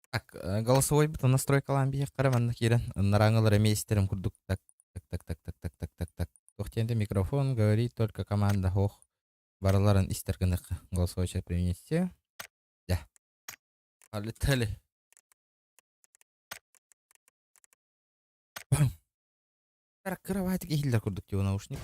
Так, голосовой бутон настройкалан бия караванна кирен. Нараңылар местерим курдук. Так, так, так, так, так, так, так, так, так. Тохтенде микрофон говорит только команда хох. Барларын истергенек голосовой чат примените. Да. Полетели. Так, кровать гильдер курдук тио наушник.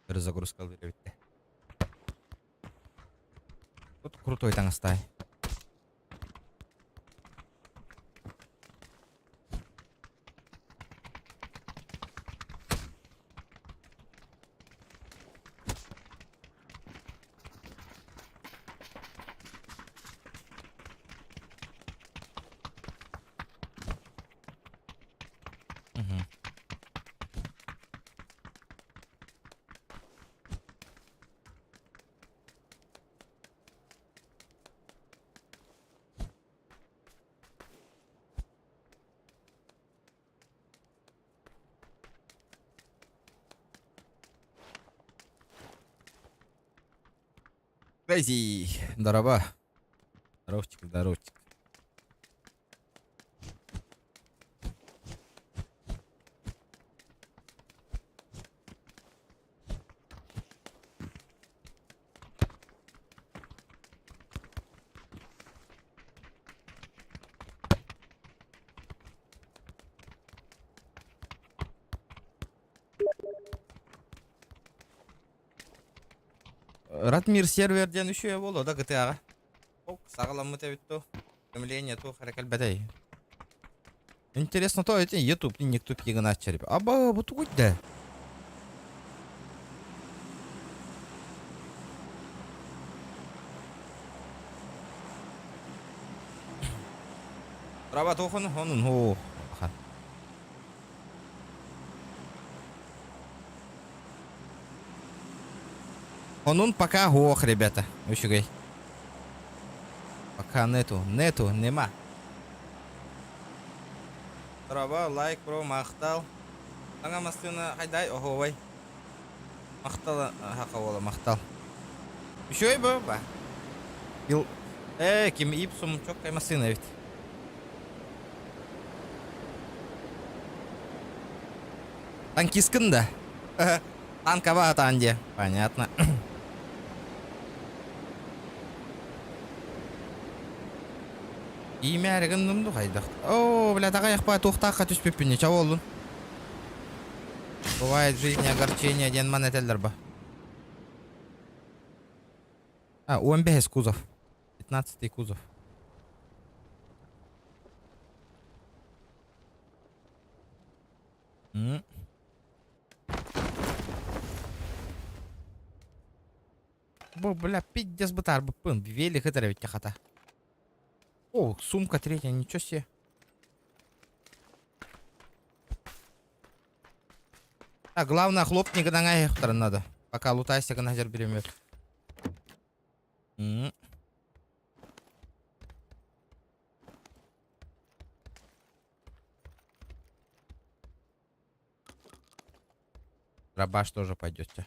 Перезагрузка битте. Тут крутой тангстай. Угу. Крейзи. Здорово. Здоровчик, здоровчик. Ратмир серверден үшеу болу да GTA-ға. Сағаламы тәбітті. Уведомление то харакал бәдәй. Интересно то, это YouTube, никто пига начали. Аба, вот тут да. Работа он хо. Он пока хох, ребята. Еще гай. Пока нету, нема. Здорово, лайк, бро, мақтал. Аңа мастына хайдай, оховай. Мақтал, хақауала, мақтал. Еще и ба. Ким ипсум, чок кай мастына ведь. Танкискін да. Танкова атанде. Понятно. Имя регендумду хайдах. О, бля, такая яхпа тухтаха түспеппине, чау олдун. Бывает в жизни огорчение, ден манетелдер ба. УМБС кузов. 15-й кузов. Бо, бля, пиздец бытар, бпын, велик это ведь хата. О, сумка третья, ничего себе. Так, главное, хлопни гадангай надо. Пока лутайся, ганазер берем. Рабаш тоже пойдете.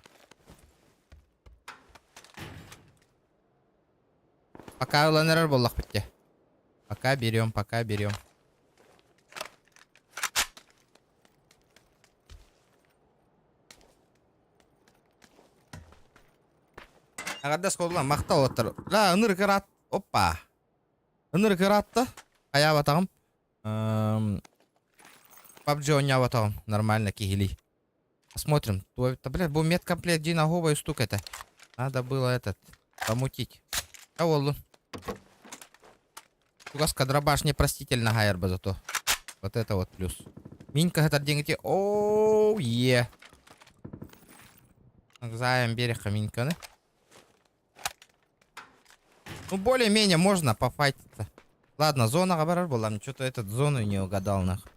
Пока ланерер боллах битте. Пока берем. Агадас коллан мактап отыр. Ла, ыныр кырат. Опа. Ыныр кыратты. Ая батагым. PUBG ойнап атагым. Нормально кихили. Посмотрим. Блядь, был медкомплект динаговый стук это. Надо было этот помутить. А волу. Тугаска дробаш непростительно гайрба зато. Вот это вот плюс. Минька это деньги. Оу, е. Заем берега минька, да? Ну, более-менее можно пофайтиться. Ладно, зона барар была. Что-то этот зону не угадал, нахуй.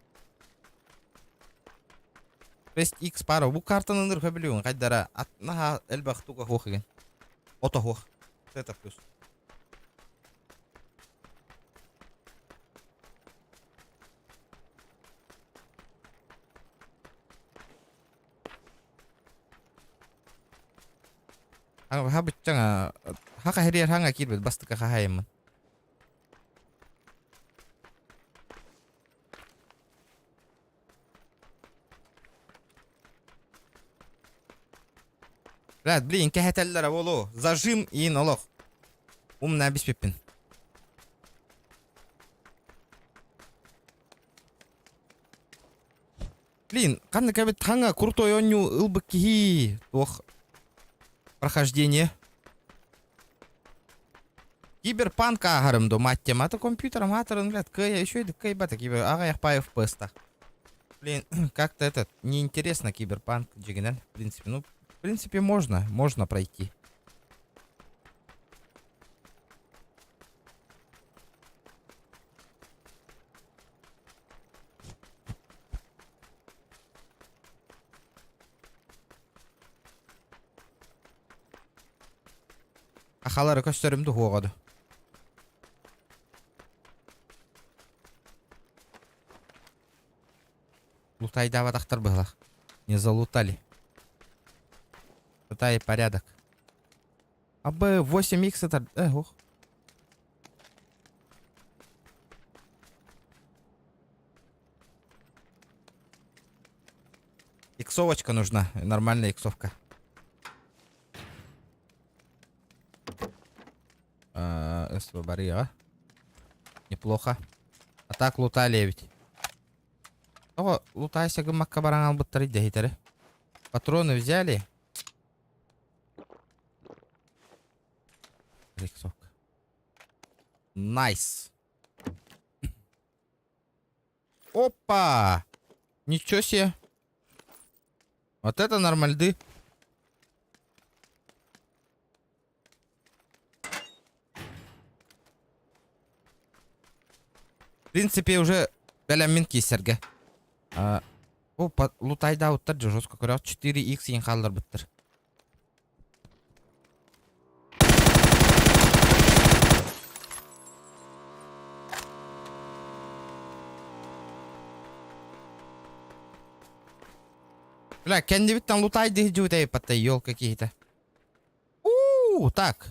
6x пару. Бу картаны нырха билюн. Хайдара. Наха эльбах тука хох еген. Ото хох. Это плюс. Хабыт жаңа хака херер ханга кирбет бастыка хахайымын. Рад, блин, кахетеллера болу. Зажим и налог. Умна беспепин. Блин, канна кабет ханга крутой оню илбыки. Ох. Прохождение. Киберпанк агарым до математа компьютером агарым, блядь, кая еще и кайбата кибер ага я по FPS-тах. Блин, как-то этот неинтересно киберпанк джигнал, в принципе. Ну, в принципе, можно пройти. Ахалары көстерімді хоғады. Лутайды аватақтар было. Не залутали. Лутай порядок. А бы 8х это... ох. Иксовочка нужна. Нормальная иксовка. СВ-барьера. Неплохо. А так лутали ведь. О, лутайся гымакка баран албыттар иде хитере. Патроны взяли. Иксовка. Найс. Опа! Ничего себе. Вот это нормальды. В принципе, уже бәлем мен кесерге. Лутайда ауттар же жестко көрі. 4х ең қалдар бұттыр. Бля, кенде бит там лутайды жудай паттай, ёлка какие-то. Так.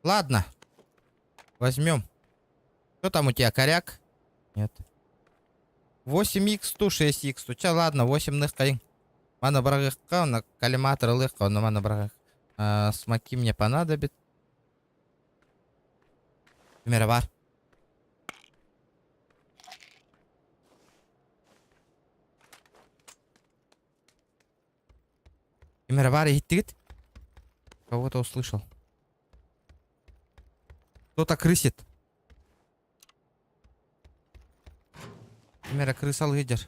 Ладно. Возьмем. Что там у тебя, коряк? Нет. 8х, 6х. Ча, ладно, 8-ных кайын. Мана брагыққа, на коллиматор лыққа, на мана брагық. Смоки мне понадобит. Примеры бар. Примеры бар, иттигит. Кого-то услышал. Кто-то крысит. Примеры крысал лидер.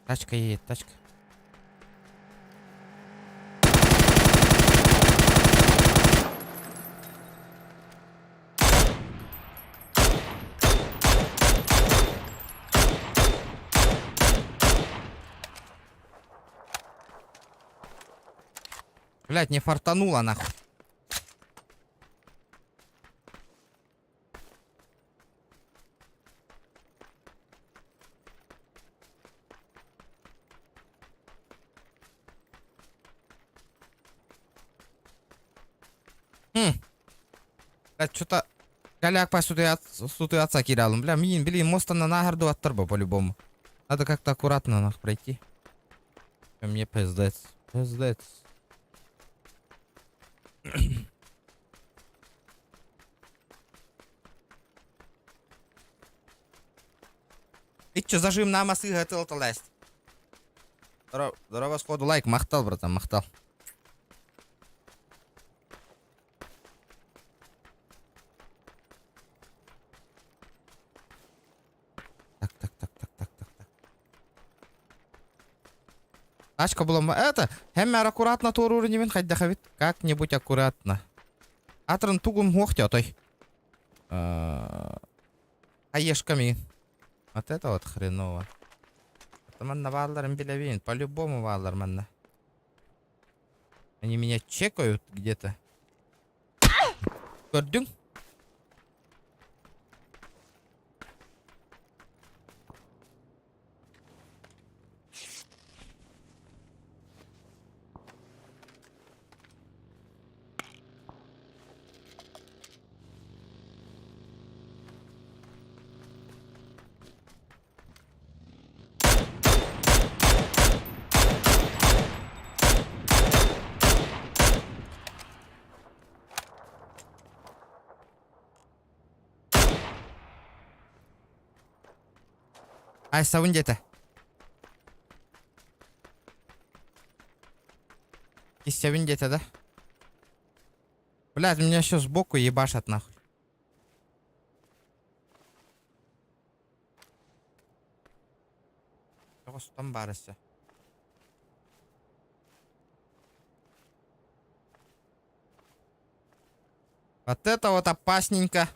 Тачка едет, тачка. Блять, не фартануло нахуй. Блять, что-то голяк по ситуация кидалым. Бля, блин, моста на нагорду оттарба по-любому. Надо как-то аккуратно нах пройти. Мне пиздец. Пиздец. И чё, зажим на массы готовил то лезть. Здорово, сходу лайк, махтал, братан, махтал. Так. Тачка была... Это, хэммер аккуратно тору уровневен, хоть хавит. Как-нибудь аккуратно. Атрын тугум хохтя, той. Аешками. Вот это вот хреново. Это манна валларым билевин. По-любому валлар манна. Они меня чекают где-то. Көрдің? Ай, сауын где-то. Кистявин где-то, да? Блядь, меня еще сбоку ебашат нахуй. Там барыся. Вот это вот опасненько.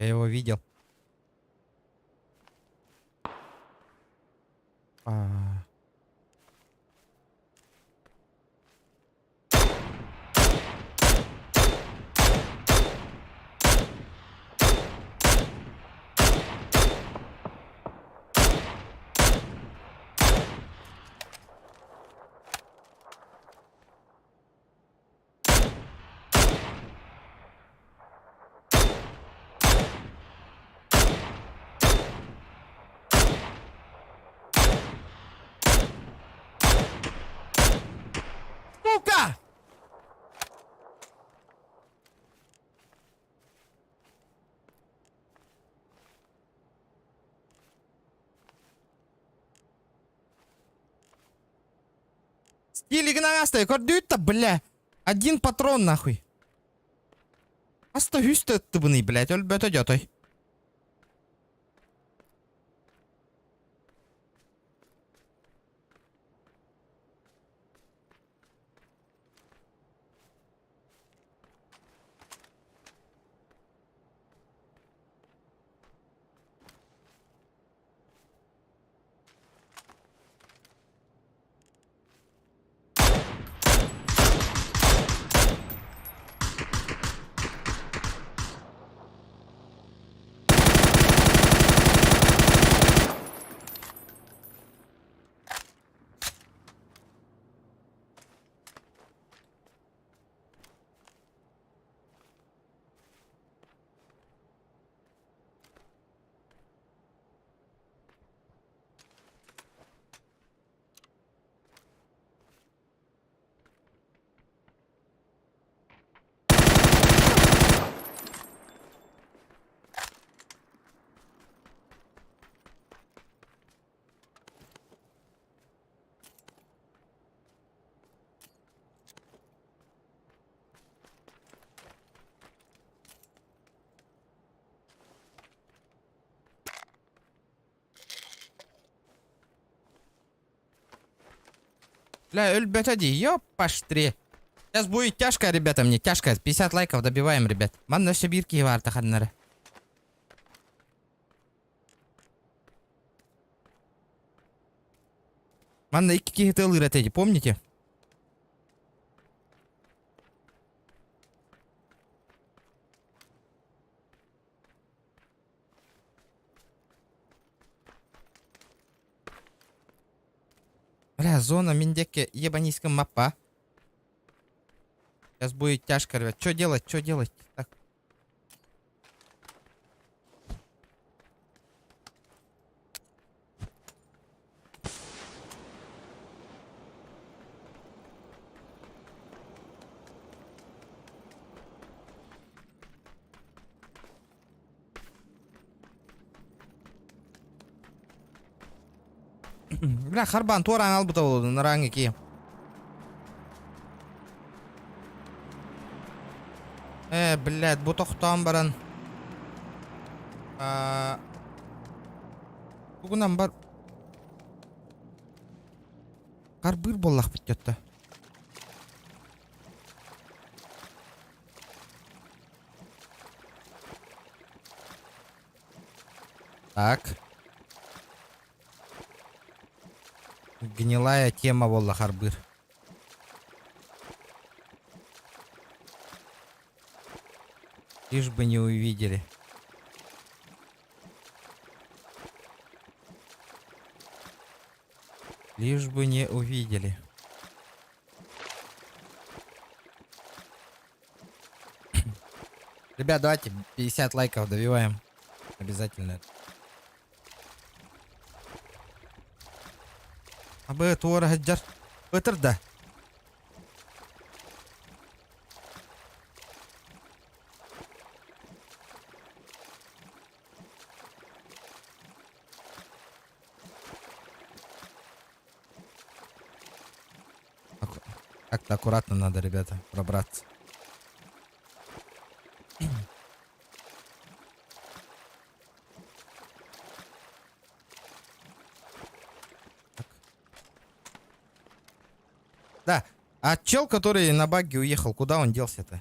Я его видел. Сука! Стилигна астай, көрдүйт-та, бля. Один патрон, нахуй. Аста хүсті өтті бұны, блядь, өлбөті жотой. Бля, өлбөті дей, ёпаштре. Сейчас будет тяжко, ребята, мне тяжко. 50 лайков добиваем, ребят. Манна все бирки var таханнары. Манна 2 кихтел үйретеді, помните? Бля, зона миндеке ебанийская мапа. Сейчас будет тяжко, ребят. Что делать? Что делать? Так. Бля, харбан тураң албыта болду, нараң эки. Блядь, бу токтон баран. Бугунан бар. Карбыр боллак бит жатты. Так. Гнилая тема болла харбыр. Лишь бы не увидели. Лишь бы не увидели. Ребят, давайте 50 лайков добиваем. Обязательно. Абы туара хаджар. Бытыр да. Как-то аккуратно надо, ребята, пробраться. Так. Да, а чел, который на багге уехал, куда он делся-то?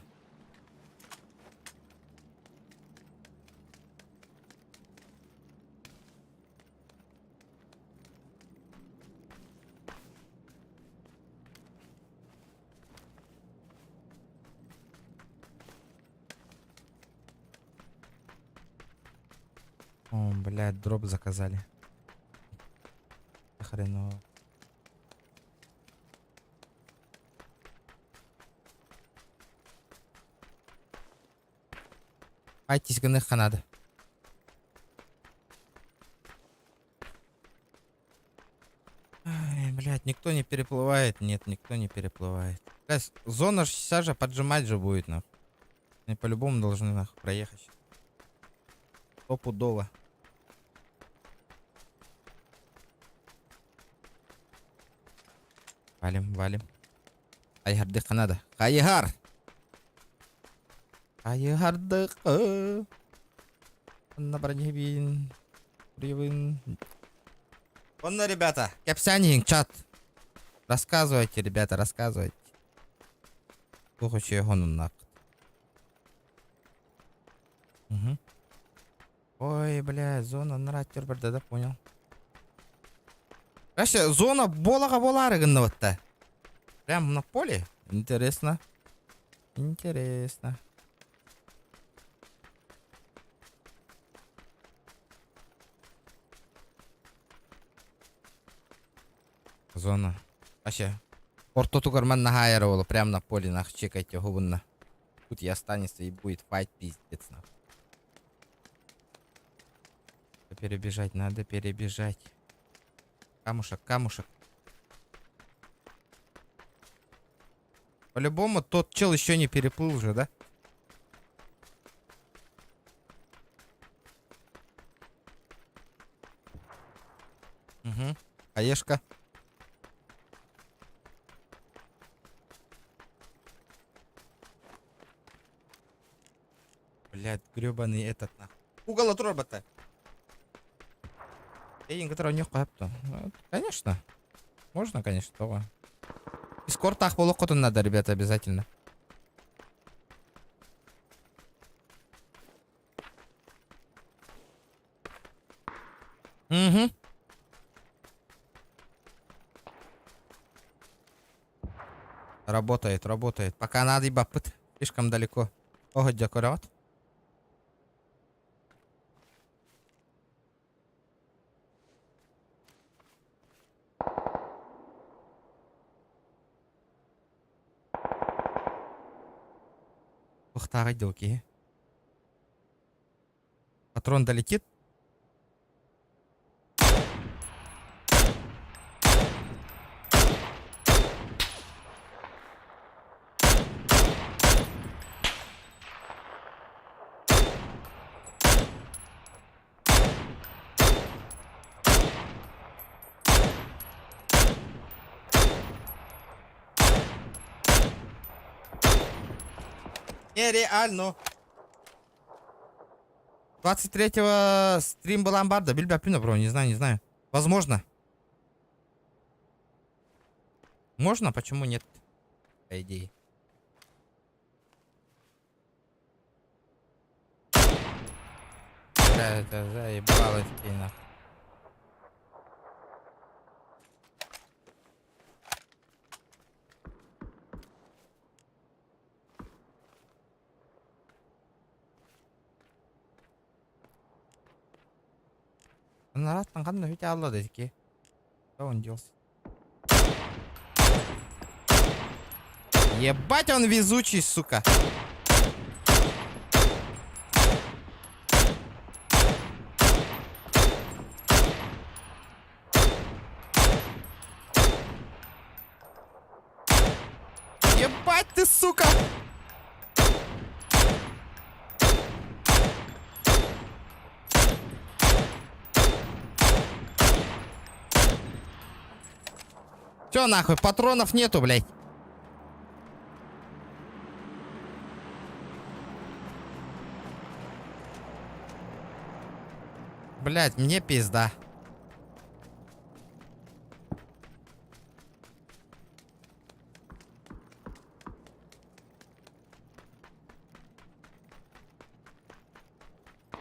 О, блядь, дроп заказали. Хреново. Айтись гыныкка надо. Ай, блядь, никто не переплывает. Нет, никто не переплывает. Зона сейчас же поджимать же будет, нахуй. И по-любому должны, нахуй, проехать. Стопудово. Валим, валим. Кайгардыкка надо. Кайгар! Кайгардыкка. На бронебин. Привын. Онно, ребята. Кепсянин, чат. Рассказывайте, ребята, рассказывайте. Кто хочет его нахуй. Угу. Ой, бля, зона нравится, да, понял. Вообще, зона бола рыгынна. Прям на поле? Интересно. Интересно. Зона. Вообще. Ортоту карман на хайера было. Прям на поле, нах, чекайте губанна. Тут и останется и будет файт, пиздец, нах. Перебежать, надо перебежать. Камушек, камушек. По-любому тот чел еще не переплыл же, да? Угу. Хаешка. Блядь, гребаный этот нахуй. Угол от робота. Который не то. Конечно. Можно, конечно, того. Эскортах волокоту надо, ребята, обязательно. Угу. Работает, работает. Пока надо, ибо слишком далеко. Ого, декорат. Ухтага делки. Патрон долетит. Нереально. 23-го стрим был амбарда. Бильбяпина, бро. Не знаю, не знаю. Возможно. Можно? Почему нет? По идее. Да, это заебало такие нахуй. Нарастан кандай ведь алла дедики. Куда он делся? Ебать он везучий, сука. Ебать ты, сука. Чё нахуй, патронов нету, блядь. Блядь, мне пизда.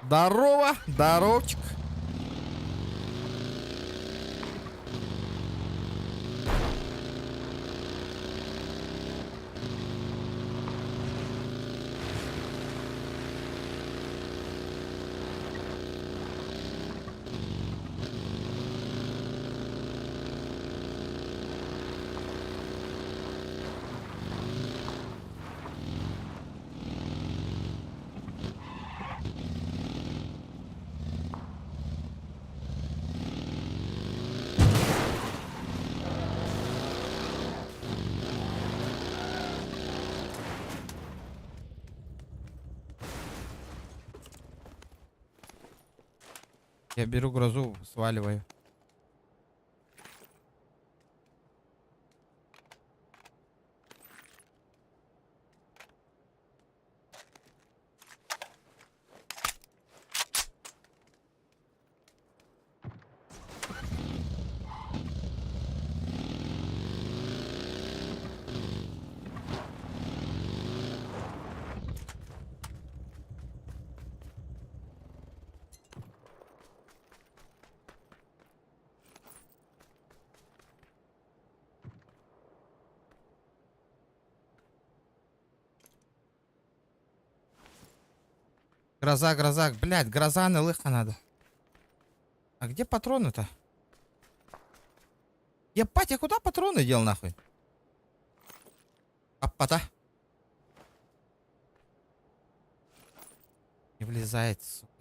Здорово, здоровчик. Я беру грозу, сваливаю. Гроза, гроза. Блядь, гроза на лыха надо. А где патроны-то? Ебать, я куда патроны дел нахуй? Аппата. Не влезает, сука.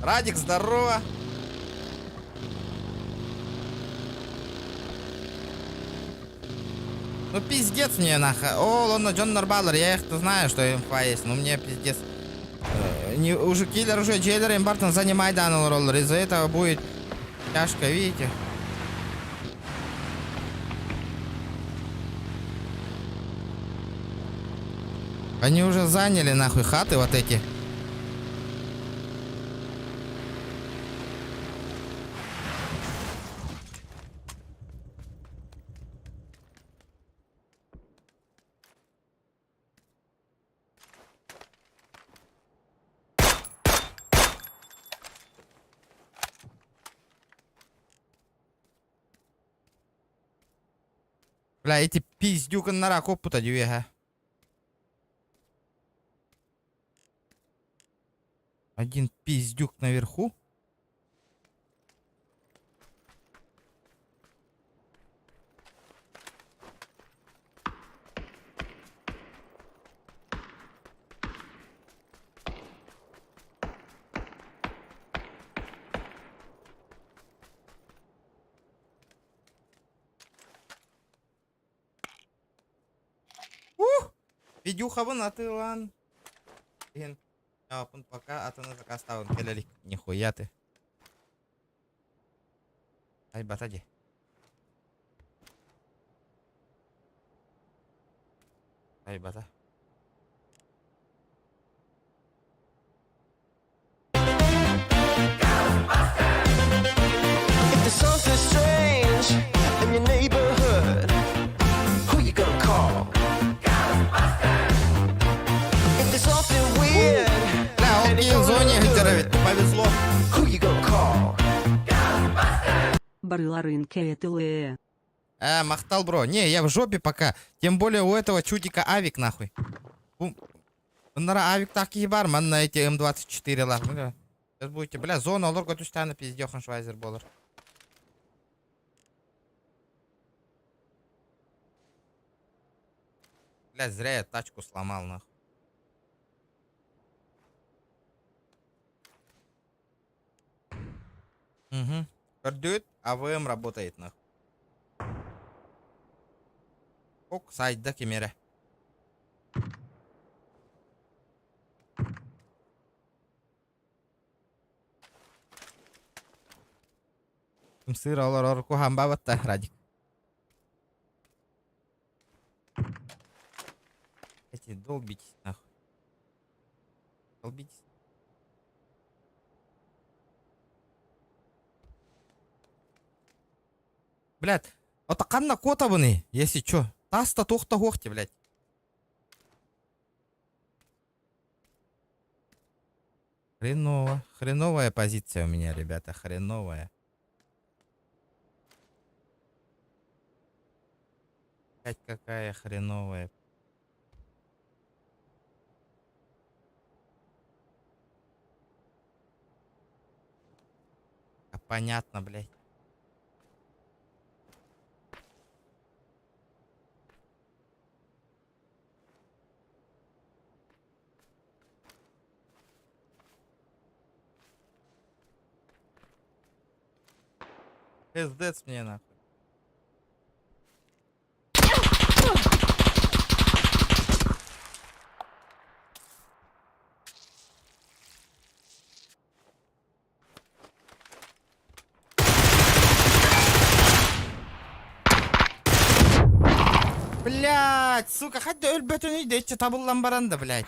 Радик, здорово. Ну пиздец мне нахуй. О, ладно, Джон Норбаллер, я их-то знаю, что инфа есть, но мне пиздец. Уже киллер, уже джейлер, имбартон занимает данный роллер. Из-за этого будет тяжко, видите? Они уже заняли нахуй хаты вот эти. Бля, эти пиздюка на раку путадюега. Один пиздюк наверху. Видюха вон атылан. Блин. Пун пока, а то на заказ ставим. Келелик. Нихуя ты. Ай, батади. Ай, бата. If there's something strange in your neighborhood, who you gonna call? If there's something weird, Бля, он and и it в зоне don't look гитеровит, good, повезло. who you gonna call? Барыла рынке ТЛЭ. Махтал, бро. Не, я в жопе пока. Тем более у этого чудика авик, нахуй. Нара авик такие бар, ман на эти М24 лах. Сейчас будете, бля, зона олор готустана пиздехан швайзер болар. Бля, зря я тачку сломал, нахуй. Угу. Пердует, АВМ работает, нахуй. Ок, сайдда кемере. Сыр олор орку хамба батта, Радик. Эти долбитесь, нахуй. Долбитесь. Блядь, отаканна кота буны, если чё. Таста тохта хохти, блядь. Хреново. Хреновая позиция у меня, ребята, хреновая. Блядь, какая хреновая. А понятно, блядь. Пиздец мне, нахуй. Блядь, сука, хоть өлбөтөн үйдө этче табыллан баранда, блядь.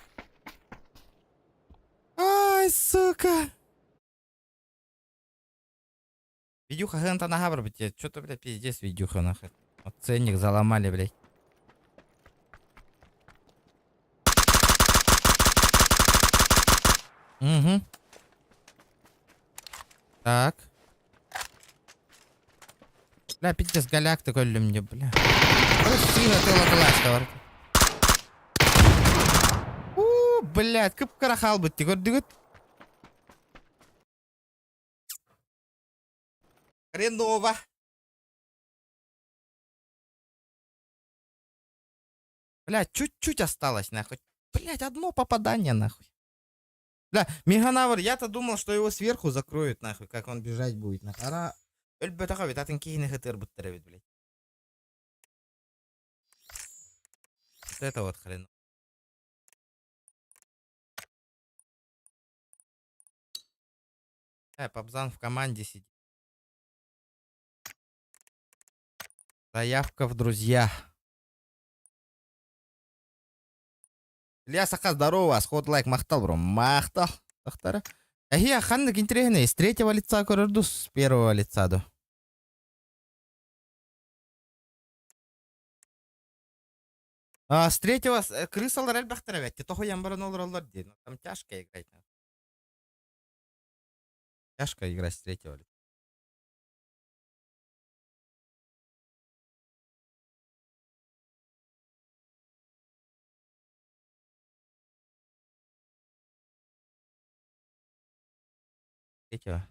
Ай, сука. Видюха хента на хабр, блядь. Что-то, блядь, пиздец, видюха, нахуй. Вот ценник заломали, блядь. Угу. Так. Бля, пиздец, голяк такой мне, бля. Сильно ты латылашта бар. Блядь, кып-карахал бітті, көрдігіт. Хреново. Блядь, чуть-чуть осталось, нахуй. Блядь, одно попадание, нахуй. Бля, Меганавр, я-то думал, что его сверху закроют, нахуй, как он бежать будет, нахуй. Ара, өлбөтіға бет, атын кейіні хытыр бұттыры бет, блядь. Вот это вот хрен. Пабзан в команде сидит. Заявка в друзья. Илья Саха, здорово, сход лайк, махтал, бро. Махтал. Тахтара. Ахия, ханнык интересный. С третьего лица көрөрдү, с первого лица, да. С третьего крысалар әлбәхтер әбәт. Тохо ямбаран олар дейін. Там тяжко играть. Тяжко играть с третьего лица. Третьего.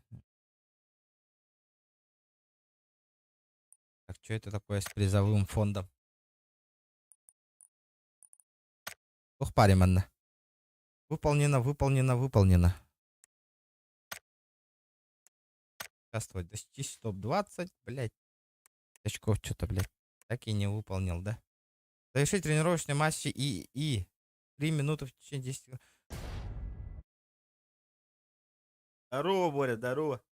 Так, что это такое с призовым фондом? Ух, парим, Анна. Выполнено, выполнено, выполнено. Участвовать, достичь топ-20, блядь. Очков что-то, блядь. Так и не выполнил, да? Завершить тренировочные матчи и 3 минуты в течение 10 секунд. Здорово, Боря, здорово.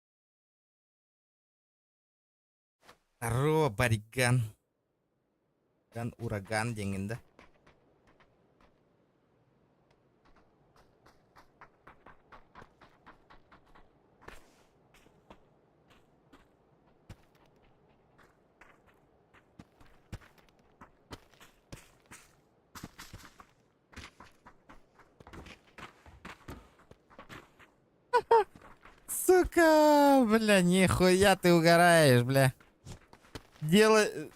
Здорово, бариган. Ураган деген да. Сука, бля, нихуя ты угораешь, бля. Делай...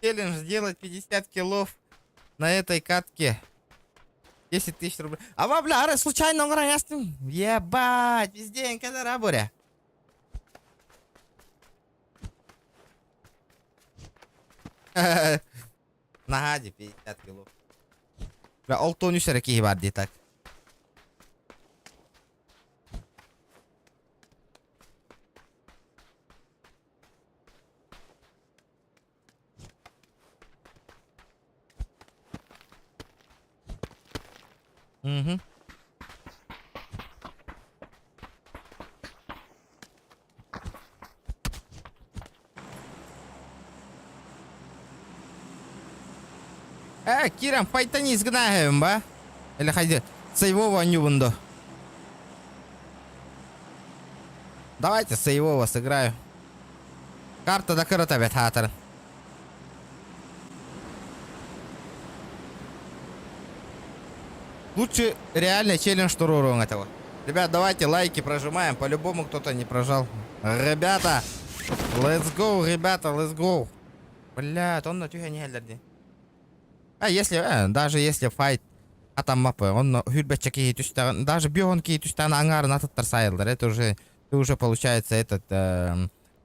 Челлендж сделать 50 киллов на этой катке. 10 тысяч рублей. А во, бля, аре, случайно угораешь? Ебать, везде, когда рабуря. Нагади 50 киллов. Бля, олтон үсері кейі бар дей так. Угу. Кирам, файтани изгнаем, ба? Или хайди, сейвова нюбунду. Давайте сейвова сыграю. Карта докрыта бет хатыр. Лучше реально челлендж турурунг этого. Ребят, давайте лайки прожимаем. По-любому кто-то не прожал. Ребята, let's go, ребята, let's go. Блядь, он на тюхе не хелерди. Даже если файт атаммапы, он хюрбетче кейтюстан, даже бион кейтюстан ангар нататтар сайылдар. Это уже получается этот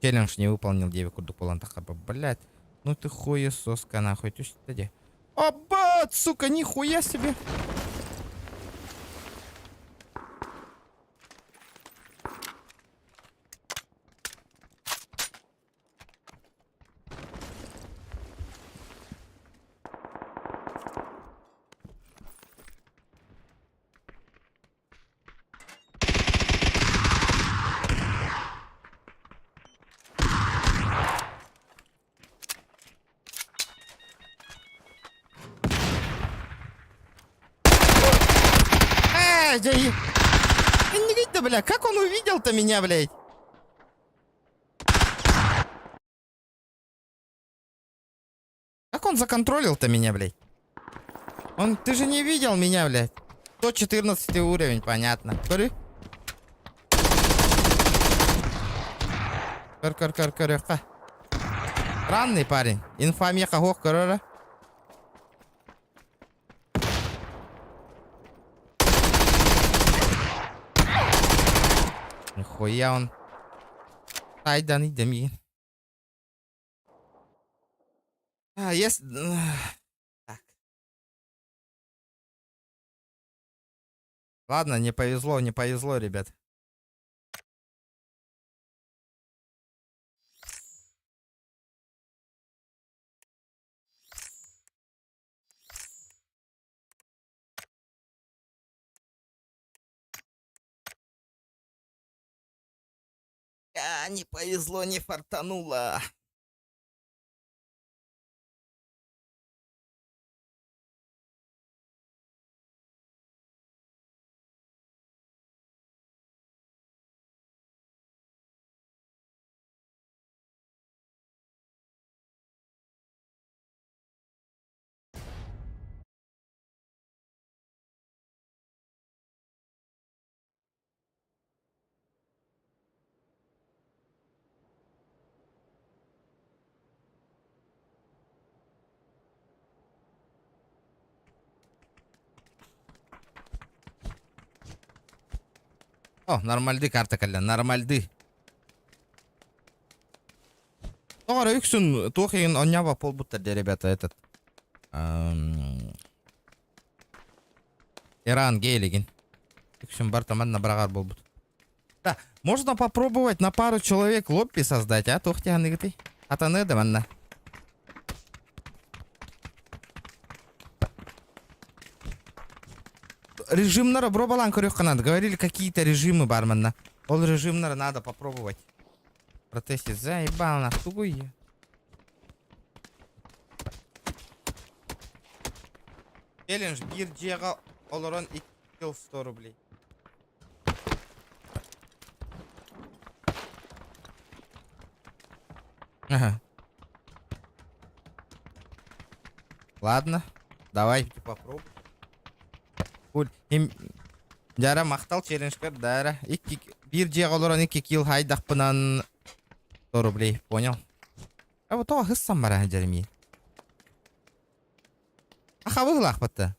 челлендж не выполнил 9 курдук болан тахарба. Блядь, ну ты хуесоска нахуй, тюстади. Оба, сука, нихуя себе. Не видно, бля, как он увидел-то меня, блядь? Как он законтролил-то меня, блядь? Ты же не видел меня, блядь. 114 уровень, понятно. Кори. Кор. Странный парень. Инфамия хох, корора. Нихуя он. Айдан и дами. Есть... Так. Ладно, не повезло, ребят. Не повезло, не фартануло. О, нормальды карта калля, нормальды. Тора үксүн тухин онява полбуттар, ребята, этот. Иран гейлигин. Үксүн бар таманна брагар болбут. Да, можно попробовать на пару человек лобби создать, а? Тухти аныгты. Атаны даманна. Режимнары бробалан көрөкканат. Говорили, какие-то режимы барманна. Ол режимнары надо попробовать. Протестить. Заебал нах, тугуй. Челлендж bir G'ga olaran 2 kill 100 рублей. Ага. Ладно, давайте попробуем. Жара мақтал челленджкер дара. 1 G'ga olaran 2 kill хайдақпынан 100 рублей, понял? А вот това хыссам бара Джереми. Аха выглах бата.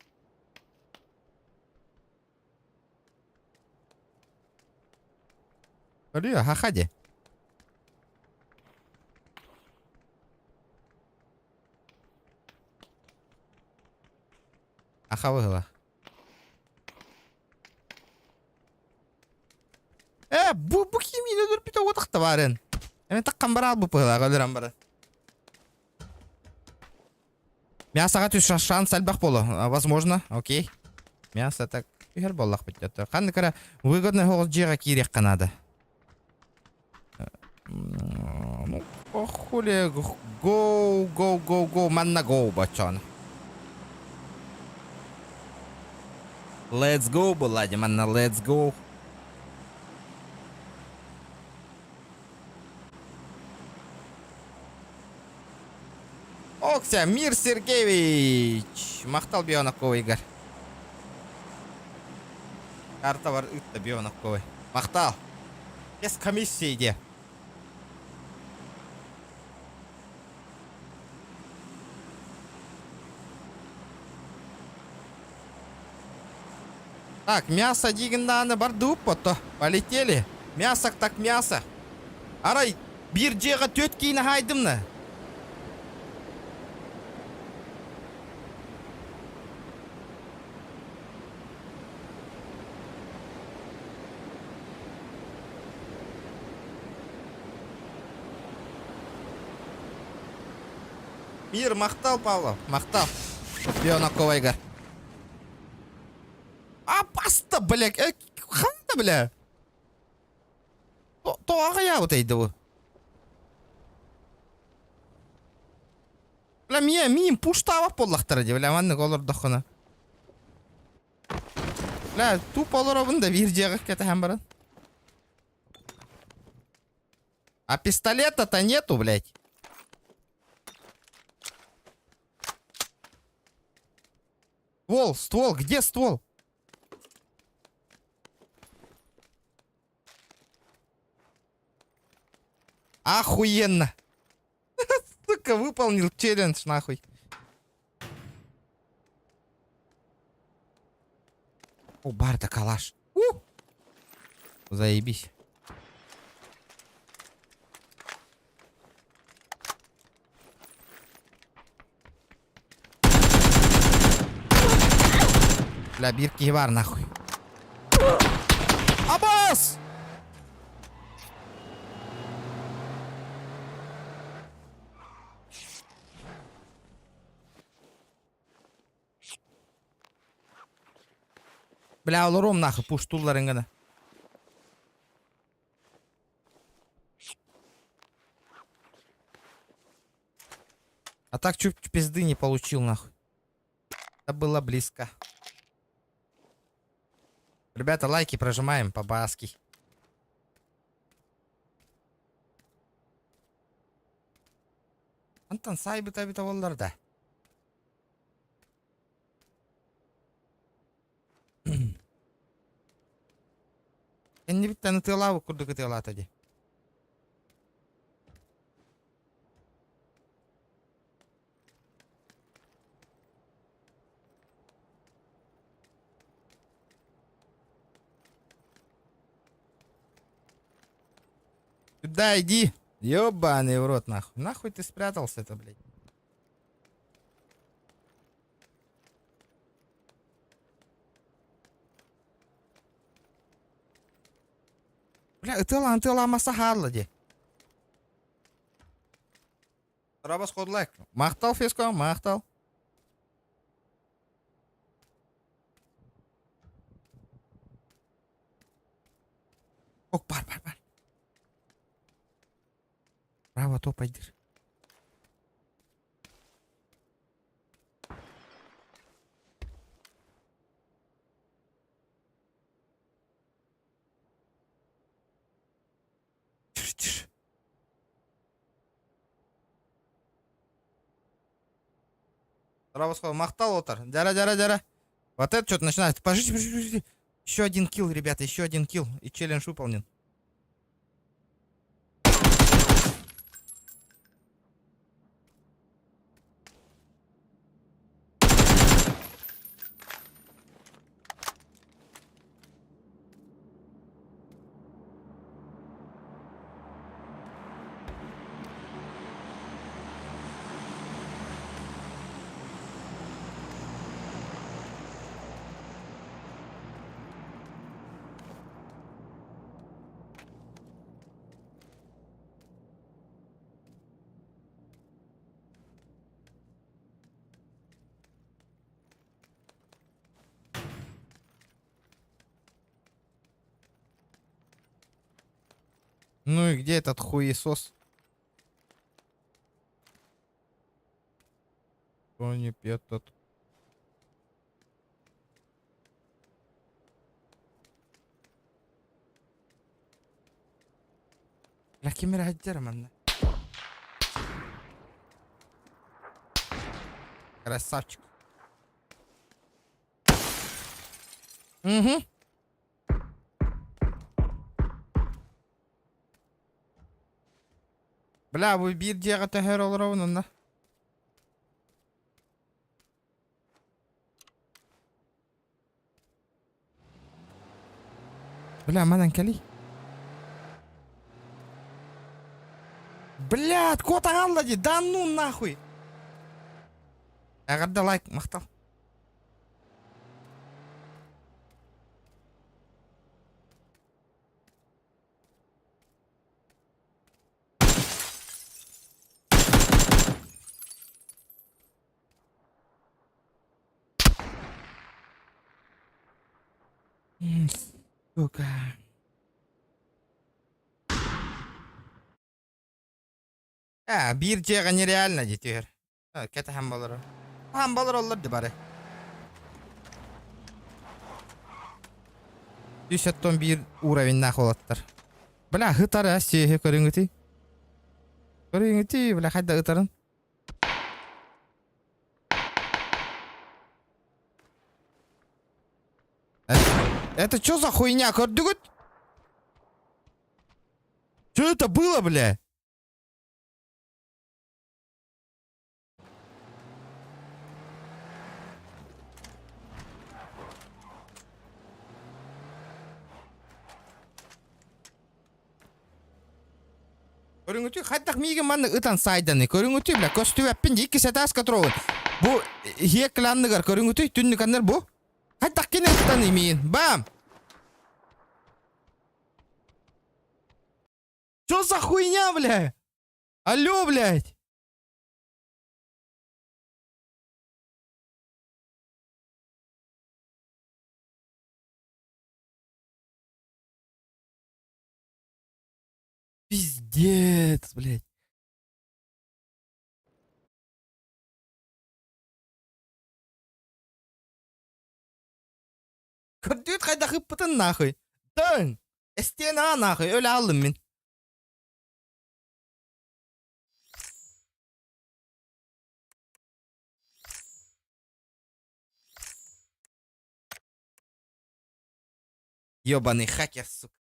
Алло, хахаде. Аха выглах. Bu kimi dur bir tane otakta varın. Hemen takkan bara bu pıhla kalırım bara. Мясоға түс шанс әлбақ болу. Возможно, окей. Мясо так үйер боллақ бітті. Қанды кара выгодный хоғыз жеға керек қанады. Ну, хули, go, манна go, бачон. Let's go, булади, манна, let's go. Окся, Мир Сергеевич. Мақтал Бионаковый, Игорь. Карта бар, үтті Бионаковый. Мақтал. Без комиссии де. Так, мясо дегенді бар дуып бұтты. Полетели. Мясо так мясо. Арай, бір жеға 4 кейіні хайдымны. Мир, мақтал, Павлов, мақтал. Бионакова, Игорь. А, баста, бля, қанда, бля. Тоғаға я вот әйді бұл. Бля, миім пуштавақ боллақтары де, бля, манны қолыр доқына. Бля, туп олыр обында бір жеғық кәті хәм баран. А пистолета-то нету, блядь. Ствол, где ствол? Охуенно. Сука, выполнил челлендж, нахуй. О, барда калаш. Заебись. Бля, бирки бар, нахуй. Абас! Бля, олором нахуй, пуштулларын гана. А так чуть пизды не получил, нахуй. Это было близко. Ребята, лайки прожимаем по-баски. Антон, сайбы-то олларда. Энни биттен тылабы курдук тылат ади. Сюда иди. Ёбаный в рот, нахуй. Нахуй ты спрятался-то, блядь. Бля, тыла масахарла де. Рабас ходлайк. Мақтал феско, мақтал. Ок, бар. Право, то пойдешь. Травоскол, махтал отыр. Жара. Вот это что-то начинает. Пожите. Еще один килл, ребята, еще один килл. И челлендж выполнен. Ну и где этот хуесос? Кто не пьет, тот. Я кемер отдерман. Красавчик. Угу. Бля, bu bir cihata her olur onun da. Бля, манан кали. Блядь, кот агаллади, да ну нахуй. Агадда лайк, мақтал. Сука. Bir cega нереально жетер. Кете хам болор. Хам болор олорду бары. 171 уровень нахолаттар. Бля, хытара сехе көрүңүти. Көрүңүти, бля, хайда хытарын. Это что за хуйня, көрдүгүт? Что это было, бля? Көрүңүтү хаттак миге манны ытан сайданы. Көрүңүтү, бля, көстүбөппин 2 сетас катрогун. Бу хекландыгар көрүңүтү түннүкандар бу. Хаттак кине ытаны миин. Бам! Что за хуйня, бля? Алло, блядь. Пиздец, блядь. Көрдүт кайда хыппытын нахуй. Дөң. Эстена нахуй, öyle aldım мен. Ёбаный хакер, сука.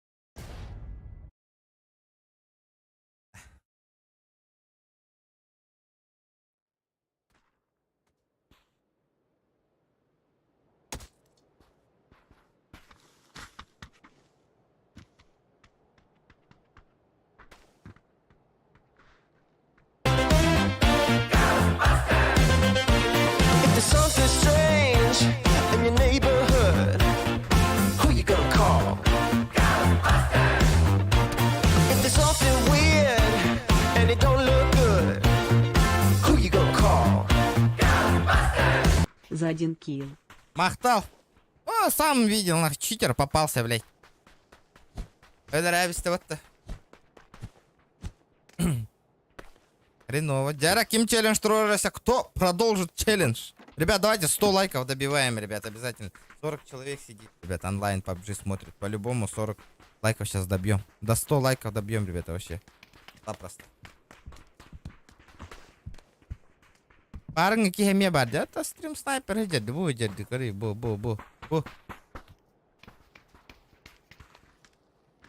If there's something strange in your neighborhood, who you gonna call? If there's something weird and it don't look good, who you gonna call? За 1 килл. Махтал. О, сам видел, нахуй, читер попался, блядь. Это равенство вот-то. Хреново. Дяра, ким челлендж троллился? Кто продолжит челлендж? Ребят, давайте 100 лайков добиваем, ребят, обязательно. 40 человек сидит, ребят, онлайн PUBG смотрит. По-любому 40 лайков сейчас добьем. До 100 лайков добьем, ребята, вообще. Запросто. Барың кеме бар да, та стрим снайпер жерде, бу жерде, көрей, бу.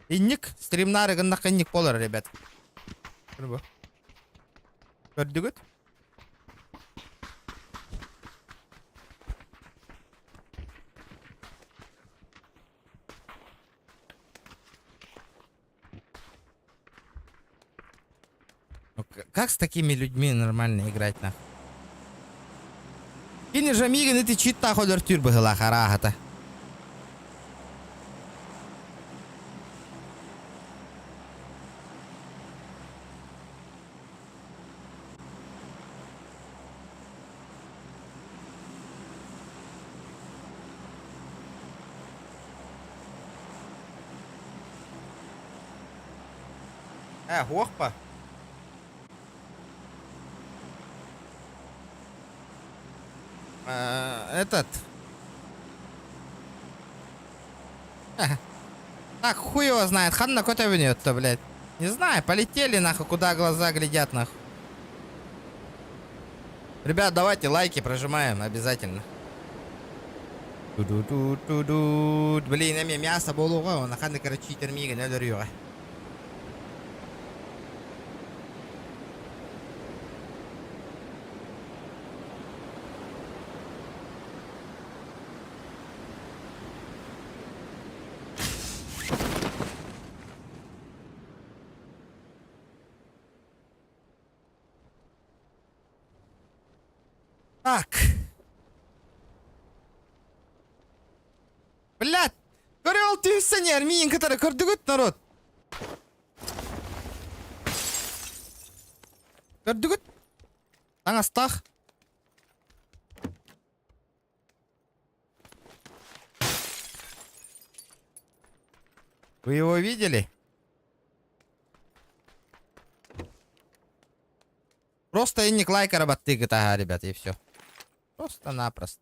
Инник, стримнары гыннак инник болар, ребят. Көрбө. Көрдүгүт? Как с такими людьми нормально играть, нахуй? Кини же миган ты чита ходор тюрбы гыла харахата. Горпа. Этот. Так, хуй его знает. Ханна куда винет-то, блядь. Не знаю, полетели нахуй, куда глаза глядят нахуй. Ребят, давайте лайки прожимаем обязательно. Блин, эми мясо болуга, он ханна короче термига не дөрüyor. Так. Блядь. Көрөл түйсенер, миин кытары көрдүгүт народ. Көрдүгүт. Аңастах. Вы его видели? Просто инник лайка работы GTA, ребят, и все. Просто-напросто.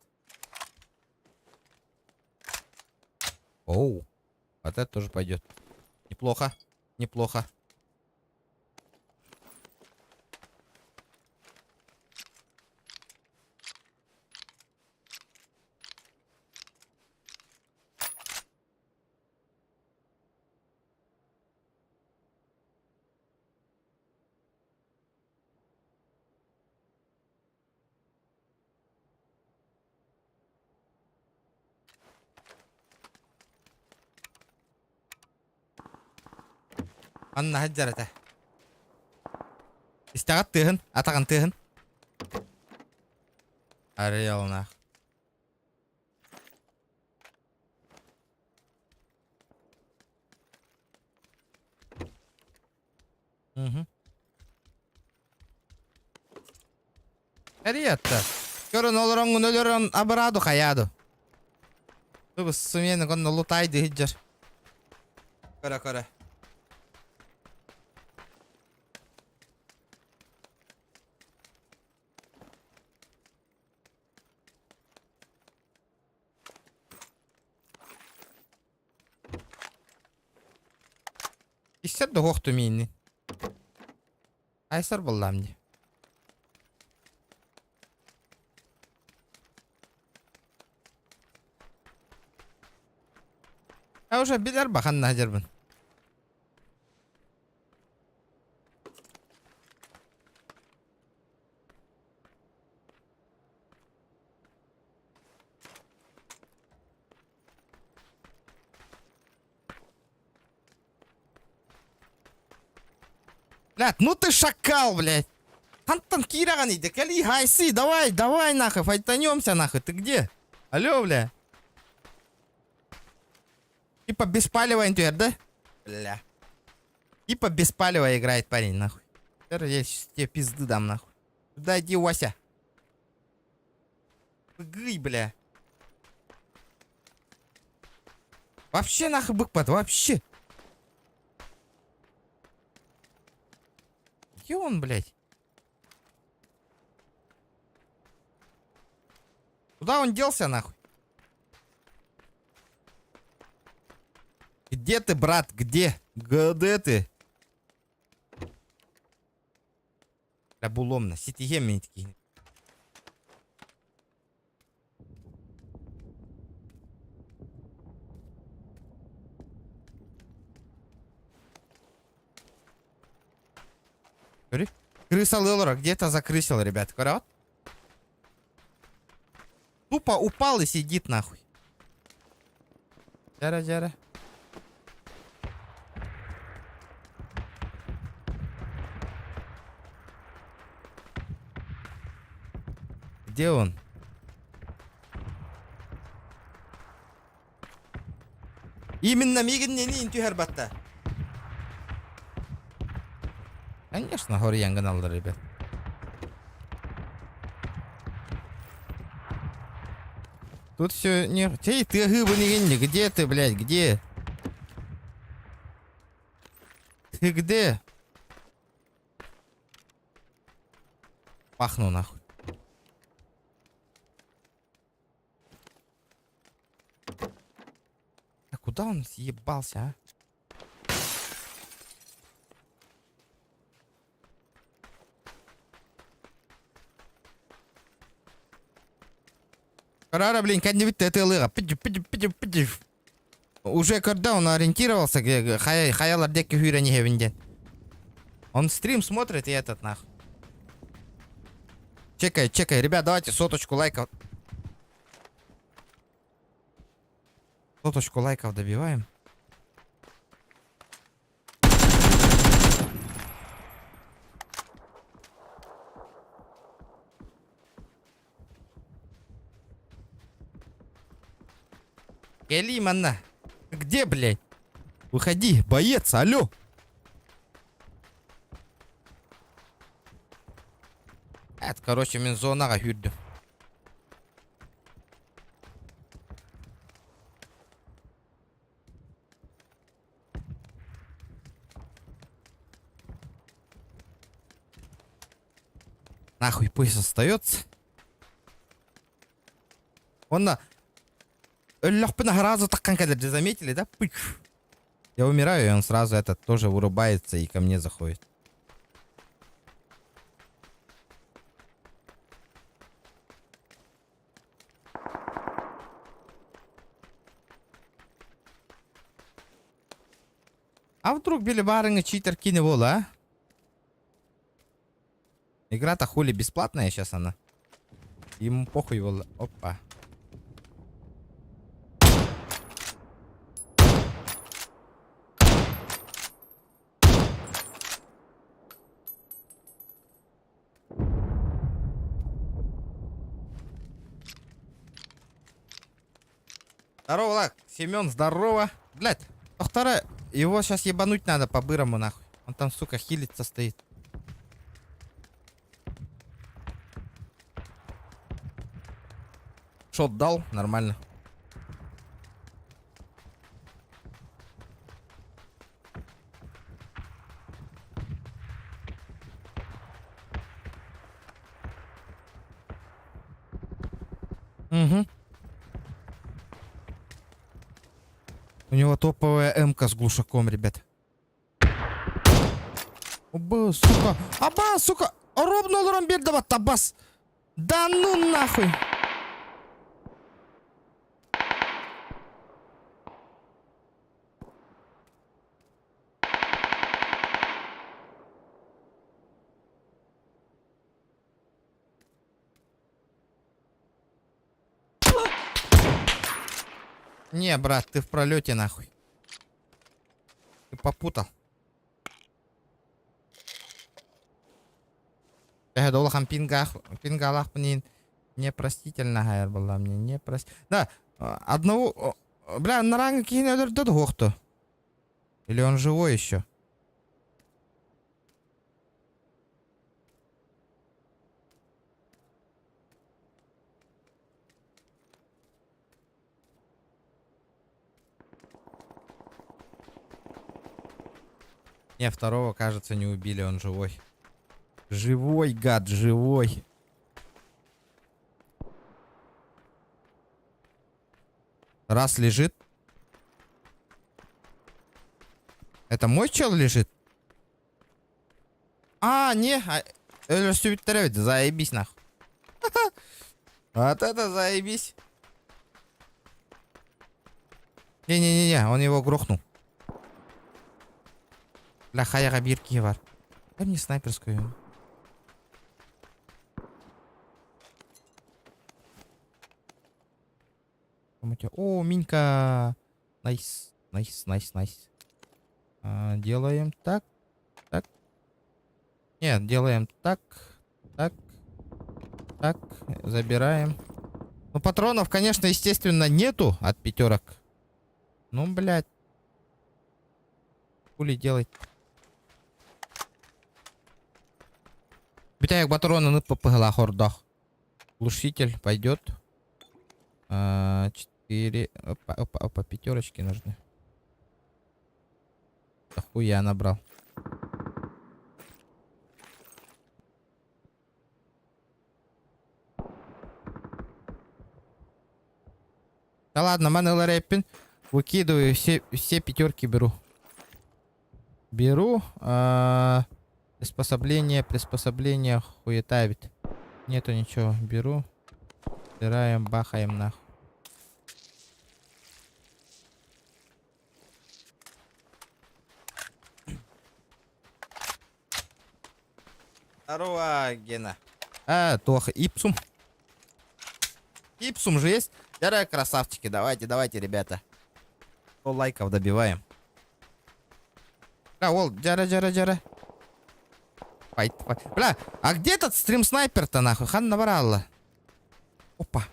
Оу. Вот это тоже пойдет. Неплохо. Неплохо. Анна хаджарата. Истагат тыгын, атаган тыгын. Ареална. Ариятта. Көрөн олороңун өлөрөн абыраду каяду. Тубус сумени конно лутайды хиджар. Кора. Иссер да хохту мини. Айсар боллам ди. А уже билер бахан нахджарбын. Блядь, ну ты шакал, блядь. Антон Кираган иди, кали хайси, давай нахуй, файтанемся нахуй, ты где? Алло, бля. Типа беспалево интуэр, да? Бля. Типа беспалево играет парень, нахуй. Я сейчас тебе пизды дам, нахуй. Туда иди, Вася. Гы, бля. Вообще нахуй быкпад, вообще. Где он, блядь? Куда он делся, нахуй? Где ты, брат? Где? Где ты? Бля, буломно. Ситиге мне такие. Смотри. Крысолылора где-то закрысил, ребят. Корот. Тупо упал и сидит нахуй. Дяра. Где он? Именно мигеннени инту харбатта. Конечно, гори янгын алды, ребят. Тут все не... Ты гыбанигенни, где ты, блядь, где? Ты где? Пахну нахуй. А куда он съебался, а? Рара, блин, кәдімгі тәтіліға. Уже когда он ориентировался, хаялар деки хүйрәне хевінден. Он стрим смотрит и этот нахуй. Чекай. Ребят, давайте соточку лайков. Соточку лайков добиваем. Келим, Анна. Где, блядь? Выходи, боец, алло. Это, короче, мен зонаға хүрдім. Нахуй пусть остается. Он на... Лёгпына сразу так конкретно заметили, да? Пыч. Я умираю, и он сразу этот тоже вырубается и ко мне заходит. А вдруг Белибарынга читер киневол, а? Игра-то хули бесплатная сейчас она. Ему похуй его... Опа. Здорово, Лак. Семен, здорово. Блядь, доктора, его сейчас ебануть надо по-бырому, нахуй. Он там, сука, хилится стоит. Шот дал, нормально. Угу. У него топовая МК с глушаком, ребят. Оба, сука. Аба, сука. Робно рамбердова табас. Да ну нахуй. Не, брат, ты в пролете нахуй. Ты попутал. Доллахам пингалах мне непростительно, хайр была мне непростительно. Да, одного... Бля, на ранге кинет дохто. Или он живой еще? Не, второго, кажется, не убили, он живой. Живой, гад, живой. Раз лежит. Это мой чел лежит? А, не. Заебись нахуй. Вот это заебись. Не-не-не, он его грохнул. Бля, хаяға бирки бар. Дай мне снайперскую. Там у тебя... О, Минька! Найс, найс, найс, найс. Делаем так, так. Нет, делаем так, так, так. Забираем. Ну, патронов, конечно, естественно, нету от пятерок. Ну, блядь. Хули делать? Битаек патроны ППГ хордах. Глушитель пойдет. 4. Опа, опа, опа, пятерочки нужны. Да хуя набрал. Да ладно, Манел Рэппин. Выкидываю, все пятерки беру. Беру. Приспособление, хуета ведь. Нету ничего. Беру. Собираем, бахаем нахуй. Здорово, Гена. Тоха, Ипсум. Ипсум же есть? Здорово, красавчики. Давайте, давайте, ребята. 100 лайков добиваем. Ол, джара. Файт. Бля, а где этот стрим-снайпер-то, нахуй? Хан набрала. Опа.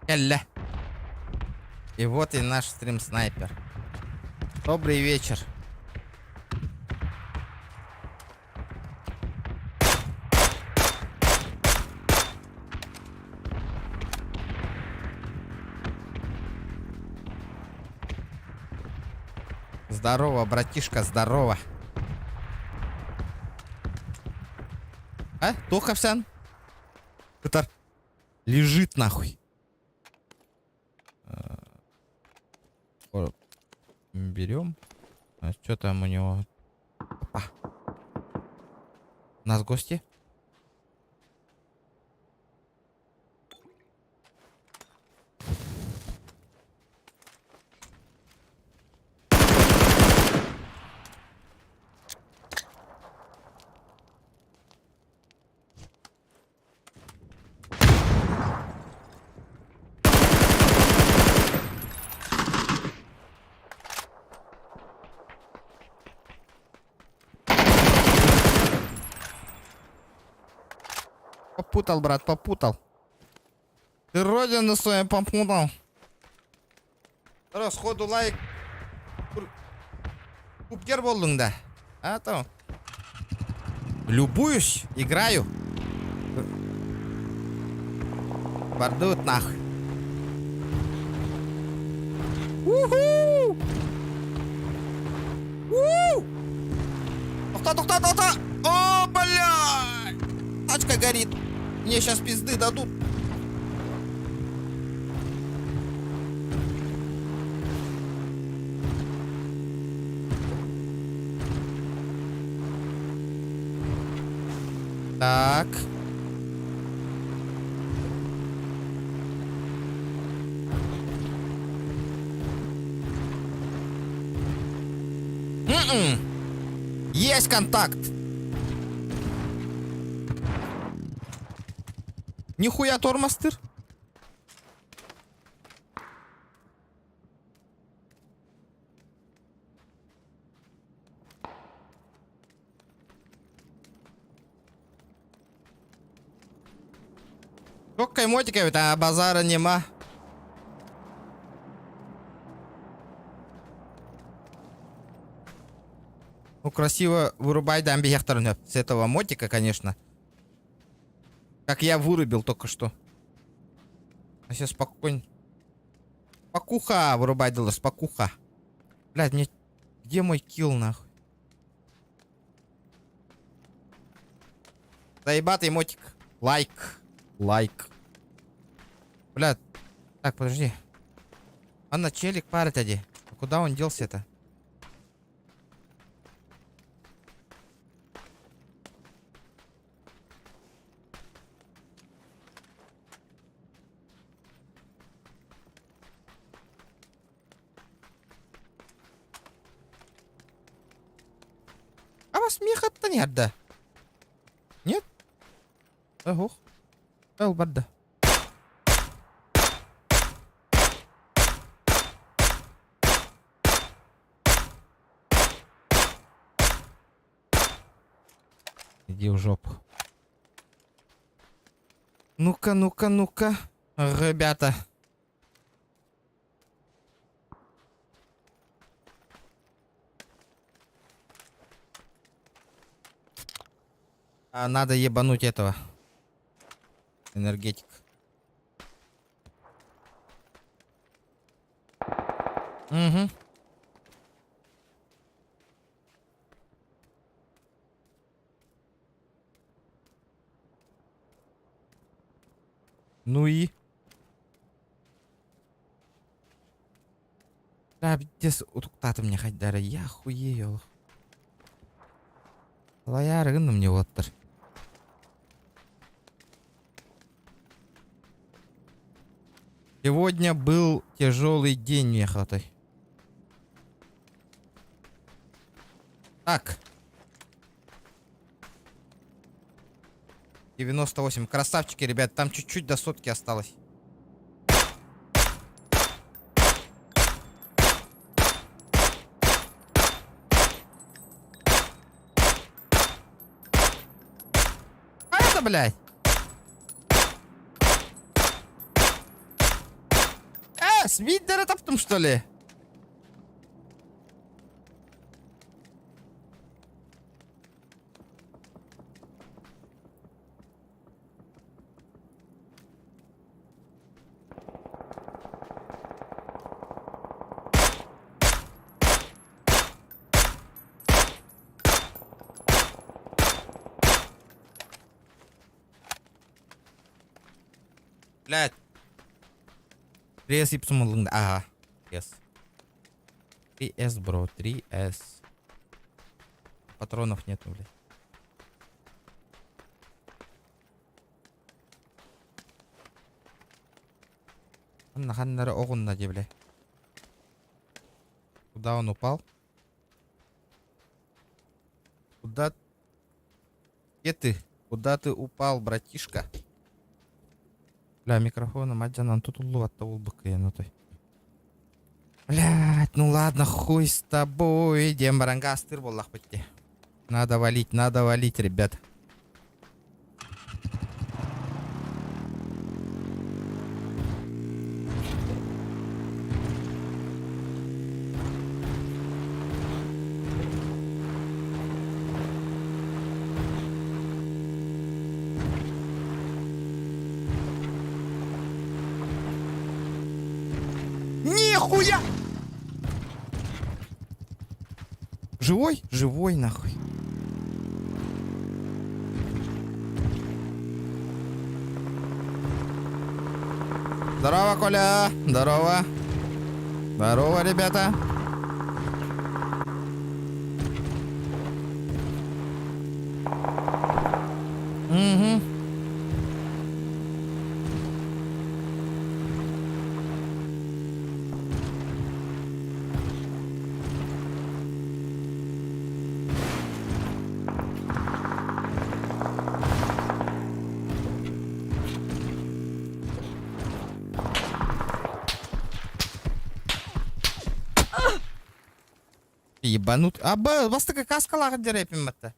Элля. И вот и наш стрим-снайпер. Добрый вечер. Здорово, братишка, здорово. Туховсан? Это лежит нахуй. Берем. Что там у него? Опа. У нас гости. Попутал, брат, попутал. Ты родину свою попутал. Сходу лайк. Купкер болдың да. То. Любуюсь, играю. Бардут нахуй. Уху! Тохта! О, блядь! Тачка горит. Мне сейчас пизды дадут. Так. Есть контакт. Нихуя тормостыр. Только мотика, а базара нема. Ну, красиво вырубай дамби яхтарнёт. С этого мотика, конечно. Как я вырубил только что. А сейчас спокойно. Спокуха вырубай, дала, спокуха. Блядь, мне... Где мой килл, нахуй? Заебатый мотик. Лайк. Лайк. Бля, так, подожди. Анна, челик парит, ади. А куда он делся-то? А вас смеха-то нет, да? Нет? Ого. Элбарда. Иди в жопу. Ну-ка, ну-ка, ну-ка. Ребята. Надо ебануть этого. Энергетик. Угу. Ну и? Да, битес утуктатып мне хайдары. Я хуею. Лаярыгын мне оттыр. Сегодня был тяжелый день, мехотой. Так. 98. Красавчики, ребят. Там чуть-чуть до сотки осталось. А это, блядь. Свидера таптым, что ли? Блядь. 3S ипсумалыңда. Ага. 3S. 3S, бро. 3S. Патронов нету, блядь. Ханнары огунна, блядь. Куда он упал? Куда? Где ты? Куда ты упал, братишка? Бля, микрофона Маджанан тут улуатта улбык той. Блядь, ну ладно, хуй с тобой. Дембаранга астыр боллах бітте. Надо валить, ребят. Нихуя! Живой? Живой, нахуй. Здорово, Коля. Здорово. Здорово, ребята. Угу. Ебанут. Бастыка каскалағы дерепім бітті.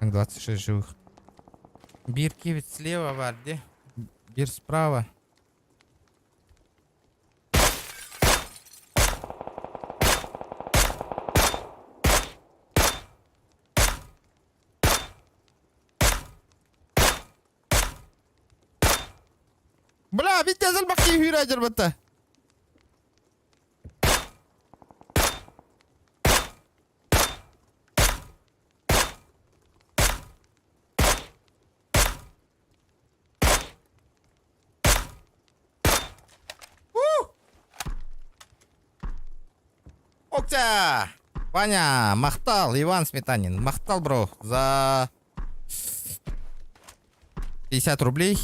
Так, 26 живых. Бирки ведь слева варди. Бир справа. Бля, битязал бахи хюрajır бата. Окча! Ваня, махтал, Иван Сметанин. Махтал, бро, за 50 рублей.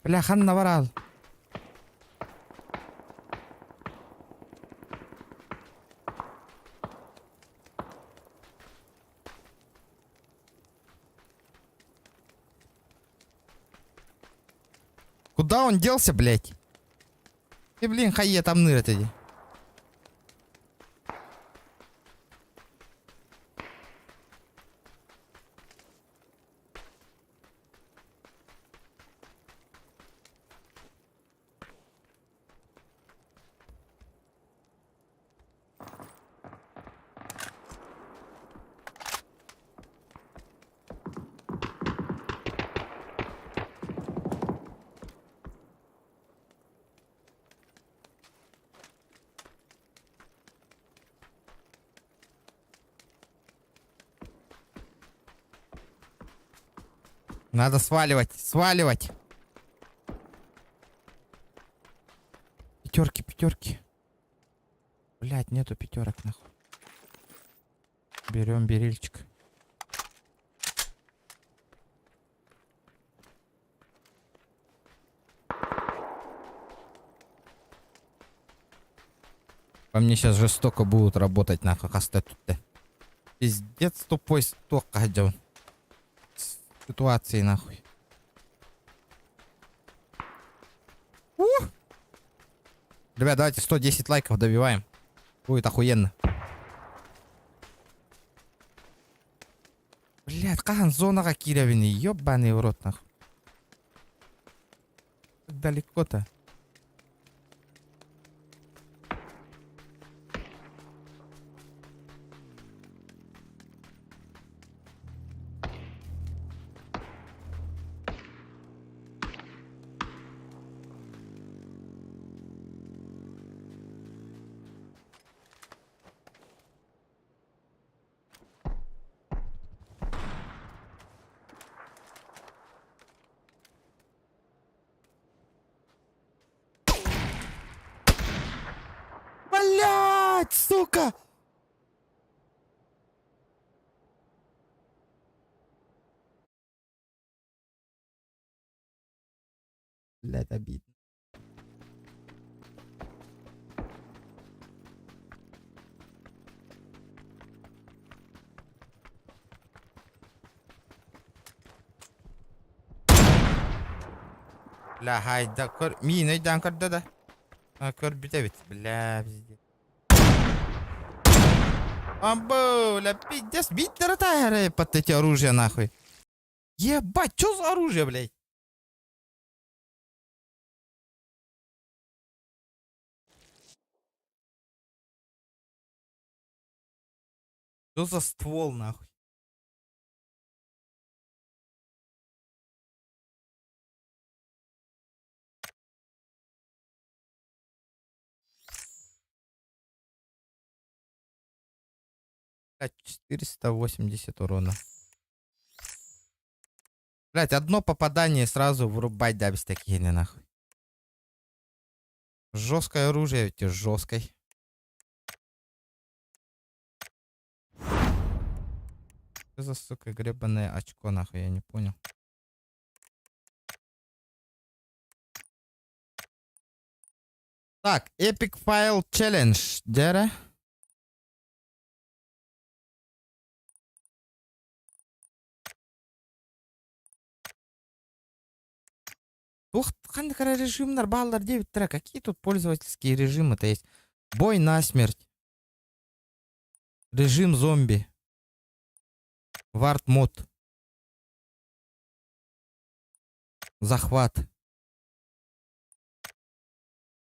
Бля, ханна варал. Куда он делся, блядь? И, блин, хае там нырять иди. Надо сваливать, сваливать. Пятерки, пятерки. Блять, нету пятерок, нахуй. Берем берильчик. По мне сейчас жестоко будут работать, нахуй, тут-то. Пиздец тупой сток, ходил. Ситуации, нахуй. Ребят, давайте 110 лайков добиваем. Будет охуенно. Блядь, кахан зонага кирявины, ёбаный в рот, нахуй. Как далеко-то. сука! Блядь, обидно. Бля, хайда көр. Мин өйдан көрді да. Көр біте бит. Бля, пиздец. Амбо, бля, пиздец. Биттер это под эти оружия, нахуй. Ебать, чё за оружие, блядь? Что за ствол, нахуй? Блядь, 480 урона. Блядь, одно попадание сразу вырубать, да, без таких, не нахуй. Жесткое оружие, ведь жесткой. Что за, сука, гребаное очко, нахуй, я не понял. Так, Epic File Challenge, дера. Ух, қандай режимдар, балалар, 9 трек. Какие тут пользовательские режимы-то есть? Бой насмерть. Режим зомби. Вард мод. Захват.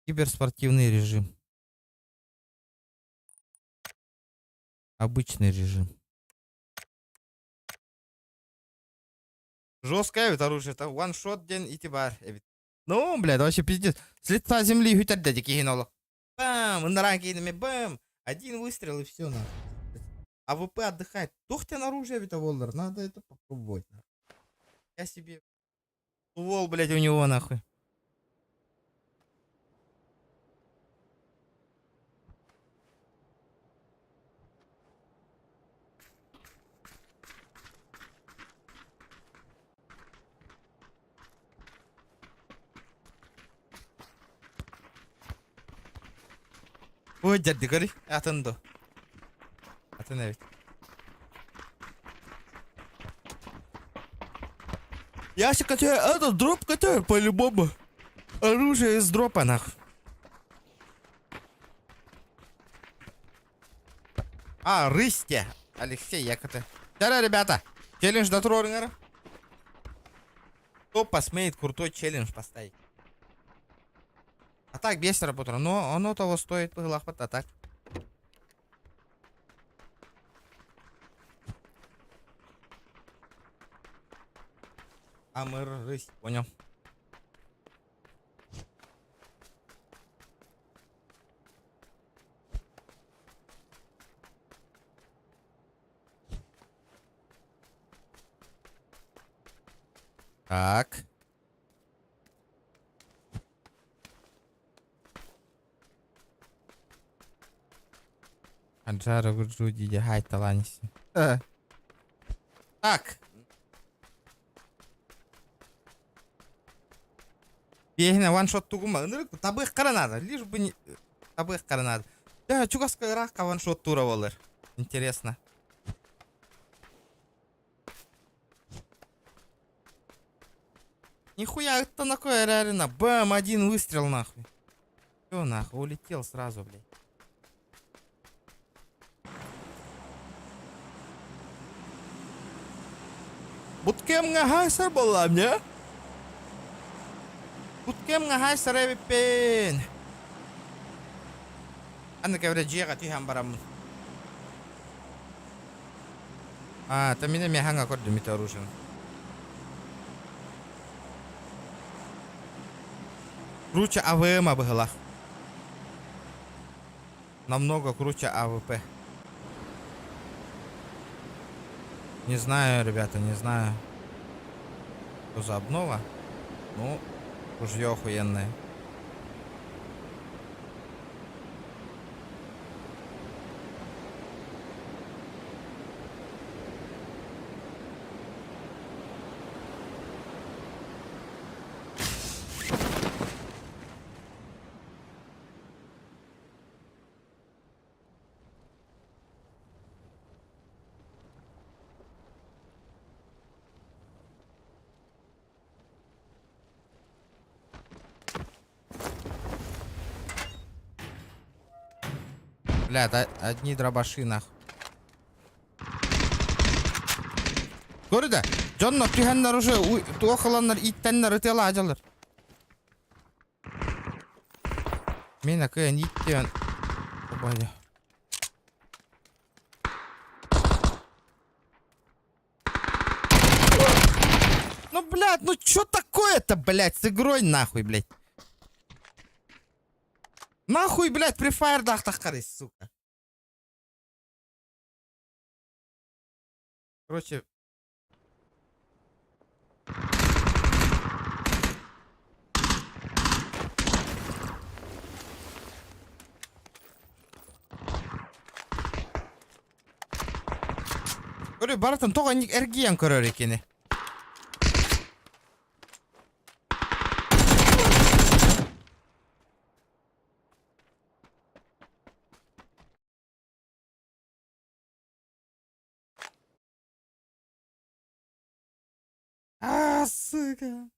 Киберспортивный режим. Обычный режим. Жесткое ведь оружие. Это ваншот ден итибар. Ну, блядь, вообще пиздец. С лица земли хютер дядя кинуло. Бам! На ранге бам! Один выстрел и все, нахуй. АВП отдыхает. Тух ты на оружие ведь воллер. Надо это попробовать. Я себе... Ствол, блядь, у него, нахуй. Ой, дядя, говори. Атынды. Атына ведь. Ящик качаю, это дроп качаю по-любому. Оружие из дропа, нахуй. А, рысте. Алексей, як это? Да, ребята, челлендж до Трорнера. Кто посмеет крутой челлендж поставить? А так, без работы, но оно того стоит, а так. А мы рысь, понял. Так. Аджара Гуджуди, дягай таланisi. Так. Бегина ваншот тугума. Табых надо, лишь бы не... Табых надо. Да, чугаская рака ваншот тура волер. Интересно. Нихуя, это такое реально. Бам, один выстрел, нахуй. Все, нахуй, улетел сразу, блядь. Bootcamp ngahay sir bolamnya. Bootcamp ngahay sir Epin. Ano kaya udah jia kati hambaram. А, там меня мягко кот думит оружием. Круче АВМ была. Намного круче АВП. Не знаю, ребята, не знаю. Что за обнова? Ну, ружье охуенное. Блядь, одни дробаши нахуй. Көрді, жонно түйхенлер уже оқыланлар, иттенлер өтелі ажалар. Мен көйін иттен. Ну, блядь, ну чё такое-то, блядь, с игрой нахуй, блядь. Нахуй, блядь, при фаердах тахкарись, сука. Короче. Көрі, баратын тоға әргиян көрер екені. Сука.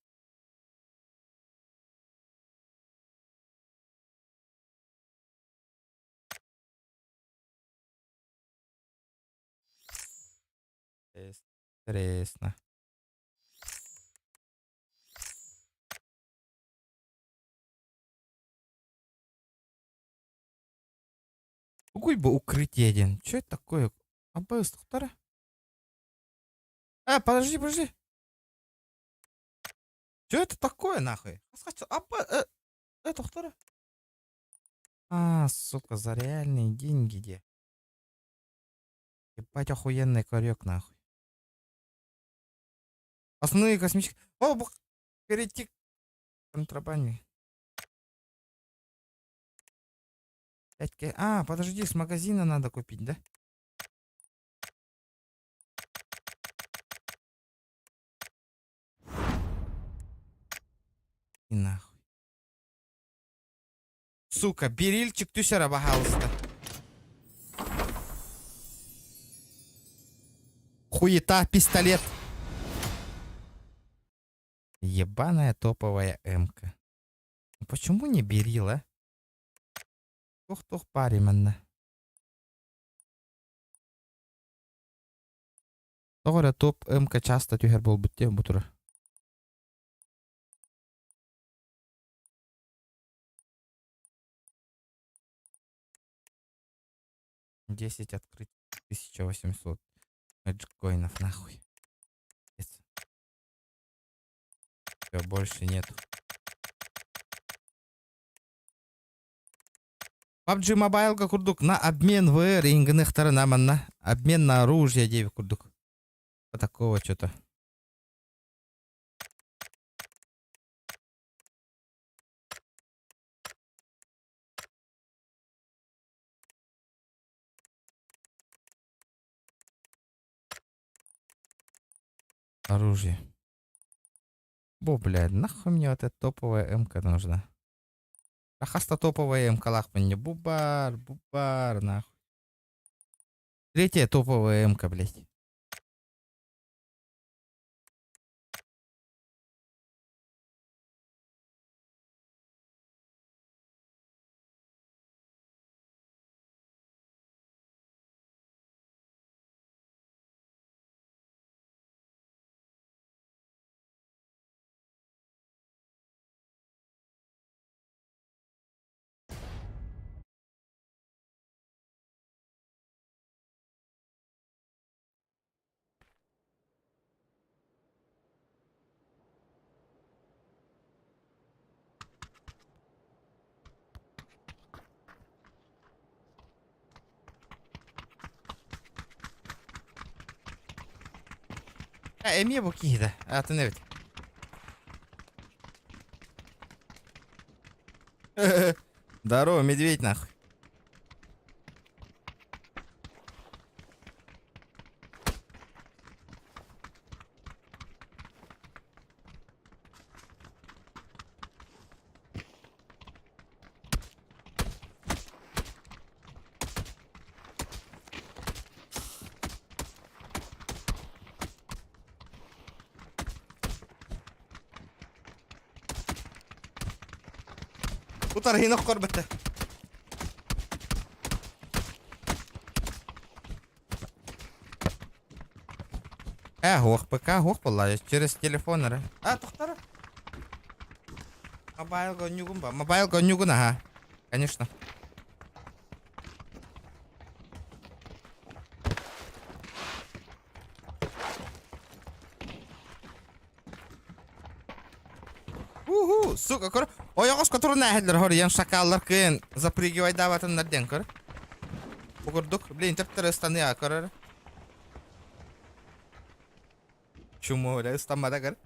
Интересно. Какой бы укрытие один? Что это такое? АБС, тухтара? Подожди. Что это такое, нахуй? Это тухтара? Сука, за реальные деньги где? Ебать охуенный корек, нахуй. Основные космические... О, перейти к контрабанде. 5К. Подожди, с магазина надо купить, да? И нахуй. Сука, берильчик тусера, пожалуйста. Хуета, пистолет. Ебаная топовая М-ка. Почему не берил, а? Тух пари манна. Тогора топ М-ка часто тюхер бол бутте бутура. Десять открыть 1800 эджкоинов, нахуй. Все, больше нету. PUBG Mobile курдук на обмен ВР ингных таранаманна. Обмен на оружие деви курдук. Вот такого что-то. Оружие. Блядь, нахуй мне вот эта топовая М-ка нужна. Хаста топовая М-ка лах мне. Бубар, нахуй. Третья топовая М-ка, блядь. Эмия букида. Ты не ведь. Здорово, медведь, нахуй. Утар, хинох корбетте. Ох, ПК, ох, была, через телефон, тухтара. Мобайл гонюгун ба. Мобайл гонюгун, ага. Конечно. Уху, сука, кор. Ой, я который нахедлер, хор, ян шакаллар кен. Запрыгивай даватын на кор. Угурдук, блин, тептер станы акор. Чуму, ля, стамада кор.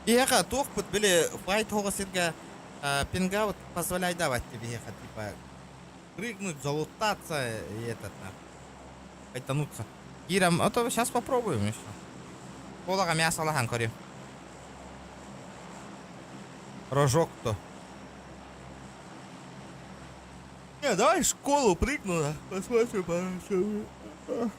Еха, тухпут, били, файт хога сирга пинга вот позволяй давать тебе ехать, типа, прыгнуть, залутаться и этот, айтануться. Ирам, а то сейчас попробуем еще. Полага мясо лаган кори. Рожок-то. Не, давай в школу прыгну, да. Посмотрим, пожалуйста.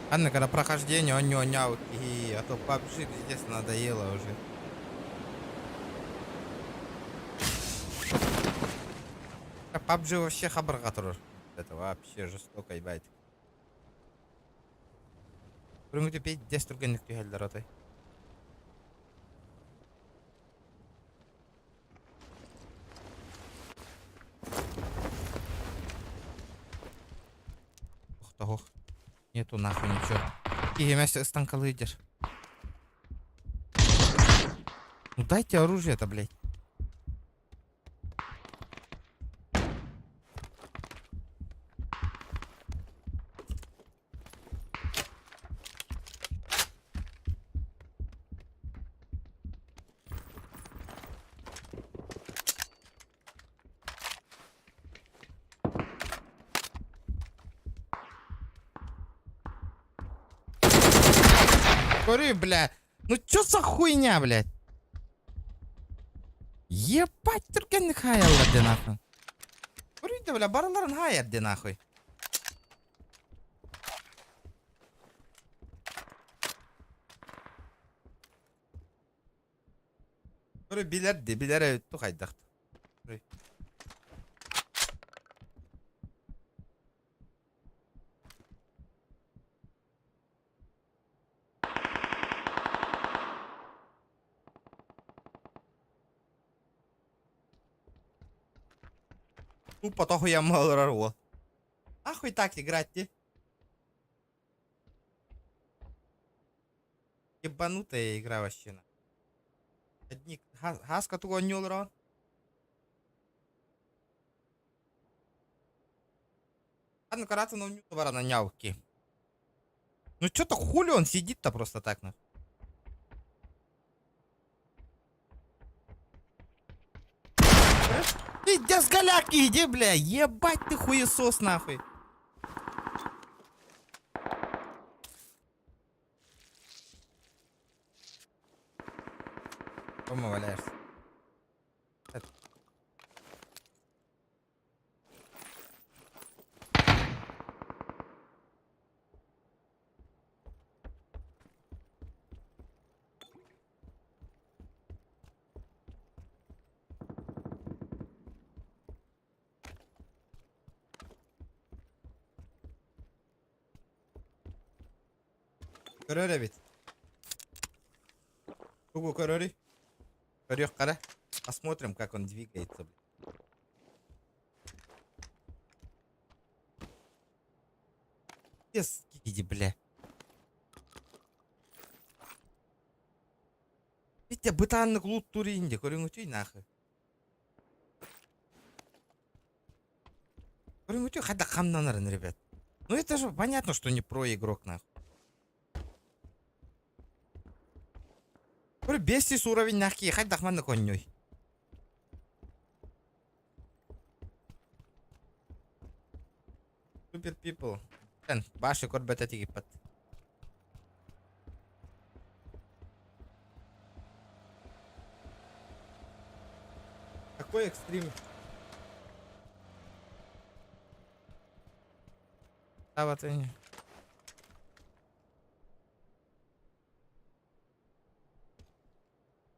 Ладно, когда прохождение, он не няут, и а то PUBG здесь надоело уже. PUBG вообще хабарга турар. Это вообще жестоко, ебать. Бүгүнкү пейт дес тургенlik түйелдер атай. Ох. Нету нахуй ничего. И мясо станка идешь. Ну дайте оружие-то, блядь. Говорю, бля. Ну чё за хуйня, блядь? Ебать, түргенlik хаялларды нахуй. Говорю, да, бля, барыларын хаярды нахуй. Говорю, билер тухайдак. Тупо тохуй я малорару. Ахуй так играть-те. Ебанутая игра вообще. Одни хаска туго не улрон. Ладно, карата на ню товара на нявки. Ну чё-то хули он сидит-то просто так, на. Иди с голяки, иди, бля. Ебать ты хуесос, нахуй. Дома валяешься. Көрөр бит. Тугу көрөри. Көрөк кара. Посмотрим, как он двигается. Без иди, бля. Витя, бытанlık лут туринде. Көрөңүтүй нахуй. Көрөңүтүй хада камнанарын, ребят. Ну это же понятно, что не про игрок, нахуй. Бір 500 уровень нахки, қайдақ манны конной. Super people. Sen, başı kor beteti gippat. Какой экстрим? Да, вот они.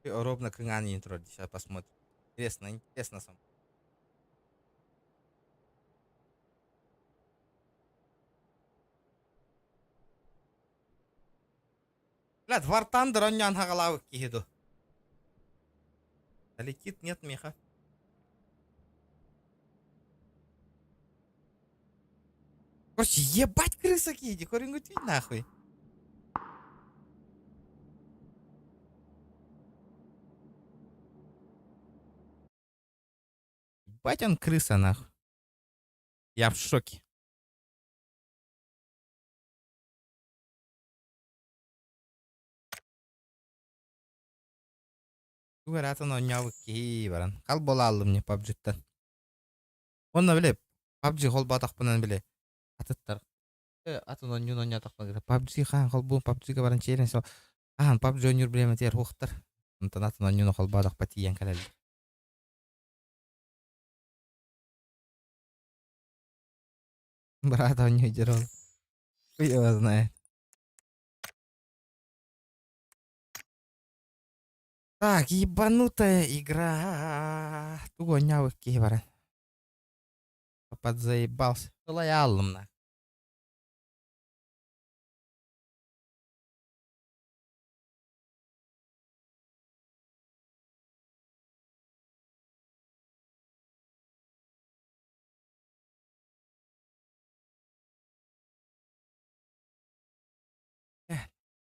Ровно к Инане интро. Сейчас посмотрим. Интересно сам. Блядь, War Thunder он не анхагалавы кихиду. Летит, нет меха. Короче, ебать крыса киди, корень нахуй. Ебать он крыса нахуй. Я в шоке. Атын ойнауы кей баран. Қал бола алдым не PUBG-тан. Оны біле, PUBG қол батақпынан біле. Атыттар. Атын ойнауын ойнатақпан. PUBG қан қол бұл PUBG-ға баран чейрен сол. Ахан PUBG ойнауыр білеме тер хоқтар. Онтан атын ойнауын қол батақпа тиен кәләлі. Брат ойнау жер ол. Хуй его знает. Так, ебанутая игра. Туго нявы кибара. Подзаебался. Лоялым на.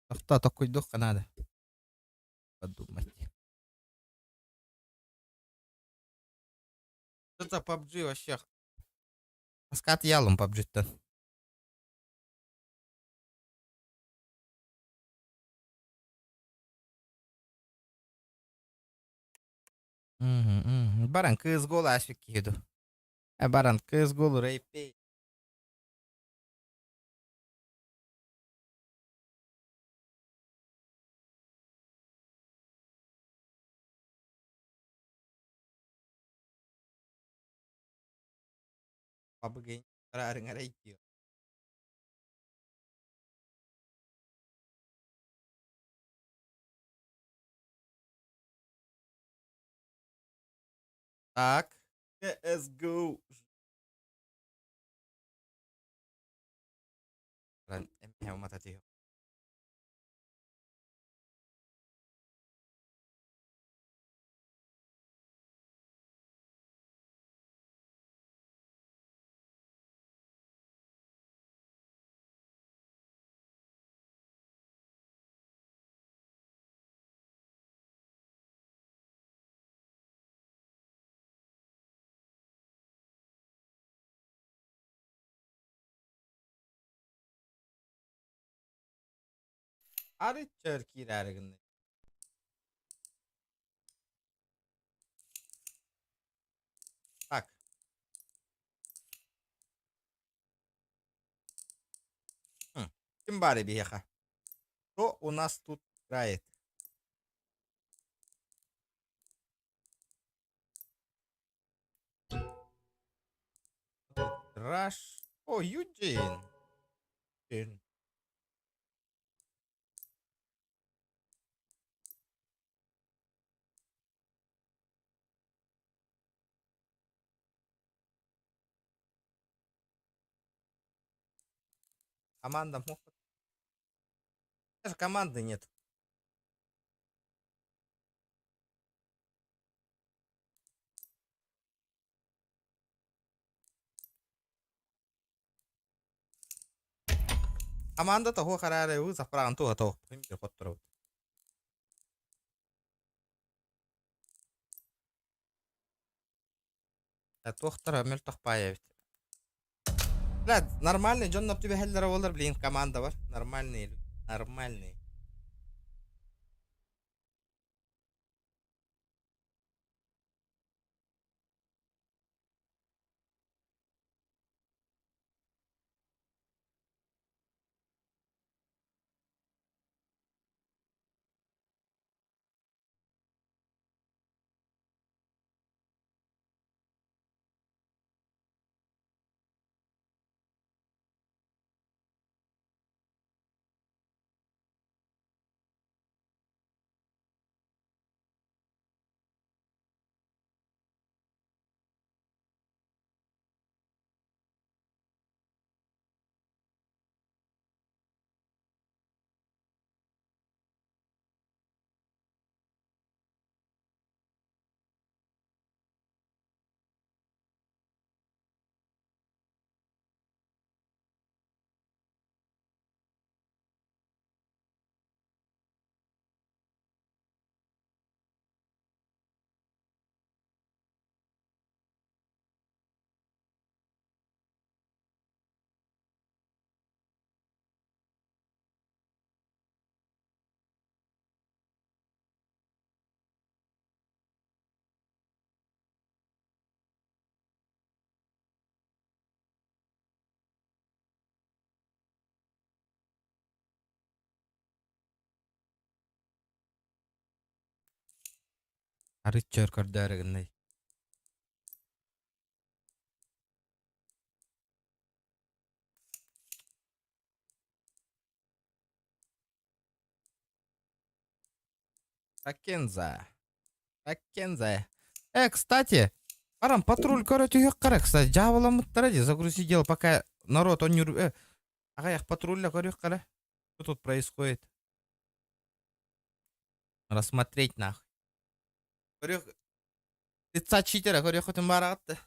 Кто такой дух надо? Подумать. Что за PUBG вообще? Скат ялом PUBG-то. Баран CSGO ашик киду. Баран CSGO рейпей. PUBG ngarai kio. Так, CSGO. Ran emang mata tio. Ari Turkey derginde. Так. Ким бари биеха? Кто у нас тут играет? Раш. О, Юджин. Команда мог. Даже команды нет. Команда того харары вы зафран то готов. Пример подтроп. Тохтар амел тохпаевит. Блядь, нормальный, Джон на тебе хеллера воллер, блин, команда бар. Нормальные. Нормальные. Арыччөр көрдөрөгүндай. Таккенза. Таккенза. Кстати, арам патруль көрөтүгөк кара, кстати, жабыламыттар эди, загрузи дел, пока народ он юр... Агаяк патрульля көрөк кара. Что тут происходит? Рассмотреть нахуй. Көрөк... Лица читера көрөк өтүн барагатты.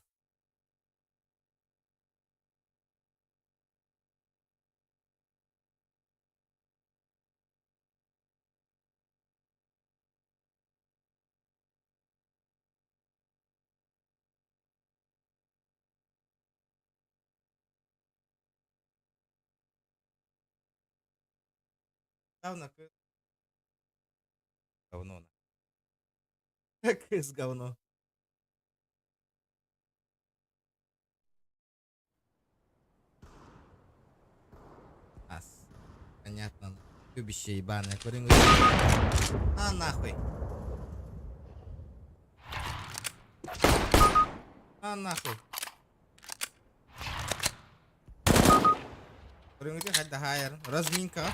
Говно. Говно. Как из говно. Ас. Понятно. Любящее ебаное куринг. А нахуй. А нахуй. Куринг хоть да хайер. Разминка.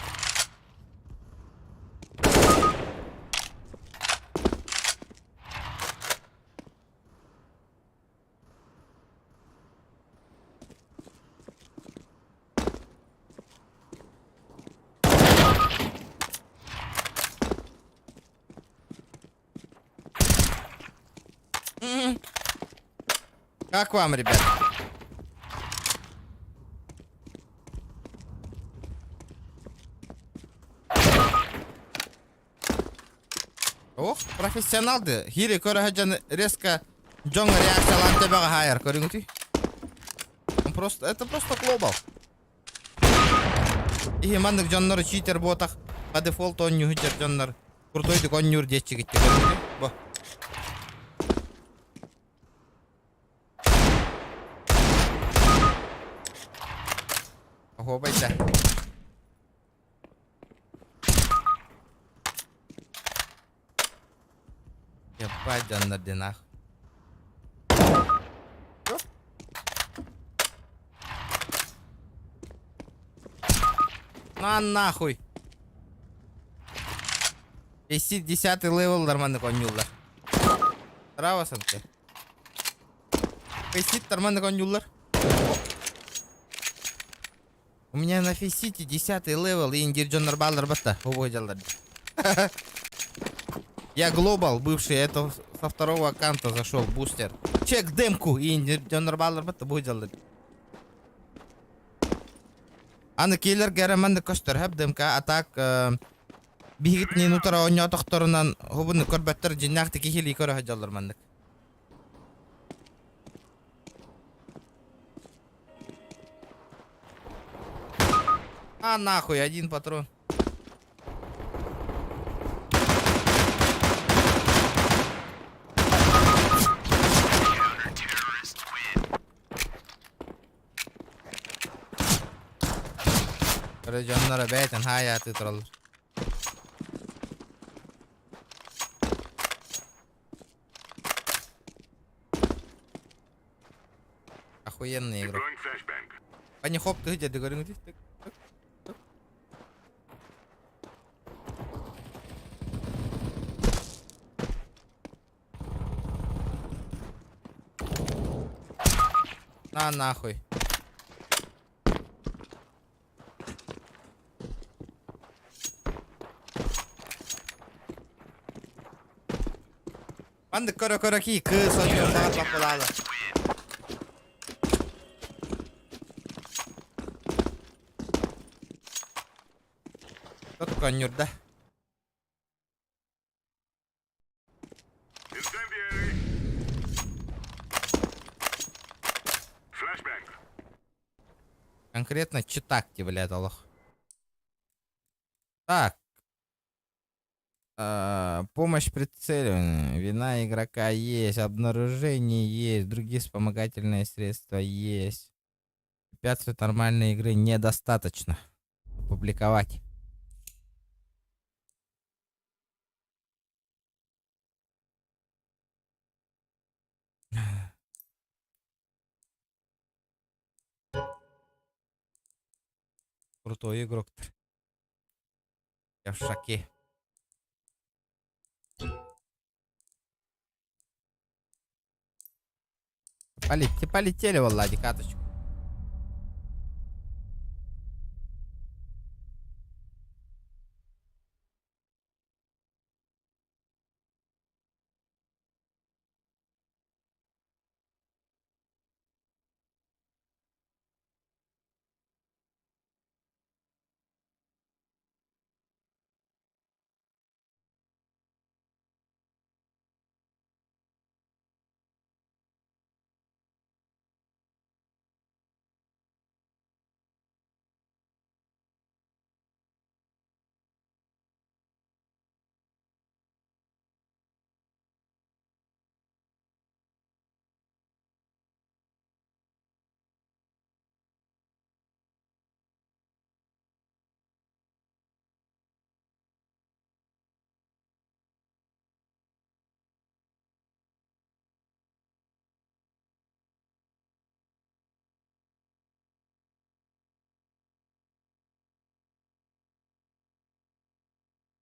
Как вам, ребят? Ох, профессионалды. Хири көрәһәҗән резко джонга реакцияланды бага хайер. Көрүңүти? Это просто глобал. И мандык жоннор читер ботак. По дефолту он нюхитер жоннор. Куртойдук он нюр деччи гитти. Бо. Ого, байда. Ебать, жоннор денах. На нахуй. Висит 10-й левел, нормально конюллар. Здраво, санты. Висит нормально конюллар. У меня на фисите 10-й левел и индирджоннар баллар бата. Я глобал бывший, это со второго аккаунта зашел, бустер. Чек демку и индирджоннар баллар бата будет. Аны киллер гереманды көстөр хэп демка атак бигитни нутара оньо тохторунан хубуны көрбөттөр жиннакты кихили көрө хаджалар мандык. А нахуй, один патрон. Жаннара бәйтін хайаты тұралыр. Охуенный игрок. Они хоп, ты где? Ты говоришь, где? На нахуй. Anda körö ki kız oynuyor saat bakılalı. Tut konyurda. Конкретно читакти, блядь, аллах. Так. Помощь прицеливания. Вина игрока есть. Обнаружение есть. Другие вспомогательные средства есть. Препятствий нормальной игры недостаточно. Опубликовать. Крутой игрок-то. Я в шоке. Полетели, Владик, каточку.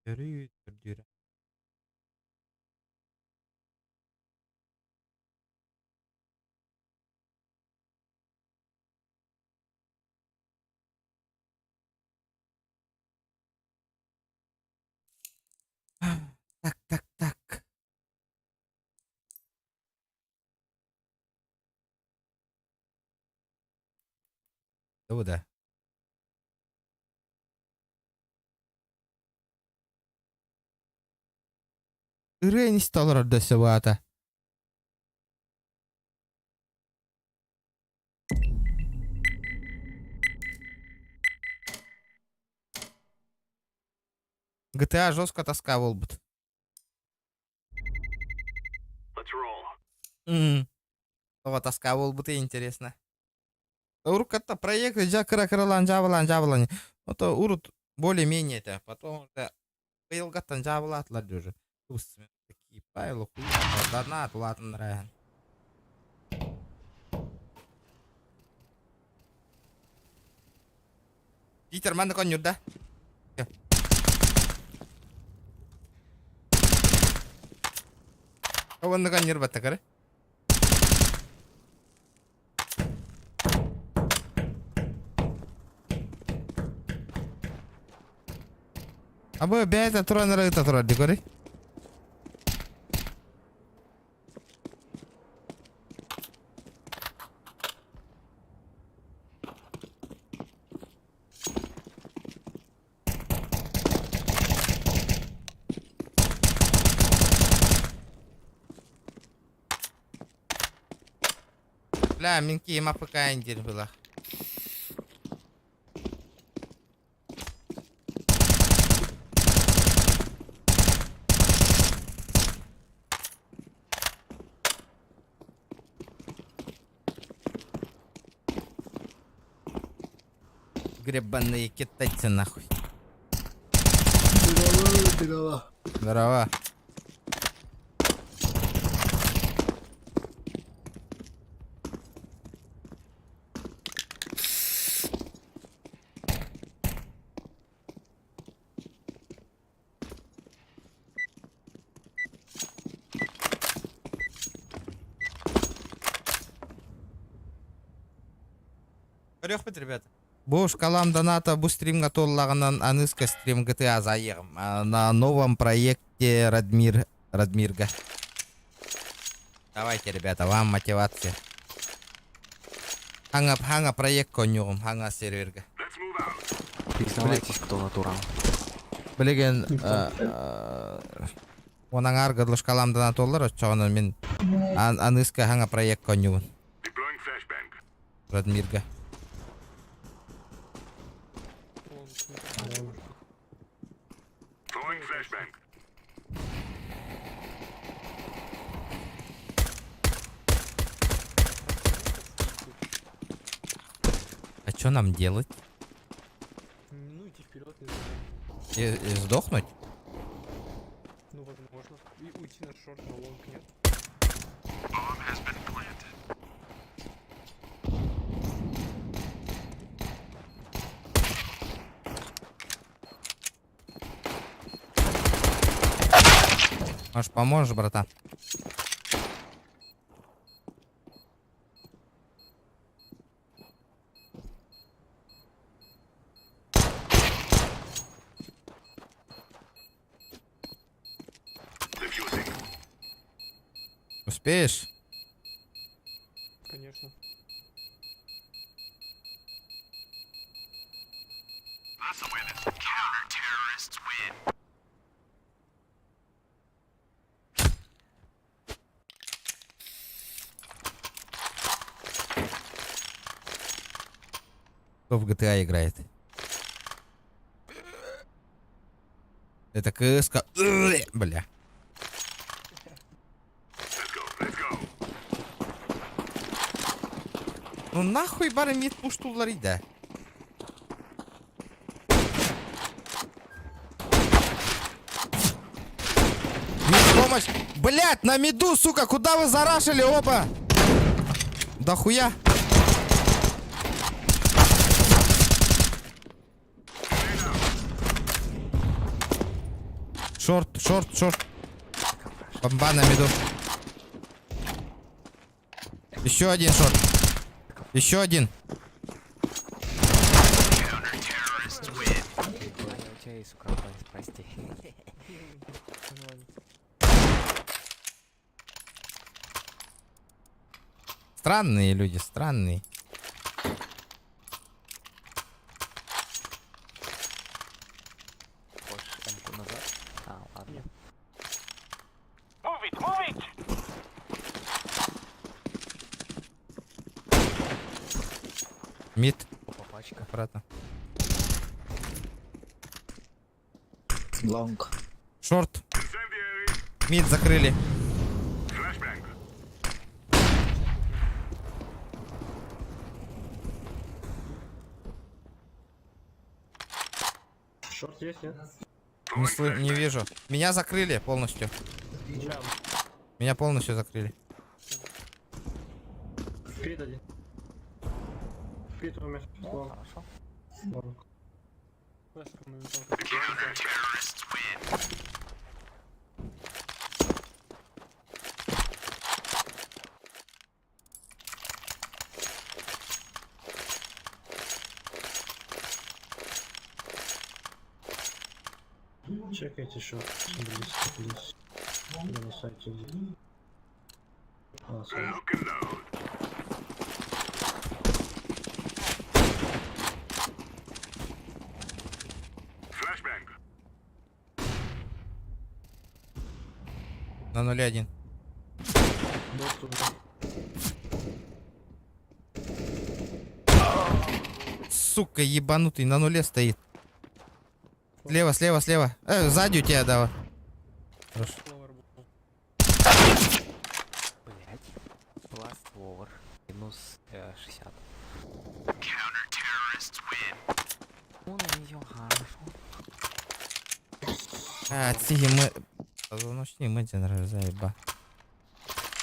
Yürü. Так. Да. Ирен стал десевата. GTA жестко тоска болбут. Това тоска болбут и интересно. Уркатта проект жакыра кырылан жабылан. Это урут более-менее это. Потом быйылгаттан жабылатылар уже. Такие файлы хуйня. Ладно, нравится. Питер, манда конюр, да? Вон конюр баттакары. Абы бәйті тұрады декоры. Бля, мен кейін АФК индер была. Гребаные китайцы нахуй. Здорово. Рёхпет, ребята. Бош калам доната бу стримга толлаганан аныска стрим GTA заегом на новом проекте Радмирга. Давайте, ребята, вам мотивация. Ханга проект конюгум, ханга серверга. Признавайтесь, кто натурал. Билеген онан аргыдлыш калам донат олар очоғынан мен аныска ханга проект конюгум. Радмирга. А что нам делать? Ну, идти вперед И сдохнуть? Ну, возможно. И уйти на шорт, на лонг нет. Может, поможешь, братан? Успеешь? Конечно. Кто в GTA играет? Это КСК. Бля. Ну нахуй бары мид пуштулар да. Мид помощь. Блять, на миду, сука, куда вы зарашили оба? Да хуя. Шорт, шорт, шорт. Бомба на миду. Еще один шорт. Еще один. Окей, сука, прости. Нормально. Странные люди, странные. Хочешь М-ку назад? А, ладно. Мид. Опа, пачка. Аккуратно. Лонг. Шорт. Мид закрыли. Шорт есть, нет? Не вижу. Меня закрыли полностью. Джам. Меня полностью закрыли. Крит один. Крит умер. Лонг. Хорошо. Лонг. Флешка моменталка. Чекайте шорт. Близко. Я на сайте где. А, сайт. На 0-1. Бот умер. Сука, ебанутый, на нуле стоит. Слева, слева, слева. Сзади у тебя, давай. Хорошо. Фловер был. Блять. Blast over. Минус 60. Ну, на нее хорошо. А, цігі ми... Позвоночник ми день заеба.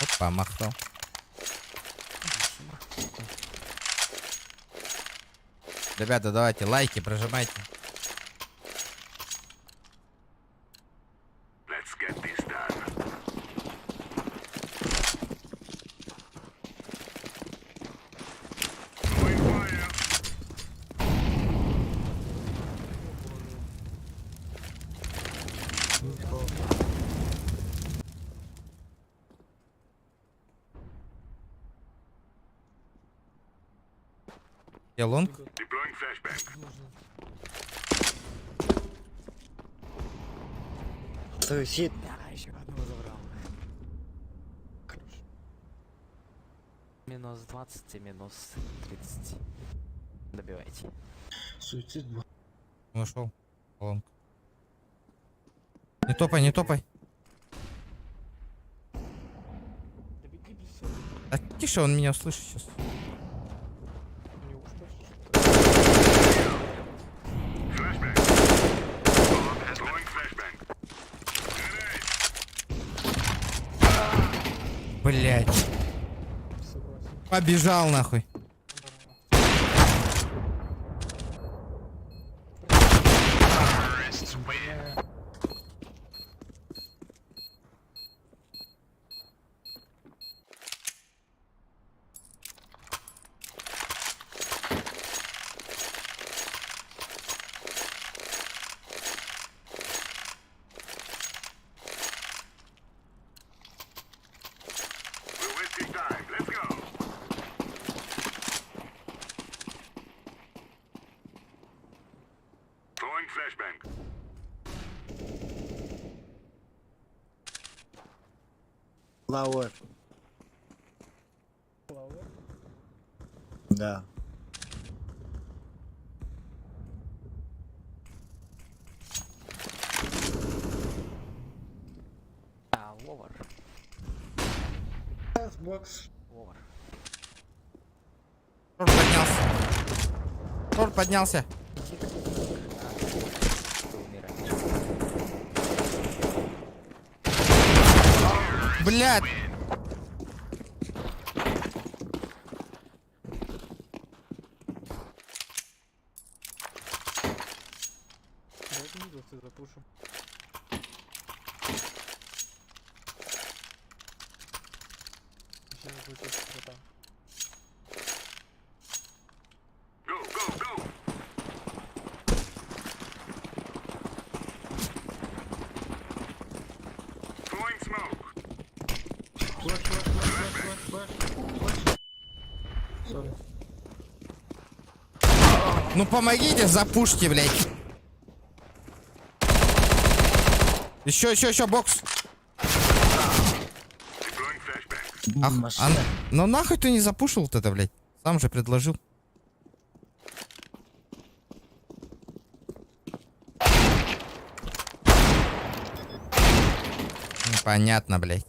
Опа, махнул. Ребята, давайте лайки, прожимайте. Я лонг. Суицид. Да, еще одного забрал. Хорош. Минус 20 и минус 30. Добивайте. Суицид был. Ушел. Лонг. Не топай, не топай. Да беги, блядь. А тише, он меня услышит сейчас. Не уж Блять. согласен. Побежал нахуй. Лауэр. Лауэр? Да. А, ловер. Бокс. Ловер. Шорт поднялся. Шорт поднялся. Умирает. Блядь. Давайте мидл ты запушим. Сейчас будет очень там. Сори. Ну помогите, запушьте, блядь. Еще, бокс. Ах, Машина. ну нахуй ты не запушил вот это, блядь? Сам же предложил. Понятно, блядь.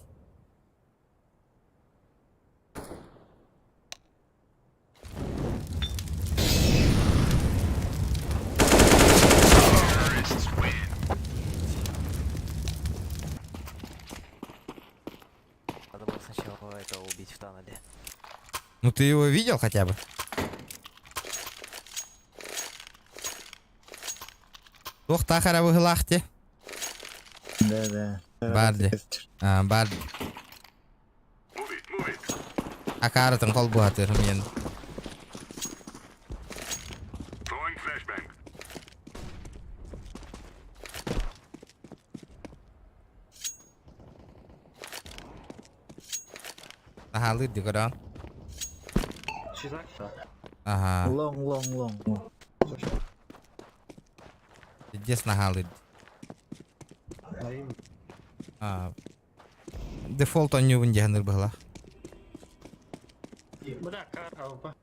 Надо было сначала этого убить в тоннеле. Ну ты его видел хотя бы? Тухтахара выглахте. Да. Барди. Барди. Акаратын кол буатыр мен. Ахалыр дигоран. Чизак? Ага. Лонг. Здесь нахалыр. Наим. Дефолт он не вындяганыр была. Бля, кар, алба.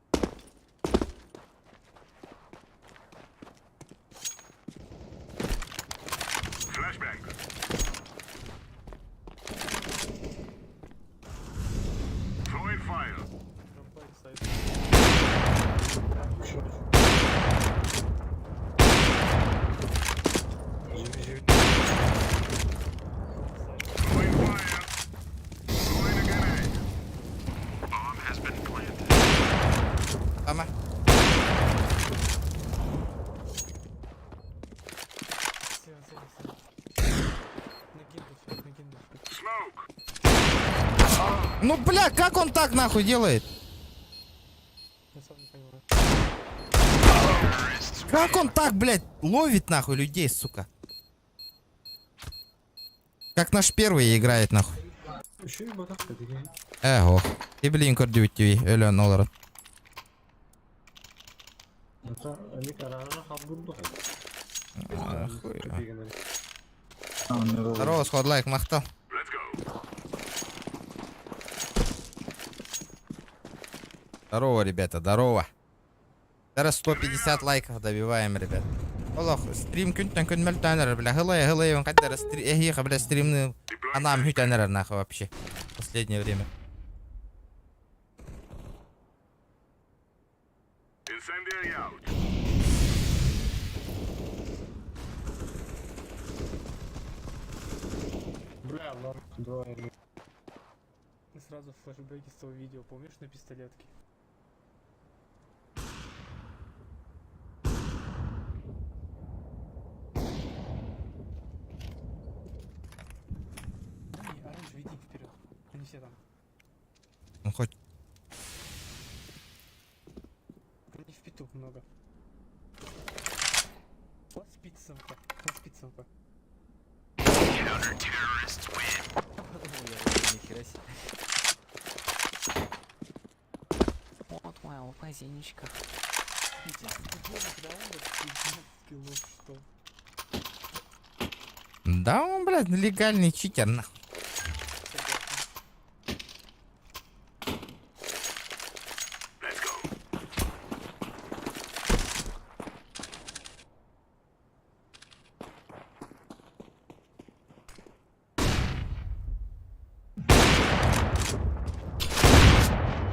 Ама. Ну бля, как он так нахуй делает? Я сам не понимаю. Как он так, блядь, ловит нахуй людей, сука? Как наш первый играет нахуй. Еще и ботов подвигай. Эго. И блин, кордюти, Элен Олар. Это они каража хабурду. Здорово, сход лайк махтал. Здорово, ребята, здорово. Зараз 150 лайков добиваем, ребят. Олох, стрим күнтен мөлтәнер, бля, хылай, он кадәр стрим, бля, стримны анам хүтәнер нахуй вообще. Последнее время. Бля, ладно, давай. И сразу флешбеки с того видео, помнишь, на пистолетке? Оранж, веди вперед. Они все там. Ну хоть. Они в петух много. Вот спит, самка. Нихера себе. Вот моя упазинечка. Да он, блядь, легальный читер, нахуй.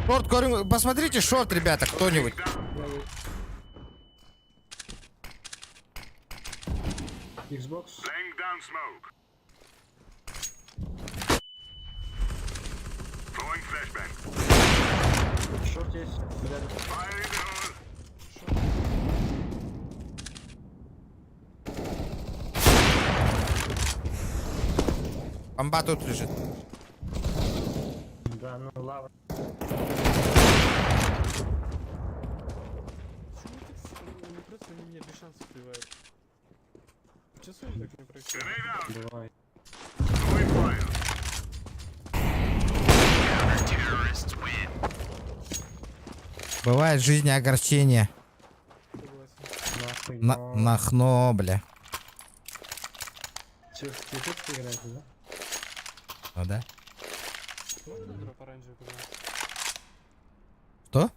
Шорт, посмотрите шорт, ребята, кто-нибудь. Xbox. Шорт есть. Рядом. Бомба тут лежит. Да, ну лава. Не просто они меня без шансов убивают. Часу так не происходит. Бывает. Бывает в жизни огорчение. Согласен. Нахуй. Нахно, бля. Че, в цветочки играете, да? Ну да. Можно дроп оранжевый, пожалуйста? Что?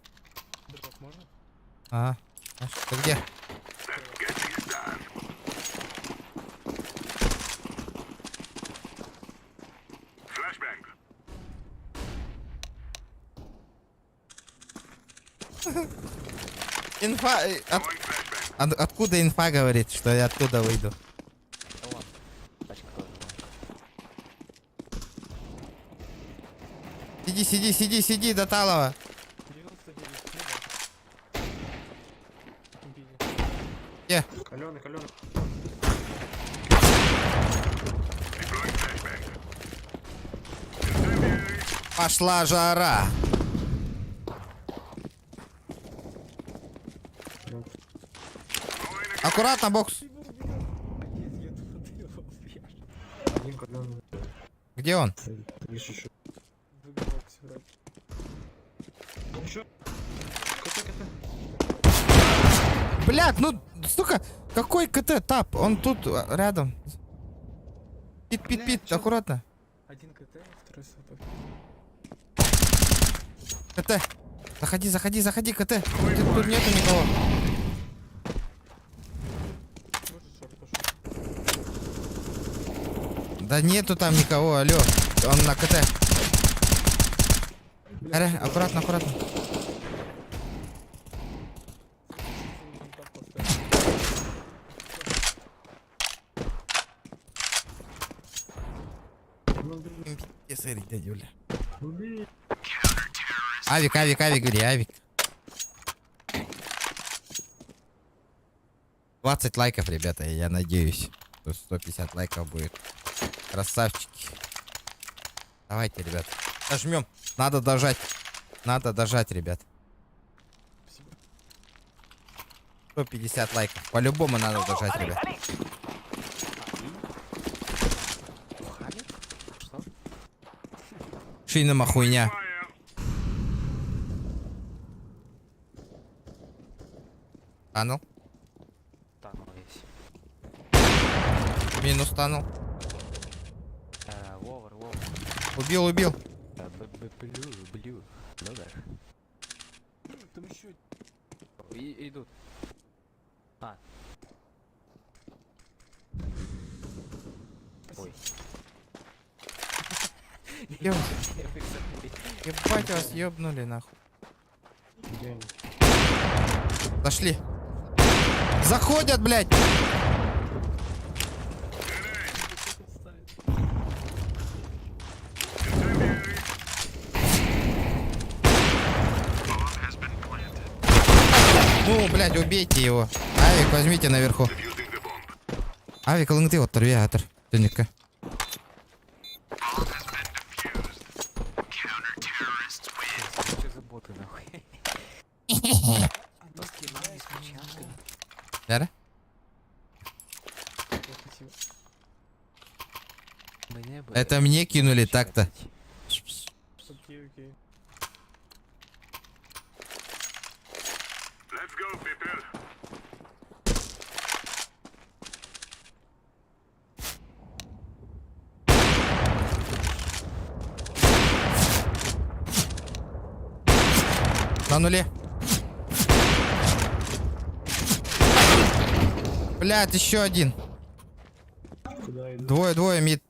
Дроп можно? А, ты где? Инфа... откуда инфа говорит, что я оттуда выйду? Да ладно. Тачка тоже. Сиди, до Талова. 99 Где? Каленый. Пошла жара. Аккуратно, бокс. Один каленый. Где он? Видишь еще. Выиграл вроде. Еще. Кота. Блядь, ну, сука, какой КТ, тап? Он тут, рядом. Пит, аккуратно. Один КТ, второй соток. КТ. Заходи, КТ. Тут нету никого. Может, шорт пошел. Да нету там никого, алло. Он на КТ. Аре, аккуратно. Дядюля. Авик, говори, авик. 20 лайков, ребята, я надеюсь. 150 лайков будет. Красавчики. Давайте, ребят. Нажмем. Надо дожать, ребят. Спасибо. 150 лайков. По-любому надо дожать, ребят. Хамик? Что? Шинома хуйня. Танул. Танул есть. Минус танул. Вовер. Убил. Блю. Блюдер. Там еще. Идут. А. Ой. Ебать вас ёбнули нахуй. Где они? Зашли. Заходят, блядь. Ну, блядь, убейте его. Авик, возьмите наверху. Авик, лынгты вот торви, атор. Тюника. Что за боты нахуй? Яра? Спасибо. Мне бы... Это мне кинули так-то. Окей. На нуле. Блядь, еще один. Куда иду? Двое мид.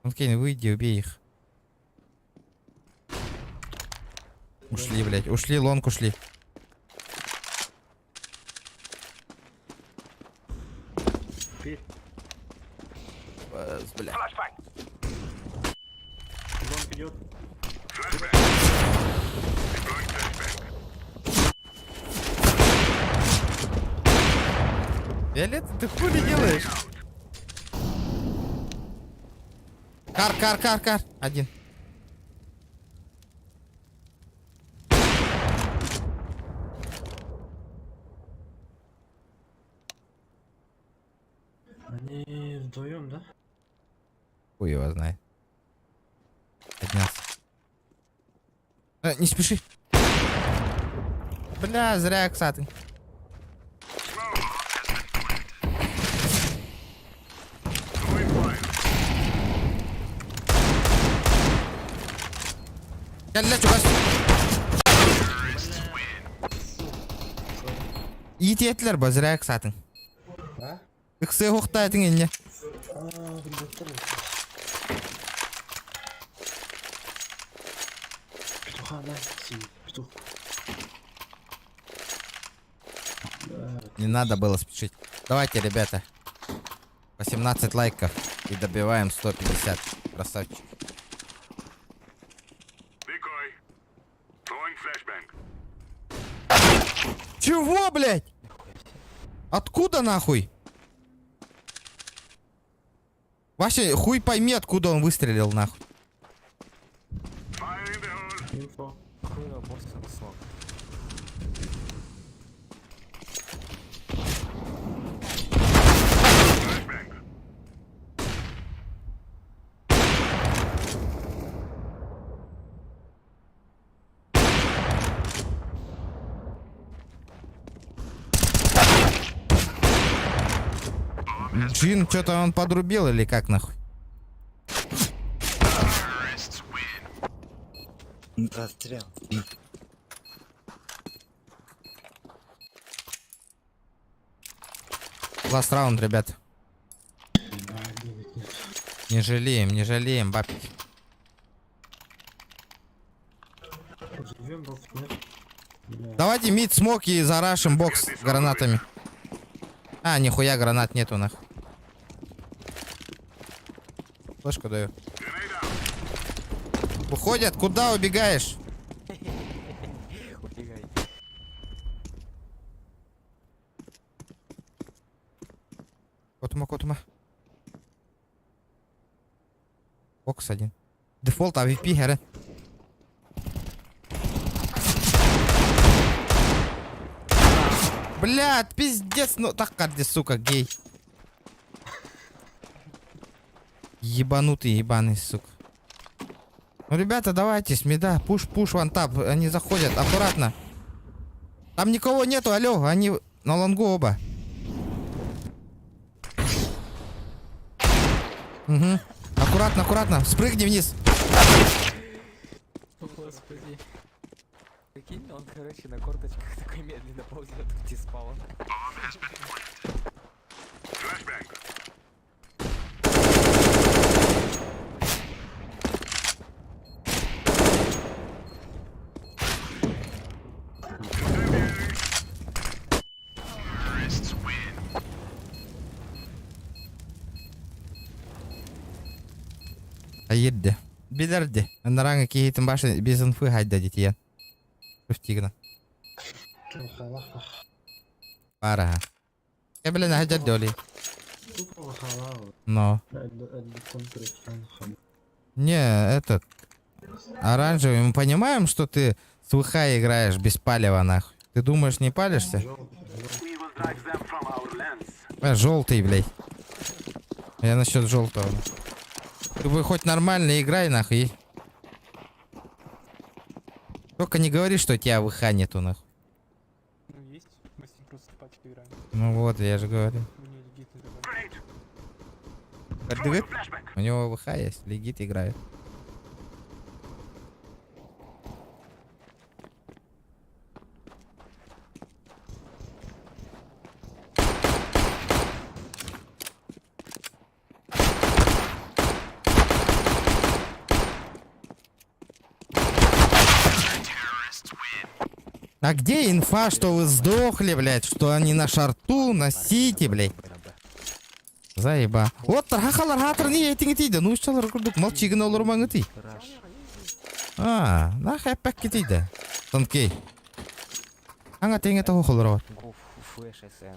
Окей, выйди, убей их. Ушли, блядь. Ушли, лонг ушли. Бля. Лонг идет. Виолетта, ты хули делаешь? Кар. Один. Они вдвоем, да? Хуй его знает. Поднялся. Не спеши. Бля, зря, кстати. Gel çok az. İyi tiyetler bazıra kısatın. Ha? Iksı hoktaytın ince. Петуха, да? Петух. Не надо было спешить. Давайте, ребята. 18 лайков и добиваем 150. Красавчик. Чего, блядь? Откуда нахуй? Вообще, хуй пойми, откуда он выстрелил нахуй. Инфо. Хуйло, босс and slot. Джин, что-то он подрубил или как нахуй? Расстрел. Ласт раунд, ребят. Не жалеем, бабки. Живем, бокс, нет? Давайте мид смок и зарашим бокс гранатами. А, нихуя гранат нету нахуй. Флешку даю. Уходят, куда убегаешь? Убегай. Котума. Бокс один. Дефолт AWP херен. Блядь, пиздец, ну так карди, сука, гей. Ебанутый, ебаный, сука. Ну, ребята, давайте, смеда, пуш, вантап, они заходят, аккуратно. Там никого нету, алло, они на лонгу оба. Угу. Аккуратно, спрыгни вниз. Господи. Прикинь, он, короче, на корточках такой медленно ползет, где спал. Ayırdı. Bilirdi. Нараңа кейтін башы без инфы хайда дейді я. Күфтигіна. Пара. Я блин, хайда доли. Тупо халал. Но. Не, этот. Оранжевый, мы понимаем, что ты с ВХ играешь без палева, нахуй. Ты думаешь, не палишься? Желтый, блядь. Я насчет желтого. Ты бы хоть нормально играй, нахуй. Только не говори, что у тебя ВХ нету, нахуй. Ну, есть. Мы с ним просто в пачке играем. Ну вот, я же говорю. Мне легит играть. Поддыгает? У него ВХ есть, легит играет. А где инфа, что вы сдохли, блядь? Что они на шарту, на сити, блядь? Заеба. Вот тархалар хатыр не этинге тиді. Ну ұшчалар күрдік. Мал чигін олар маңы ти. Нах әппәк кетейді. Тонкей. Аңа теңе тағы қолыр ауыр. Go flash SM.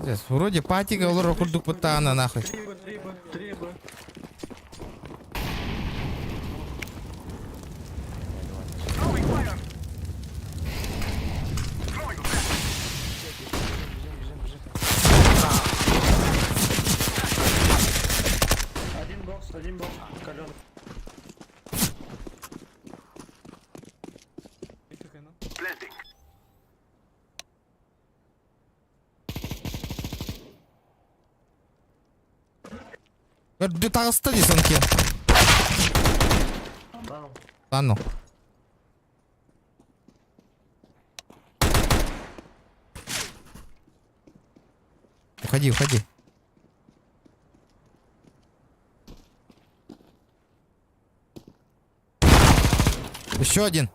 Здесь, вроде патига олар күрдік бұттағына нахуй. Треба. Один бокс, каленый. Көрді тағысты дейсің ке. Лану. Уходи. Еще один.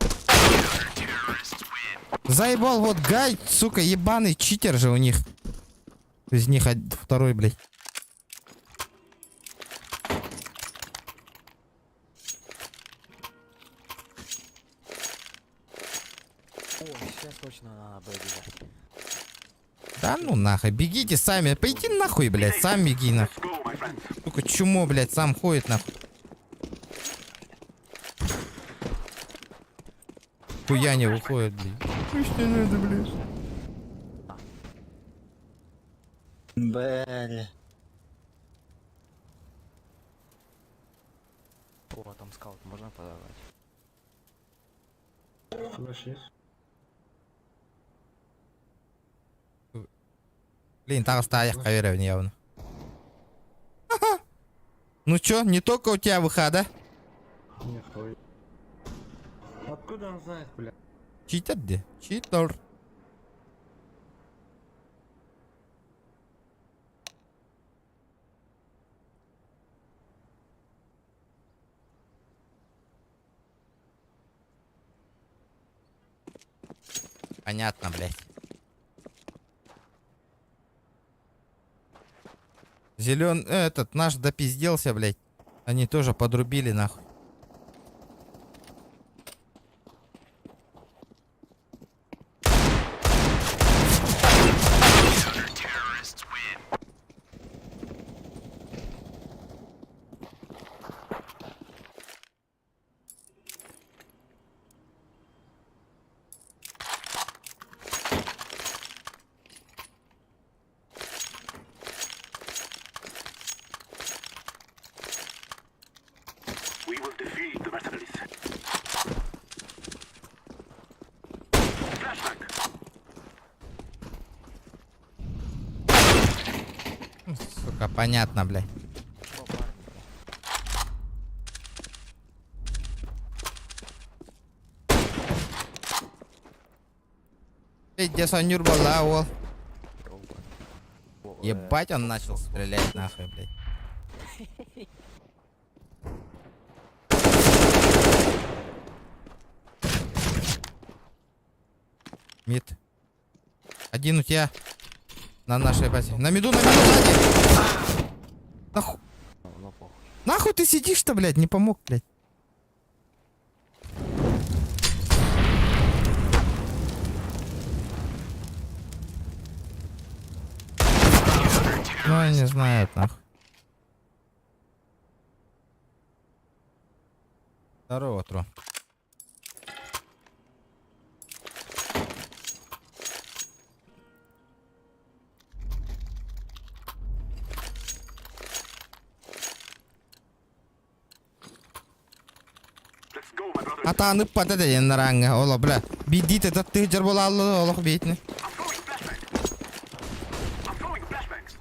Заебал, вот Гай, сука, ебаный читер же у них. Из них второй, блядь. О, сейчас точно надо бегать. Да ну нахуй, бегите сами. Пойди нахуй, блядь, сам беги нахуй. Сука, чмо, блядь, сам ходит нахуй. Хуя не выходит, блядь. Что надо, блядь? Бля. О, там скаут можно подавать. Флэш есть? Блин, тағыста аяққа беремін явно. Ну чё, не только у тебя выхода? Нет, хуй. Откуда он знает, бля? Читер, де? Читер. Понятно, блядь. Зелен, этот наш допизделся, блядь. Они тоже подрубили, нахуй. We will defeat the mercenaries. Flashback. Сука, понятно, блядь. Где Санюр была, ол? Ебать, он начал стрелять, нахуй, блядь. Мид. Один у тебя на нашей базе. На миду сзади. Нахуй. Ну похуй. Нахуй ты сидишь-то, блядь, не помог, блядь. Ну, я не знаю, нахуй. Здорово, Трон. Let's go, my brother. Атанып пата да наранга, ола, бля. Бидит этот ты джарбола алла, ола бейтни. I'm throwing flashbang. I'm throwing flashbangs.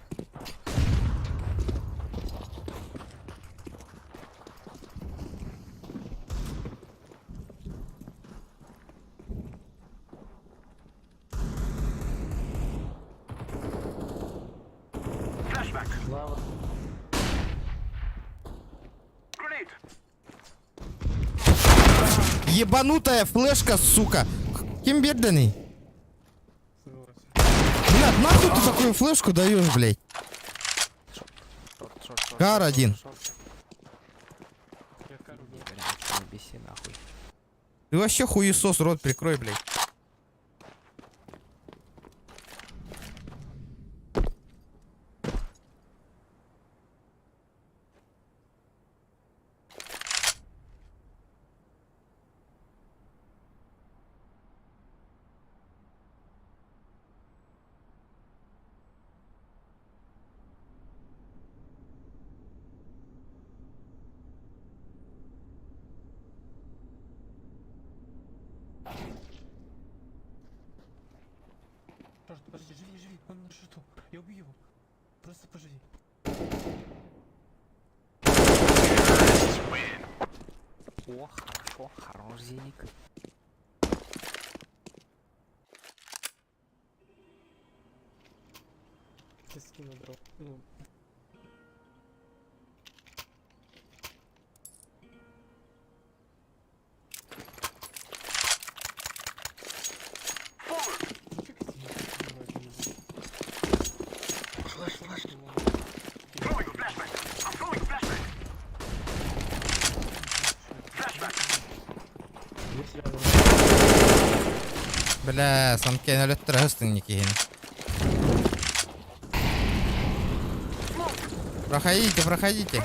Flashback. Лава. Grenade. Ебанутая флешка, сука. Кем бедный? Согласен. Блядь, нахуй ты такую флешку даешь, блядь? Шорт. Кар один. Я кару Не, дал. блядь, не беси нахуй. Ты вообще хуесос, рот прикрой, блядь. Шорт, подожди, живи. Он на шорту. Я убью его. Просто поживи. О, хорошо, хорош зеник. Ты скину дроп. Ну, нафиг тебе убивать нельзя. Флеш. Есть рядом. Бля, Санкен өлөт тұрағыстың некейін. Проходите.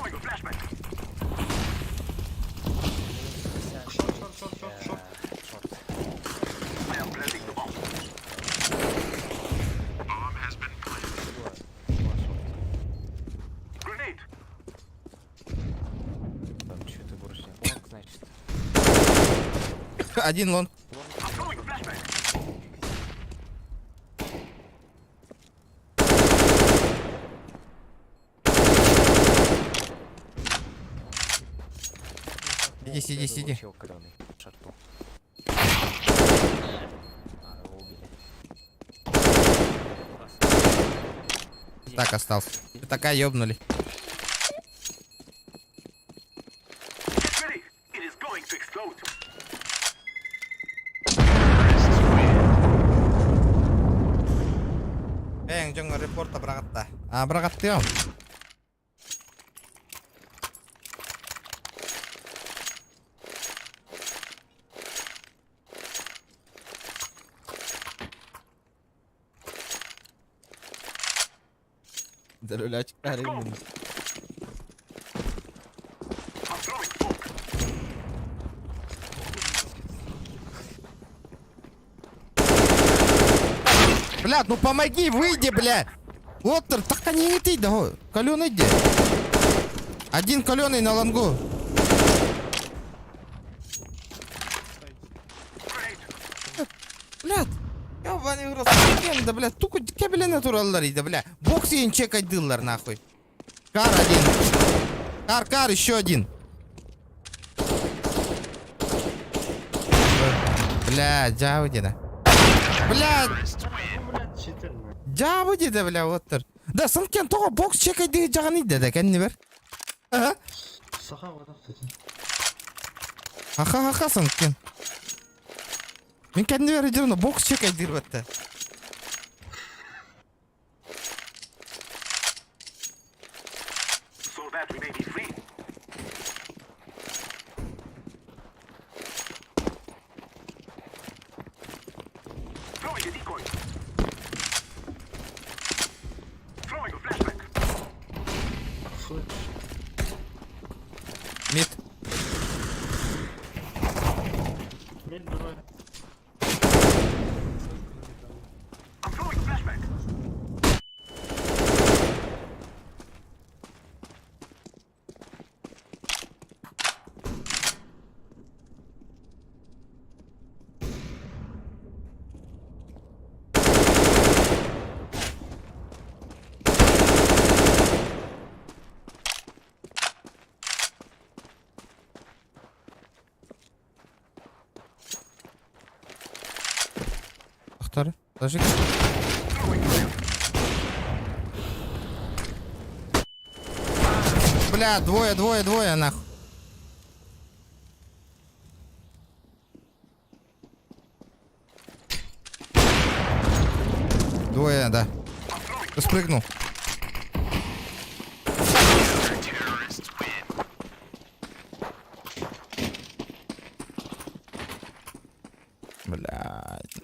Там что ты говоришь? Лонг, значит. Один лон. Сиди. Чел калёный, шарту. Его убили. Так остался. Такая ёбнули. Жаңа репорта брагатта. Брагатты я. Дөрүләч карыйм. Блядь, ну помоги, выйди, блядь. Вот, так не иди, да. Калёный где? Один калёный на лонгу. Блядь. Ёбаный в рот. Да, блядь, туку кабелene тураллар иде, блядь. Бокс ен чек айдылар, нахуй. Кар один. Кар, еще один. Блядь, жабы деда. Блядь. Жабы деда, бля, оттыр. Да, Санкен тоға бокс чек айдығы жағын иде, да, кәнне бер. Аха, Санкен. Мен кәнне бері жүріні бокс чек айдығыр бәтті. So that we may be free. Throwing a decoy. Throwing a flashback. Мид. Медь давай. I'm throwing a flashback. Ақтары. Даже. Бля, двое, нахуй. Двое, да. Ты спрыгнул. Блядь.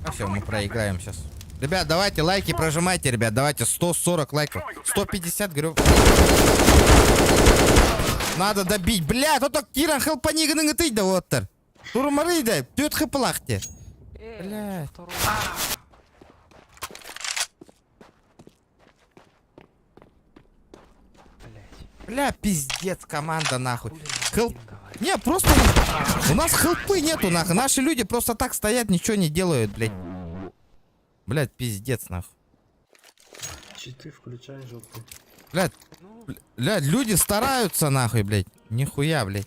А все, мы проиграем сейчас. Ребят, давайте лайки прожимайте, ребят. Давайте 140 лайков. 150, говорю. Надо добить. Бля, тут так Киран хелпаниганы ты да вот. Турмары да, тёт хыпылахте. Бля. Второй. Блять. Бля, пиздец, команда нахуй. Хули Хелп... нахуй говорит. Не, просто у нас хелпы нету нахуй. Наши люди просто так стоят, ничего не делают, блядь. Блядь, пиздец нахуй. Читы включай, жопу. Блядь, Ну, блядь, люди стараются нахуй, блядь. Нихуя, блядь.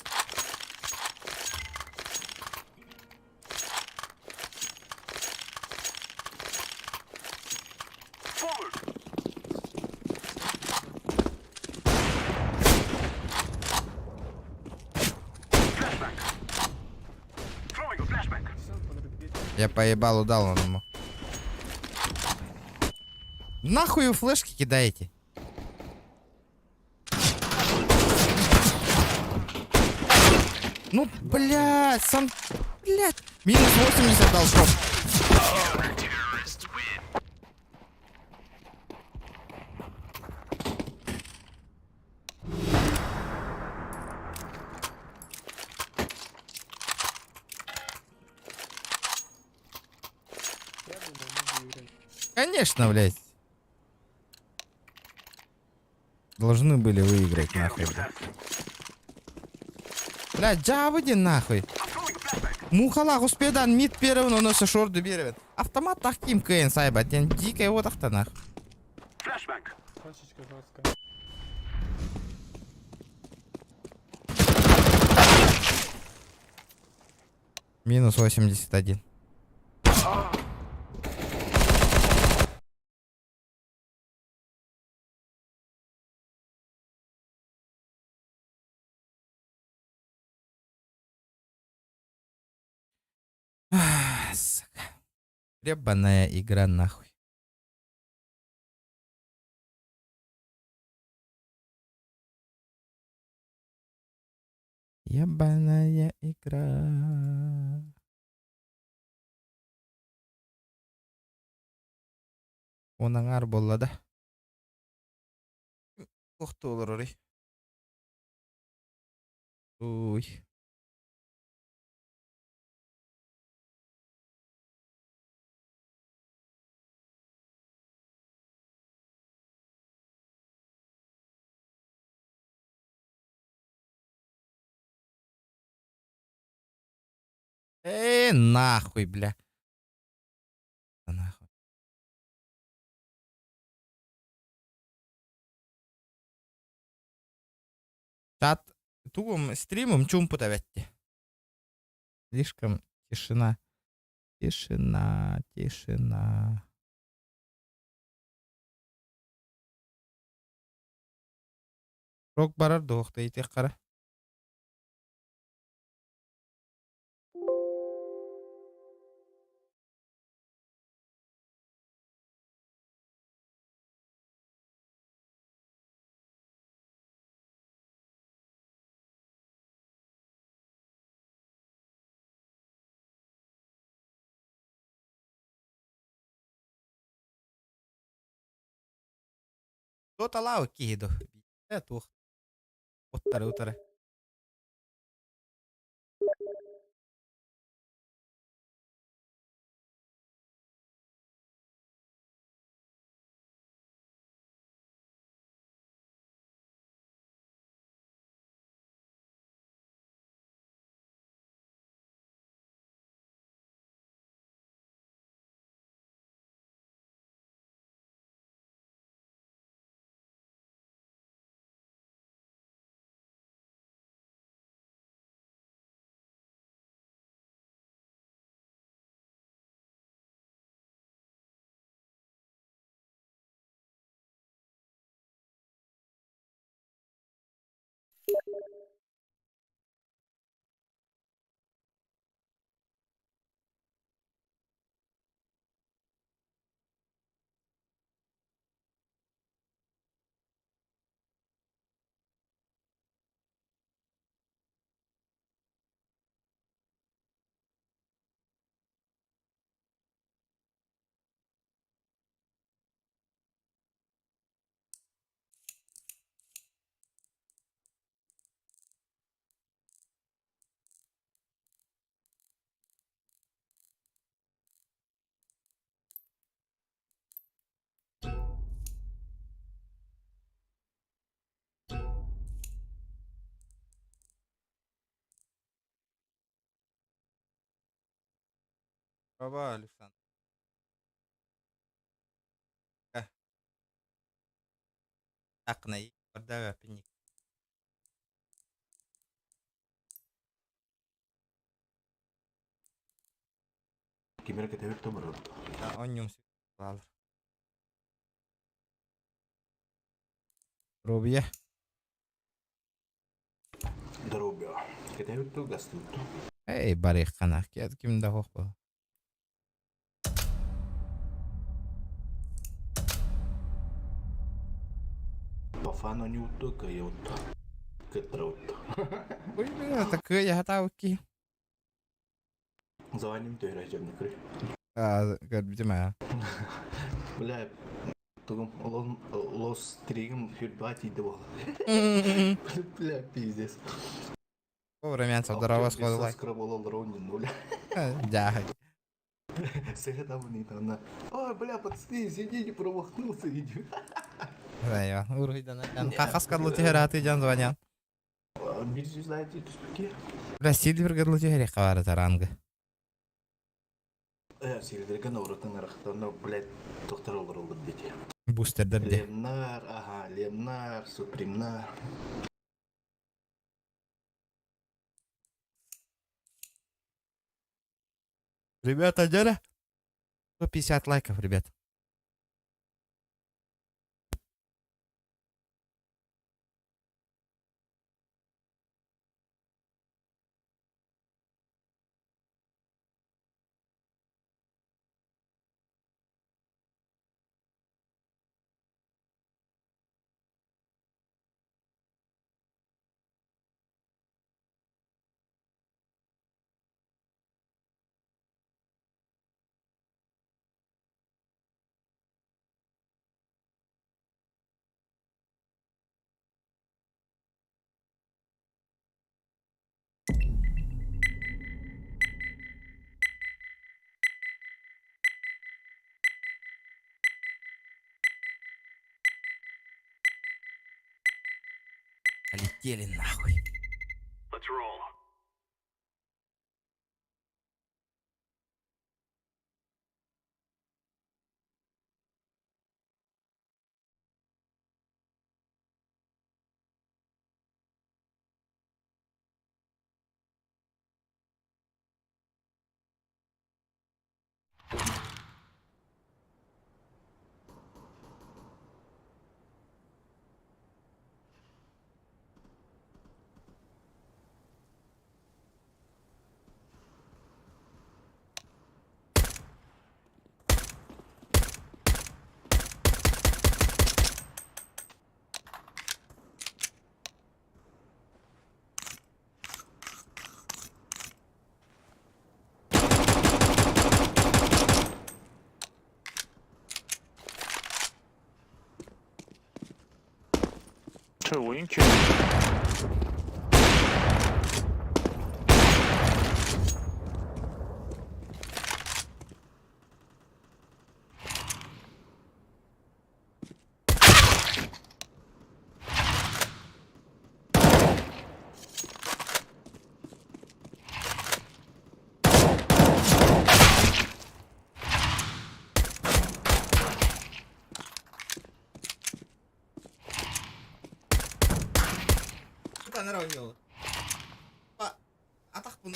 Я поебал, удал он ему. Нахуй вы флешки кидаете? Ну, блядь, сам... Блядь. Минус 80 дал, стоп. Я думал, мы выиграем. Конечно, блядь. Должны были выиграть, нахуй, блядь. Блядь, джабыди, нахуй. Мухалах успедан мид первый, но носа шорды берет. Автомат таким КН, сайба, тен дикая вот ахтанах. Пачечка жесткая. Минус 81. Сука. Гребаная игра, нахуй. Ебаная игра. Онаңар болла да. Охты olur орай. Уй. Нахуй, бля. Да нахуй. Чат. Тугом стримом чумпу давайте. Слишком тишина. Тишина, тишина. Рок барар доқты етек қара. Кто-то лау киду. Это утары. Баба, Александр. Акнай, подава пеник. Кемер кетебек tomorrow. Оннюм алыр. Рубия. Дорубя. Кетебек то гастут. Эй, барих қана. Кімді хоқ бұл. Пафано не утто, кайотто. Кетраутто. Ой, бля, такой я готов ки. Звоним ты район кры. Görmeyeceğim. Бля, тугум лос тригм хюрбати дво. Бля, пиздец. Вовремя дорога сходила. Скраболол ронин нуля. Дягай. Сега там не там на. Ой, бля, пацаны, извини, не промахнулся, иди. Райо, ургидан. Хахас кадлы тихераты жан звонят. Биржи знаете, это что? Бля, Сильвер кадлы тихери хавары таранга. Силдерген урутан арахтана, блядь, доктор олоролду бити. Бустердерде. Лемнар, ага, Лемнар, Супримнар. Ребята, дядя. 150 лайков, ребят. Полетели нахуй. 저 오인큐 Suka naraw Pak, atak pun.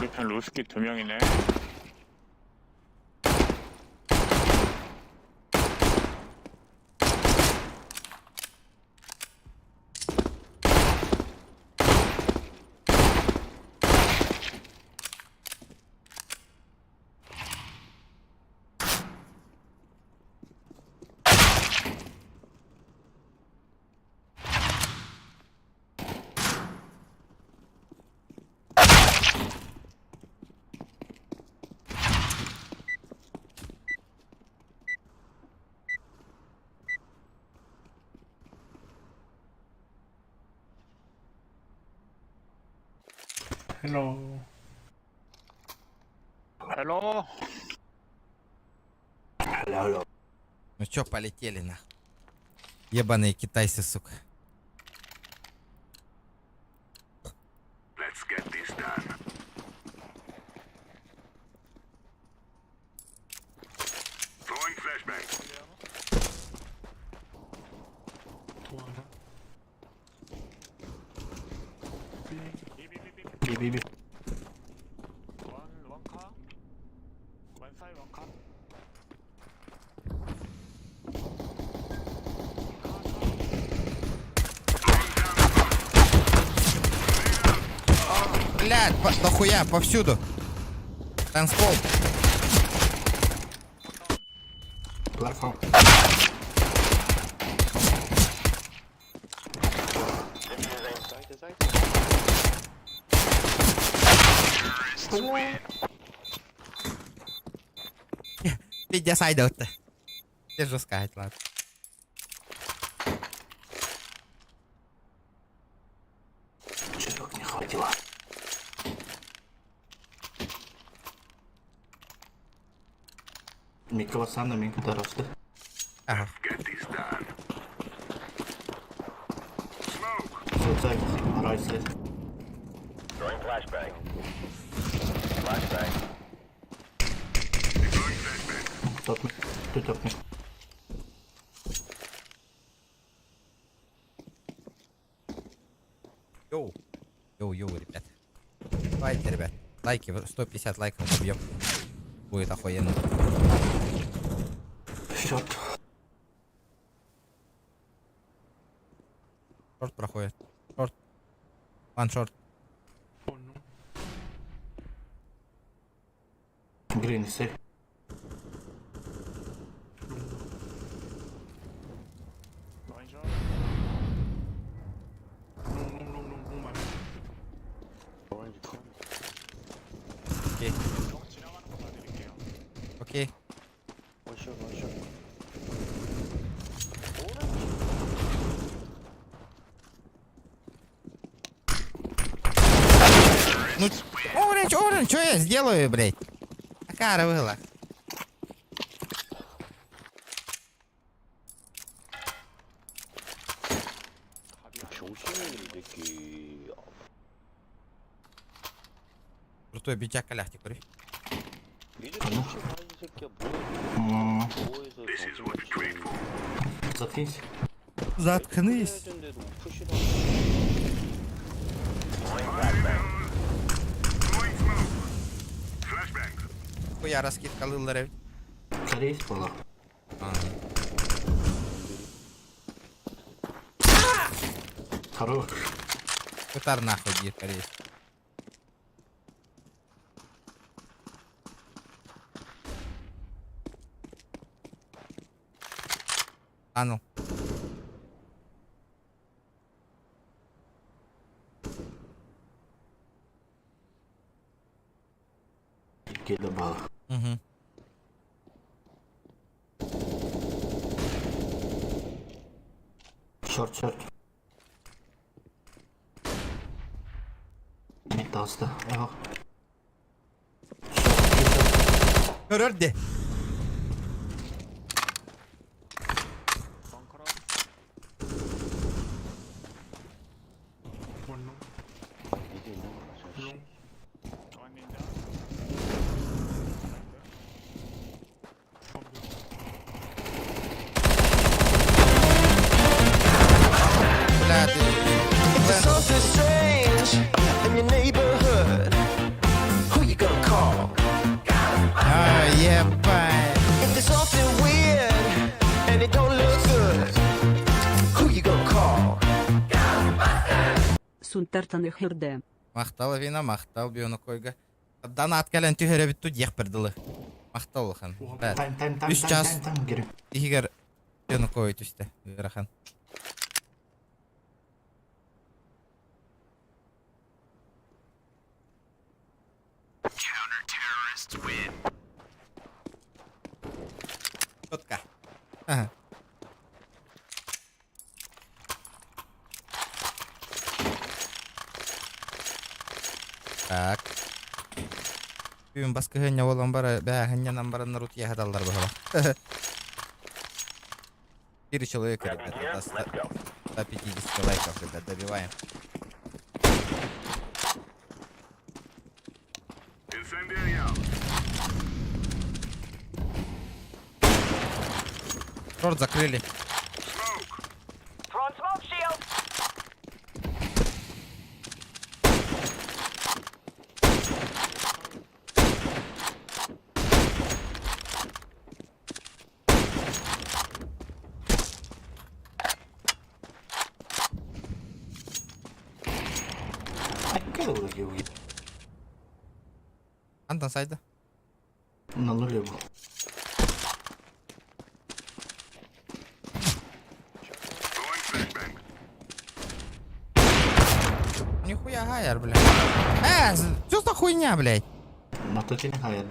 우리 편 루스키 2명이네. 헬로. 헬로. Алло. Ну чё, полетели на. Ебаные китайцы, сука. Let's get this done. Throwing flashbang. 또 하나. 비비비. 원카. 원사이 원카. Блядь, дохуя, повсюду. Танцпол. Платформ. Ты где сайдал-то? Где же сказать, ладно. Чуток не хватило. Микросан на миг доросты. Ага. Get this done. Smoke. Суицид. Right side. Throwing flashbang. Flashbang. Deploying flashbang. Топ миг. Ты топ миг. Йоу. Йоу, ребят. Давайте, ребят. Лайки, 150 лайков убьем. Будет охуенно. Счет. Шорт проходит. Шорт. Ван шорт. Понял. Грин сейф. 원샷. 롱 많이. 오케이. 형 지나가는 거 봐드릴게요. 오케이. Ну, оранж, что я сделаю, блядь? Такая была. 병신이 이 새끼. Крутой бичак коляхти, курви. 이제 병신 아이 새끼야 뭐해서 정신없이 Заткнись. Заткнись. 해준데도 푸시를 Throwing flashbang. Throwing smoke. Flashbang. Хуя раскидка лыллеры. Корейс была. Хорош. Кутар нахуй, гир, корей. А ну. Кида была. Угу. Шорт. Мид толсто. Ага. Көрөрде. 벙커로. 원룸. 이제 있는 거 맞아. 롱. 정한 닌자. Бля, ты... If there's something strange in your neighborhood, who сунтартаны хүрді. Мақтал вина, мақтал бионы койга. Данат кәлен түйері бітту дияқ бірділі. Мақтал хан. Тайм, Үш час. керек. Егер бионы кой түсті. Рахан. Четко. Ага. Так. Бүгін басқа хәнне olan бара, бә хәнне намбарын нарут яхадалар бахала. 4 человека, ребята, до 150 лайков, ребят, добиваем. Шорт закрыли. Антон сайда. На нуле был. Нихуя гайер, блядь. Что за хуйня, блядь? На то не хает.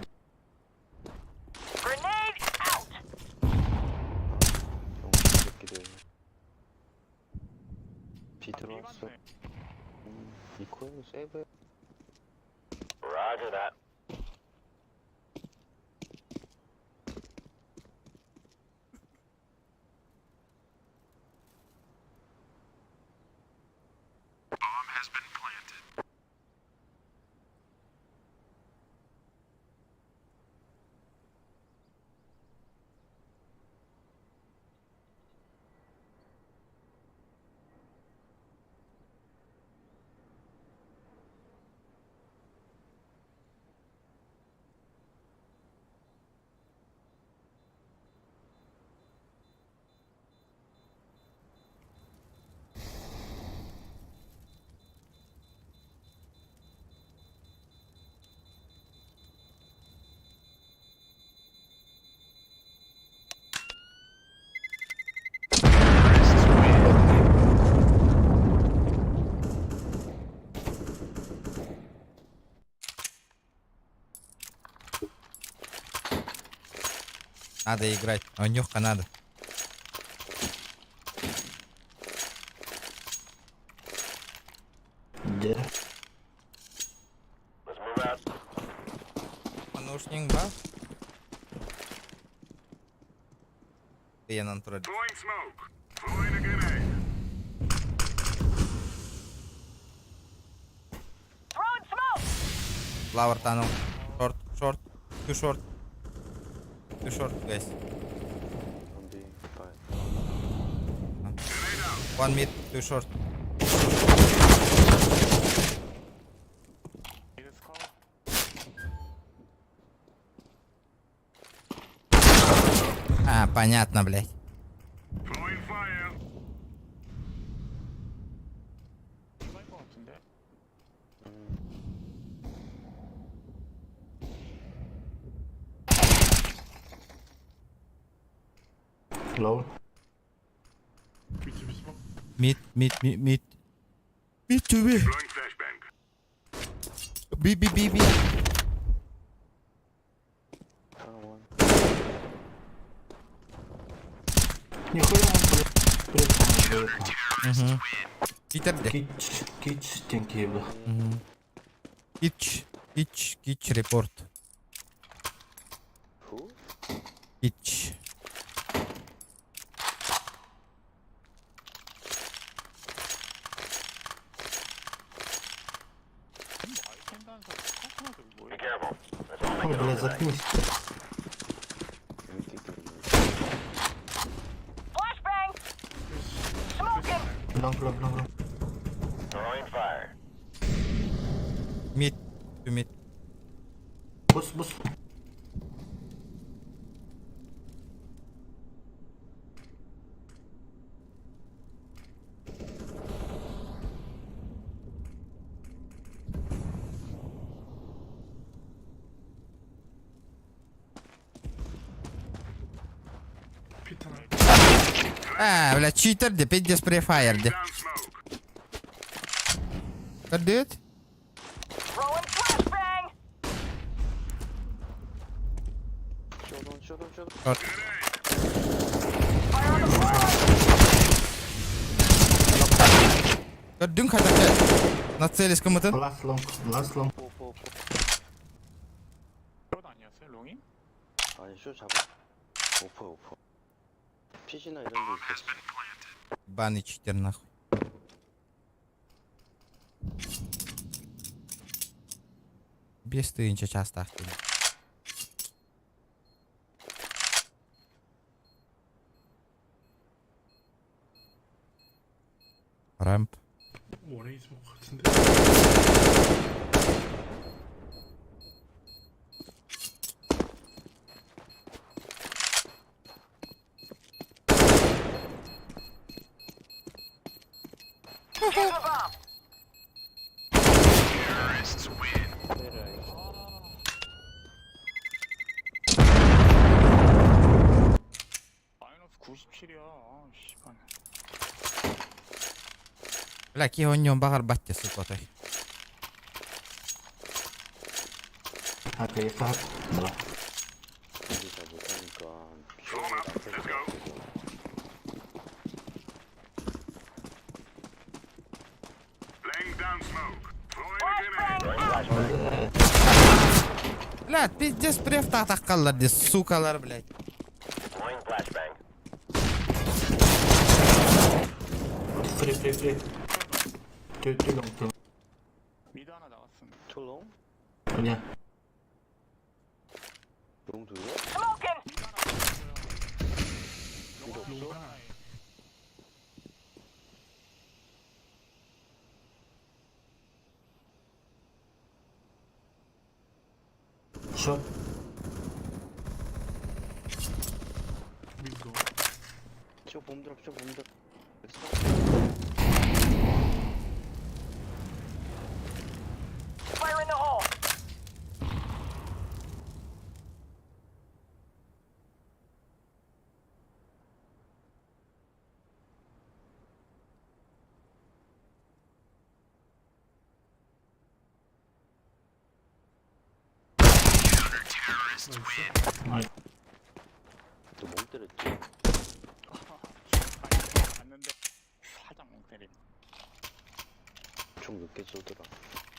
Питер 왔어. 이코는 세이브. Roger that. Надо играть. Онюхка надо. Где? Let's move out. Наушник, ба? Я на натуре. Flower tunnel. Short, short. Too short. Too short, guys. Only 5. 1 mid, too short. Понятно, блядь. Low. Mid. Mid to me. B. Нихуя он, блядь. Питер де. Кич, стенки ебла. Кич, репорт. Who? Кич. Be careful. That's only Ой, gonna блядь, be заткнись. Блам. throwing fire. Mid to mid. Бус. Бля, читер деп, пиздец префайр деп. Көрдүт? 쇼돈. Көрдүң кадакка? Нацелись кымытын? Last long. 포. 숏 아니었어요? 롱이? 아니, 쇼 잡아. 오퍼. 핏이나 이런 데 있겠지. Баный читер, нахуй. Бестыйынча часто ахтель. Рэмп. 원에 있을 것 같은데. 마이너스 97이야. 아, 씨발. Бля, кихоньон багар батте, сука, той. Окей, так. Да. 이제 잘 못하니까 쇼는 앞에서 잡고. Бля, пиздец префта таккалар де, сукалар, блядь. Free. Too long. 미드 하나 나갔음. 툴롱? Yeah. 롱 둘러? 미드 하나 나갔어요. 롱 하나. Shot. 밀고. 쇼 봄드랍. 너멍 때렸지? 맞는데 살짝 멍 때림. 총 몇 개 쏘더라.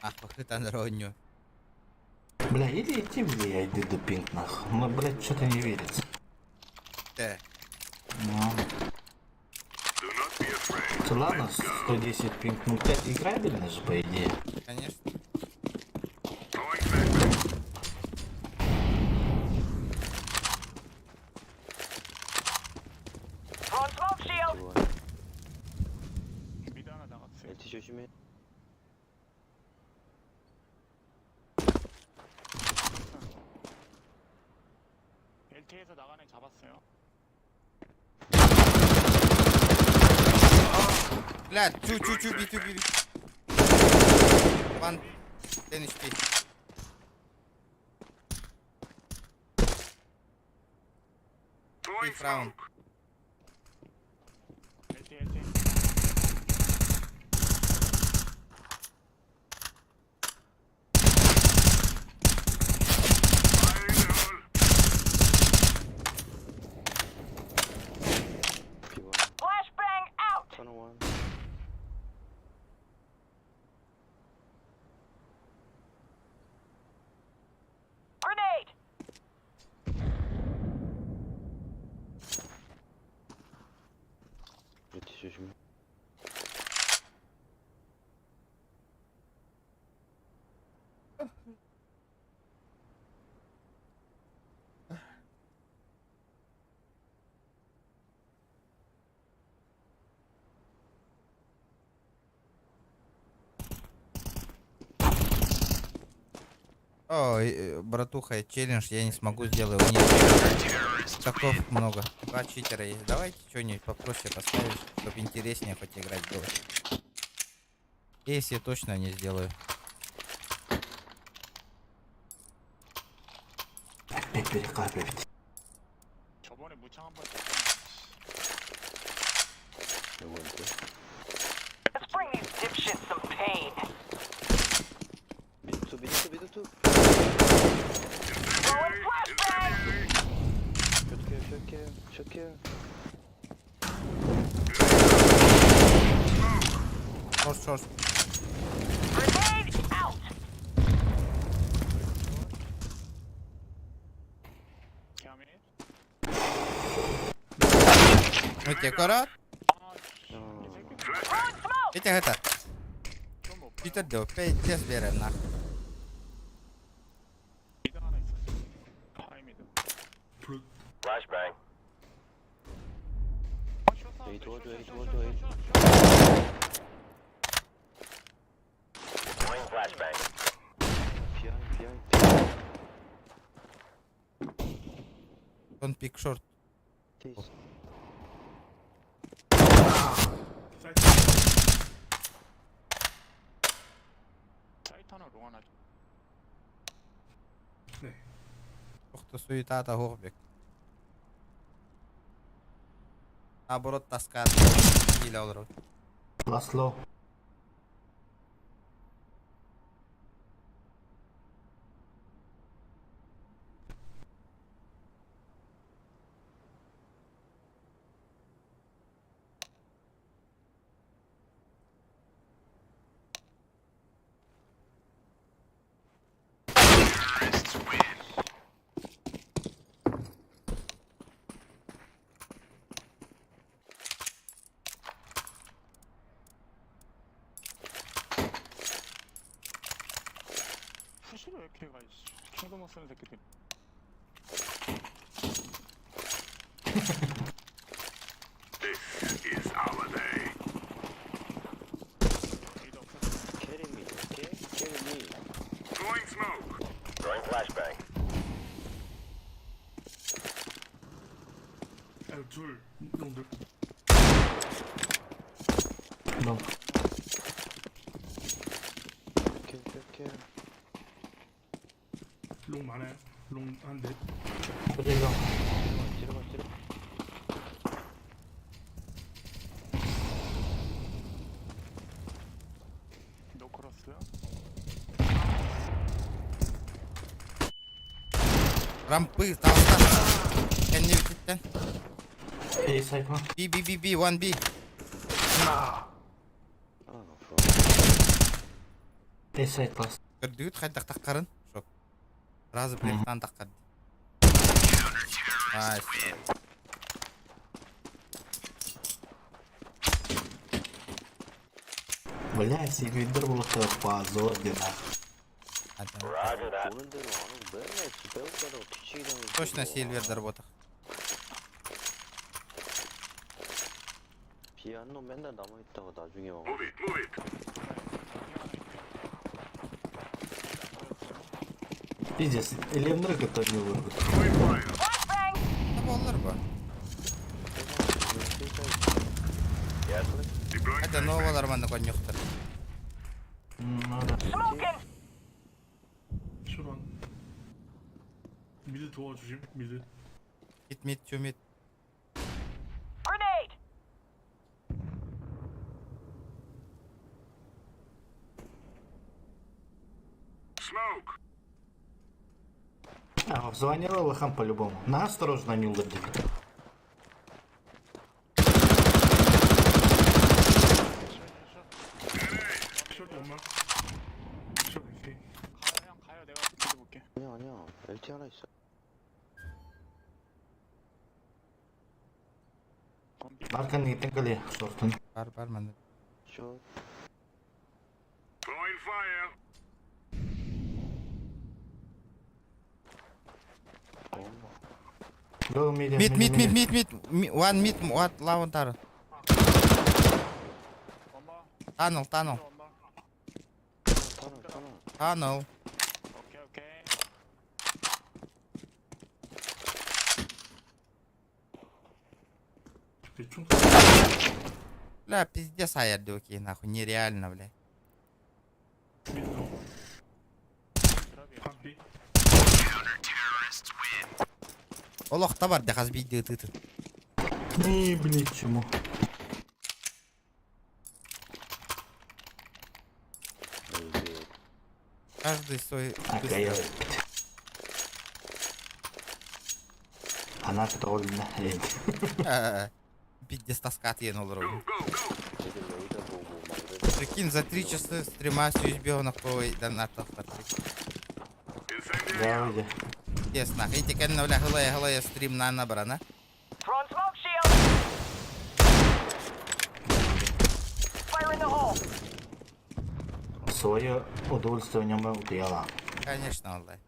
Ах, похытан роню. Бля, или идти, бля, иди до пинг, нахуй. Ну, блядь, что-то не верится. Да. Ну. Ладно, 110 пинг, ну 5 играбельно же, по идее. Конечно. 좋아. 미드 하나 나갔어요. LT 조심해. LT에서 나가는 애 잡았어요. Бля, чу, би. Ван, 10 HP. Fifth round. LT. 비원. 천원. LT 조심해. Ой, братуха, челлендж я не смогу сделать. Нет. Таков много. 2 читера есть. Давайте что-нибудь попроще поставишь, чтобы интереснее хоть играть было. Если точно не сделаю. Опять перекапывает. 저번에 무창 한번 누구한테? Let's bring these dipshits some pain. 미드투. Throwing flashbang! 숏킬. Short. Grenade out! 개하민. Öte korat. 이 새끼 Throwing smoke! Öte hata. 그럼 뭐 Peter de pe test verir nak. 미드 하나 있었어. 하이 미드. Flashbang. 에이 도와줘. Deploying flashbang. 비하인. Don't pick short. 케이스. 사이트 하나 롱 하나. Çok da suyu tata hoğbek. Наоборот таскат. Hile olur. Last low. 푸시를 왜 이렇게 가? 킹도 못 쓰는 새끼들. 미드 없었어. 캐리미, 오케이? 캐리미. Throwing flashbang. 둘 놈들. No. 캐. 롱 많아요. 롱 한 대. 그래요. 지르마. 노크로스. Rampı tavsta. Kendini bitirtten. A side one. B 1B. 아, A side last. Gördüğüt kaydak takkarın. Şok. Razı plektan takkar. Nice. Блядь, Сигвиндер был позор, Hadi. Roger that. 보는 대로 안 하고 맨날 배우자라고 뒤치기 당하고. Точно Silver'da работах. 비한 놈 맨날 남아있다가 나중에 와. Пиздец, Элендра который не вырвет. Flashbang! Tabi olur bu. Yes. Hadi Nova'lar bende kon yoktur. Надо. Smoking! 쇼런. 미드 도와주심. 미드. Git mid to mid. Grenade! А, звонила лохам по-любому. На осторожно, не угодили. 쇼 연막. 쇼 오케이. 가요. 내가 미드 볼게. 아니야. LT 하나 있어. Аркан не тыкали, шортун. Var bende. 숏. Go medium. Mid. One mid, what lawan tar. 엄마. Tunnel. 엄마. 타나. Tunnel. 오케이. 대충. Бля, пиздец аярдуки, нахуй, нереально, бля. 미드 도 드랍이야. 반피. Олохта бар, да хаз видео тытыр. Не, блядь, чему. Каждый свой Окей. выстрел. Она тролльна. Пиздец тоска тиен olur oyun. 애들 레이더 보고 막 이러지. Прикинь, за 3 часа стрима сүйізбеуінақ қой донаттық Да, вроде. Тесно. И теперь на хлая стрим на набрана. Throwing smoke shield. Fire in the hole. Свое удовольствие в нем убила. Конечно, Аллах.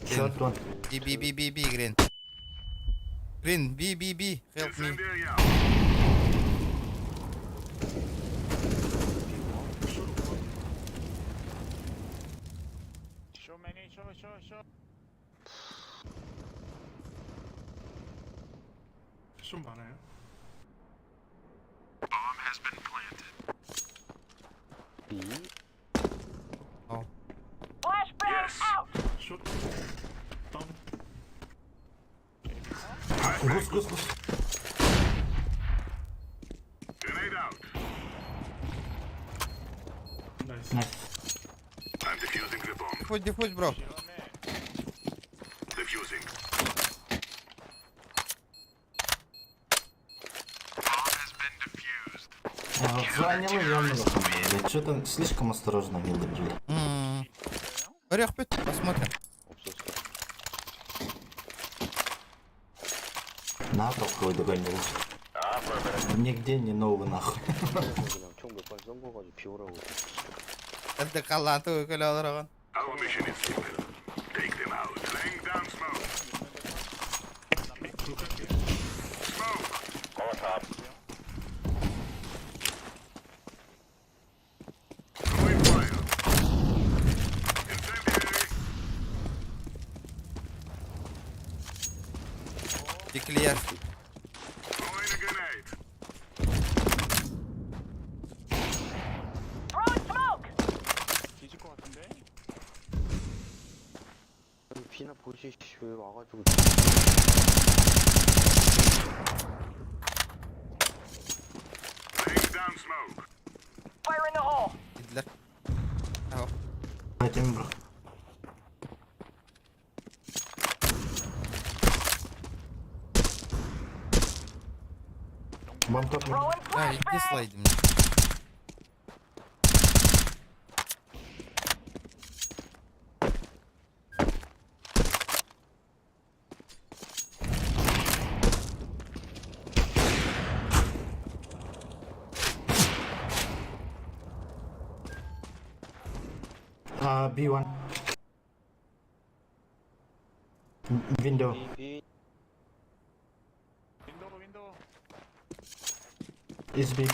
Short one. B, Green. Green, B, help me. Show many, show. 좀 많아요? B? Flashbang out. 숏. 다운. Гус. 나이스. Nice. Дефуть, бро. Занял явно. Что-то слишком осторожно не были. Орех пит, посмотрим. 없었어. На толковый догонил. Нигде не новый нахуй. 그냥 총 몇 발 썬거가지고 비오라고. Это калату выколи алыраған. Деклер. Throwing smoke. 뒤질 것 같은데? 비나 보지, 씨, 왜 와가지고. Fire in the hole. Гитлер. Ого. Хотим, бро. Бам топ. Throwing Да, иди flashbang. слайди мне. B1. Window. B. 윈도우. Is B.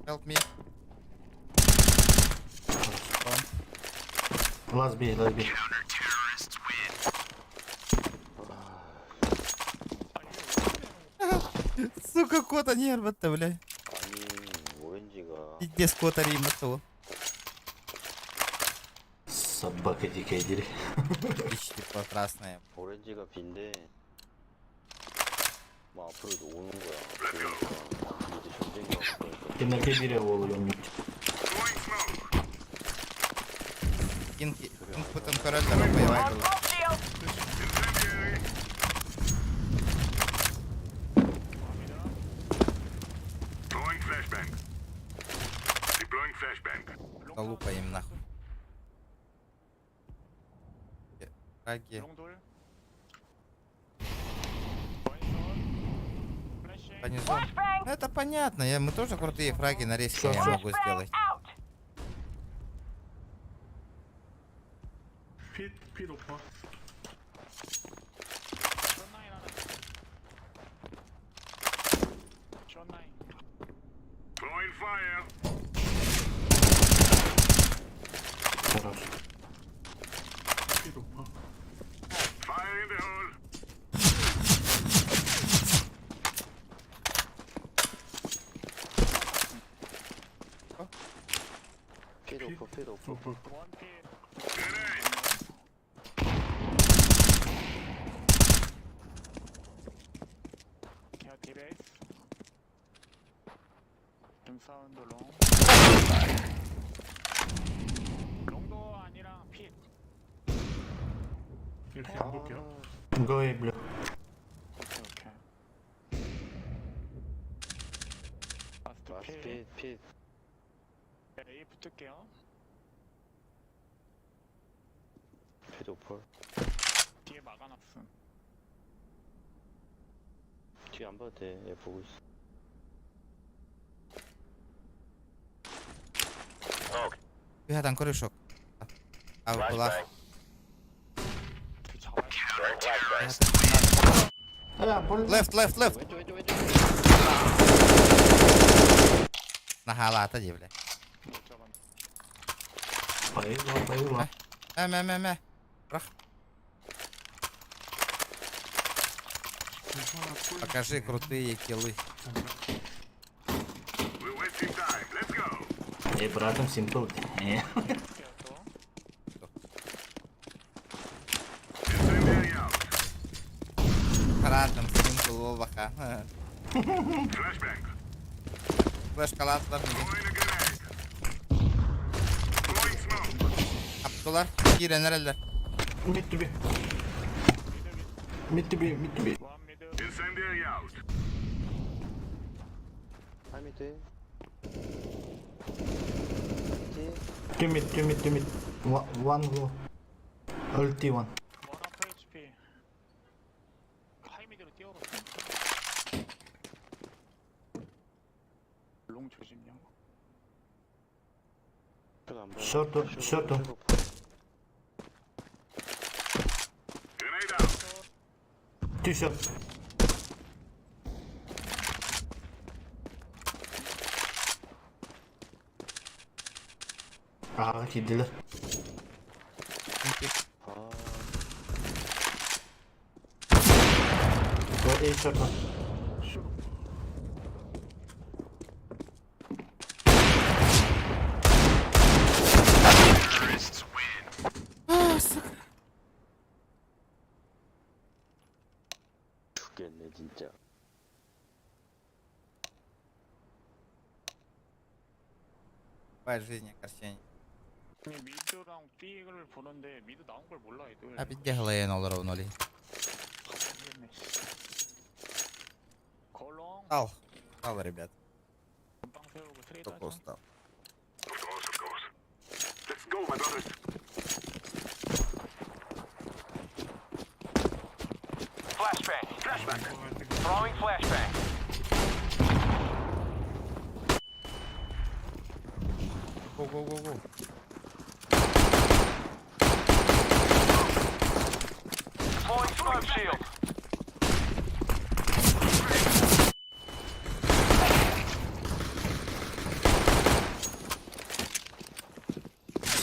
Help me. Last B. Сука, кота нервы-то, бля. 아니, 오렌지가. Пиздец, кота римма-то. Собака дикая дери. Ищите красная. 오렌지가 B인데. 뭐 앞으로도 오는 거야. 그러니까 이제 전쟁이 왔을 거니까. Ты на кибере волю. Инпутом король дорога воевать Throwing было. smoke shield. Лупаем нахуй. Фраги. 롱돌. 플래시. Понизу. Flashbang. Ну, это понятно. Мы тоже крутые фраги на рейске я могу Flashbang сделать. out. 핏 오퍼. 숏나인 하나. 숏나인. хорош. Пирупа. 필 오퍼 필 오퍼. 오빠. 원필. 야, 디베이스. 등 사운드 롱. 롱도 아니라 핏. 이렇게 안 볼게요. 이거에 블루. 오케이, 오케이. 라스트 마스 필. 필. A 붙을게요. 필 오퍼. 뒤에 막아놨음. 뒤에 안 봐도 돼. 얘 보고 있어. Пиһатан крышок. Була. 뒤 잡아야 야, 볼. Left. 왼쪽 왼쪽 왼쪽. На халата ди, бля. 못 잡았네. 바이바. Мэ. Покажи крутые киллы. 예, братом симпл. 예. 볼게요, 또. Karantin simple ol baka. Flash kalatlar mı? Aptılar. Giren nereler? Mid to be. Mid to be. 원 미드. 하미드. Two mid. One low. Ulti one. 원 아프 HP. 하이미드로 뛰어갔어. 롱 조심요. 안 봐. Short. Two shots. 아, 기들러. 아, 너 A shot one. 죽겠네 진짜. Бывает в жизни корчение. 미드랑 B를 보는데 미드 나온 걸 몰라 애들. А бить гелен olur onu li. 모르겠네, 씨. 걸롱 Ал, ребят. 금방 세우고 트레이드 Только 하자. устал. Go.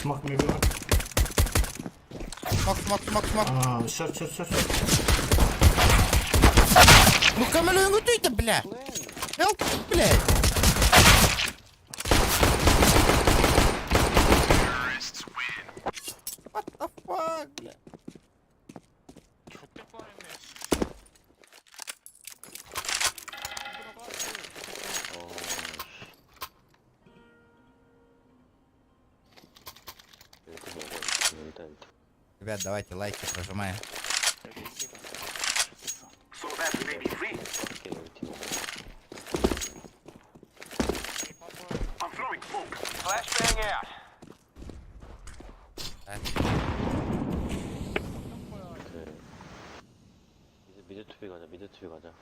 Smoke maybe one. Смок. А, short. Ну камелю готуйте, бля. Help, блядь. What the fuck, бля. 좆될 뻔했네. 들어가. 이거 먹어. 일단 Ребят, давайте лайки прожимаем. 여기 있기가. 좆됐어. 오케이 여기 팀. 이 퍼플. 어떤 거야? 그래. 미드 투비 가자. 슈팅 하나.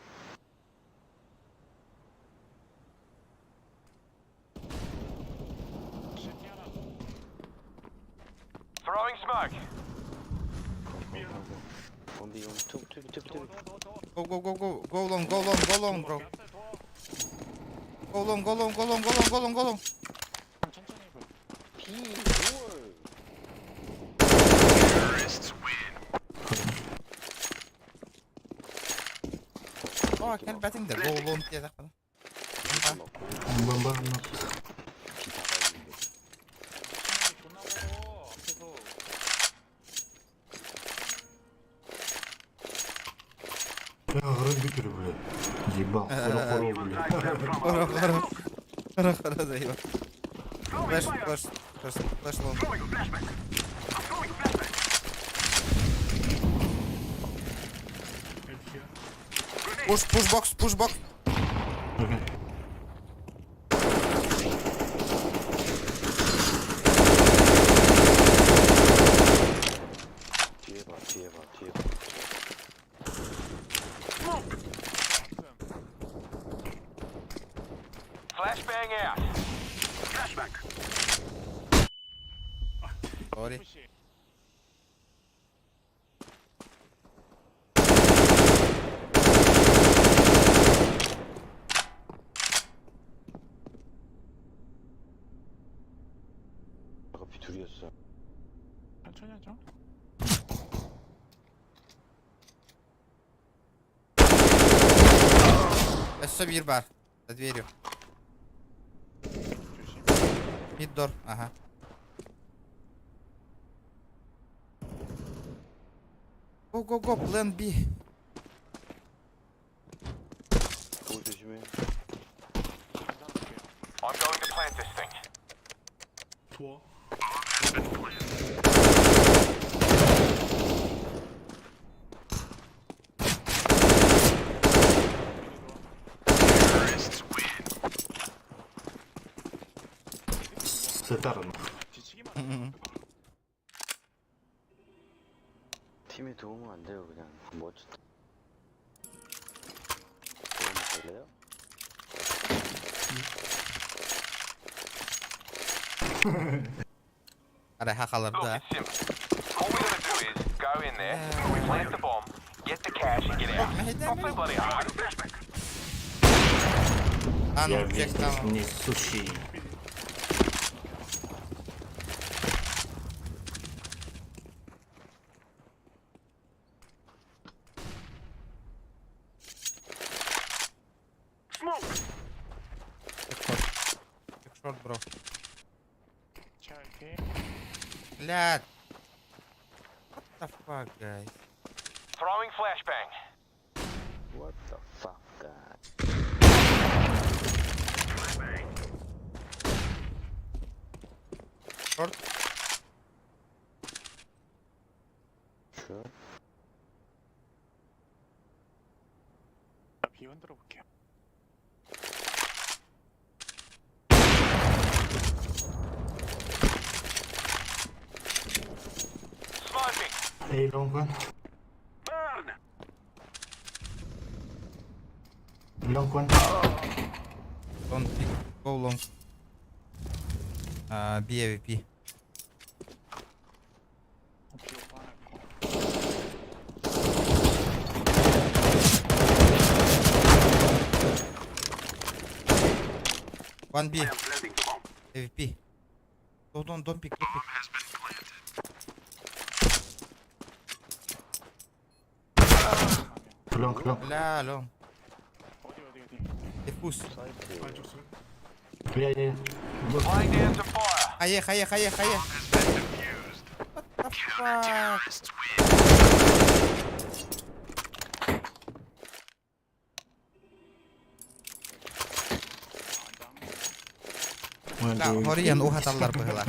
원비 용 투비. 더. Go long, bro. 얍살 더. Go 고롱. 천천히 해봐. B5월. 캔 배팅데 고롱 뛰자. 한번 B 다가있는데. 천천히 존나 먹어. 앞에서. 야 그런 느낌을 불래 이봐 꼬락꼬락 불래 걸어 이거. 플래시 롱. 푸시 박스. 오케이 뒤에 봐. Flashbang out. 머리. 푸시. 아까 B 둘이었어. 천천히 하죠. Еще bir бар. За дверью. 조심. Миддор. Ага. Го. План B. 그거 조심해. 괜찮을게요. I'm going to plant this thing. 투어. 색다른 뒤치기만. 팀에 도움은 안 돼요, 그냥. 멋지다. 도움 될래요? Ara hakalarda. Look, it's simple. All we gotta do is go in there, plant the bomb, get the cash, and get out. Not so bloody hard. А ну, Я чек вместе там. с ней суши Шорт, бро. 자, Блядь. What the fuck, guys? Throwing flashbang. What the fuck, guy? Short. Sure. 비 흔들어 볼게요. Smoking. A long one Burn. long one Don't pick. Go long. B AWP. 비 오빠 하나 있고. One B. AWP. Don't pick. long Бля, long. 어디. Diffuse. 사이트. 안쪽 쏠. yeah Laying down some fire. Хае. What the fuck? لا, Horian uhatallar bıhlar.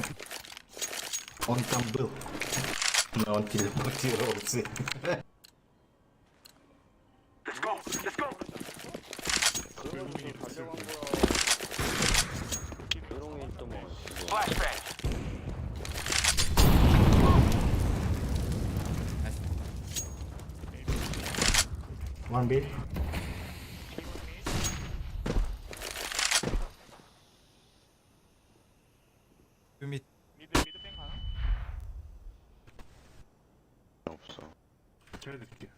Он там был но он телепортировался 그러면 달려간 거야. 조롱이 있던 거. Flashbang. one B Ümit. 미드뱅 가나? 없어. 제가 드릴게요.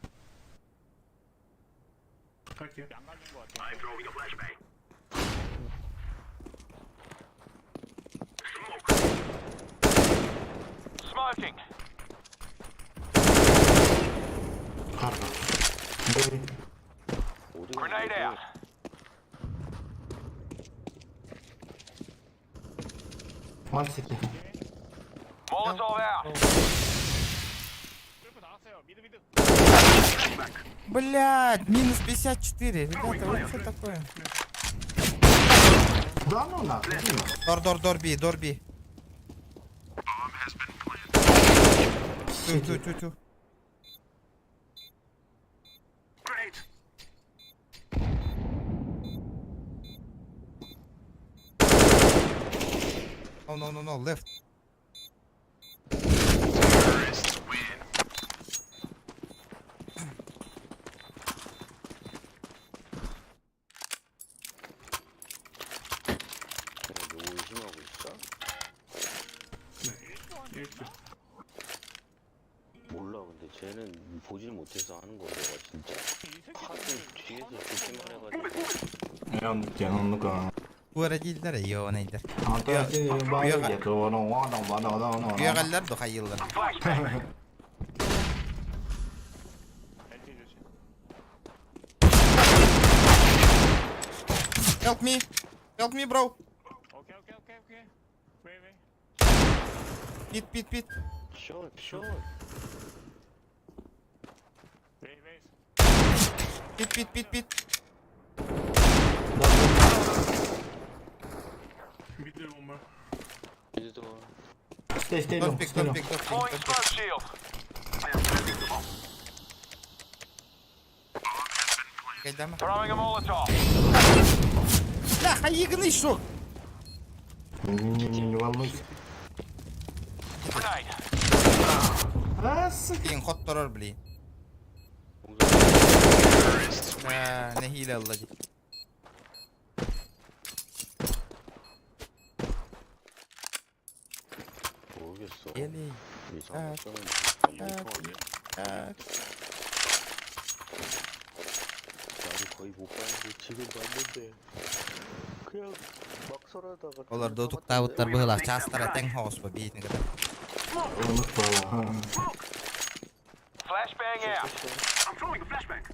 갈게요. 안 갈린 거 같아. smoking. Карта. Гори. 어디가 Grenade 있는데? out. 원시티. Molotov out. 뚫고 나왔어요. 미드 미드. Блядь, минус 54. Ребята, вот что такое? Да ну нахуй. Дорби. Тю. No, left. 너 의심하고 있어? 몰라 근데 쟤는 보질 못해서 하는 거 내가 진짜 하도 뒤에서 조심만 해가지고 Я тяну ну-ка. Öğrenciler iyi o neydir? Üyegaller de hayırlı. LG 조심. Help me bro. 오케이. 왜? Pit. 숏 왜? Pit. Middle one more. 얘도 Stay Don't long. pick. Deploying smoke shield. Кайда mı? Throwing a Molotov. Да, hayıgını şu. Не волнуйся. Grenade. Кейін hot durur bileyim. Ne hile olacak. 모르겠어 Eli. 이상한 거는 나도 거의 못 봤는데 지금 봤는데 그냥 막 설하다가 Olar dotuk tavutlar bıhılaq çastara ten hoos bu beytini kadar. Unutma. Flashbang out. I'm throwing a flashbang.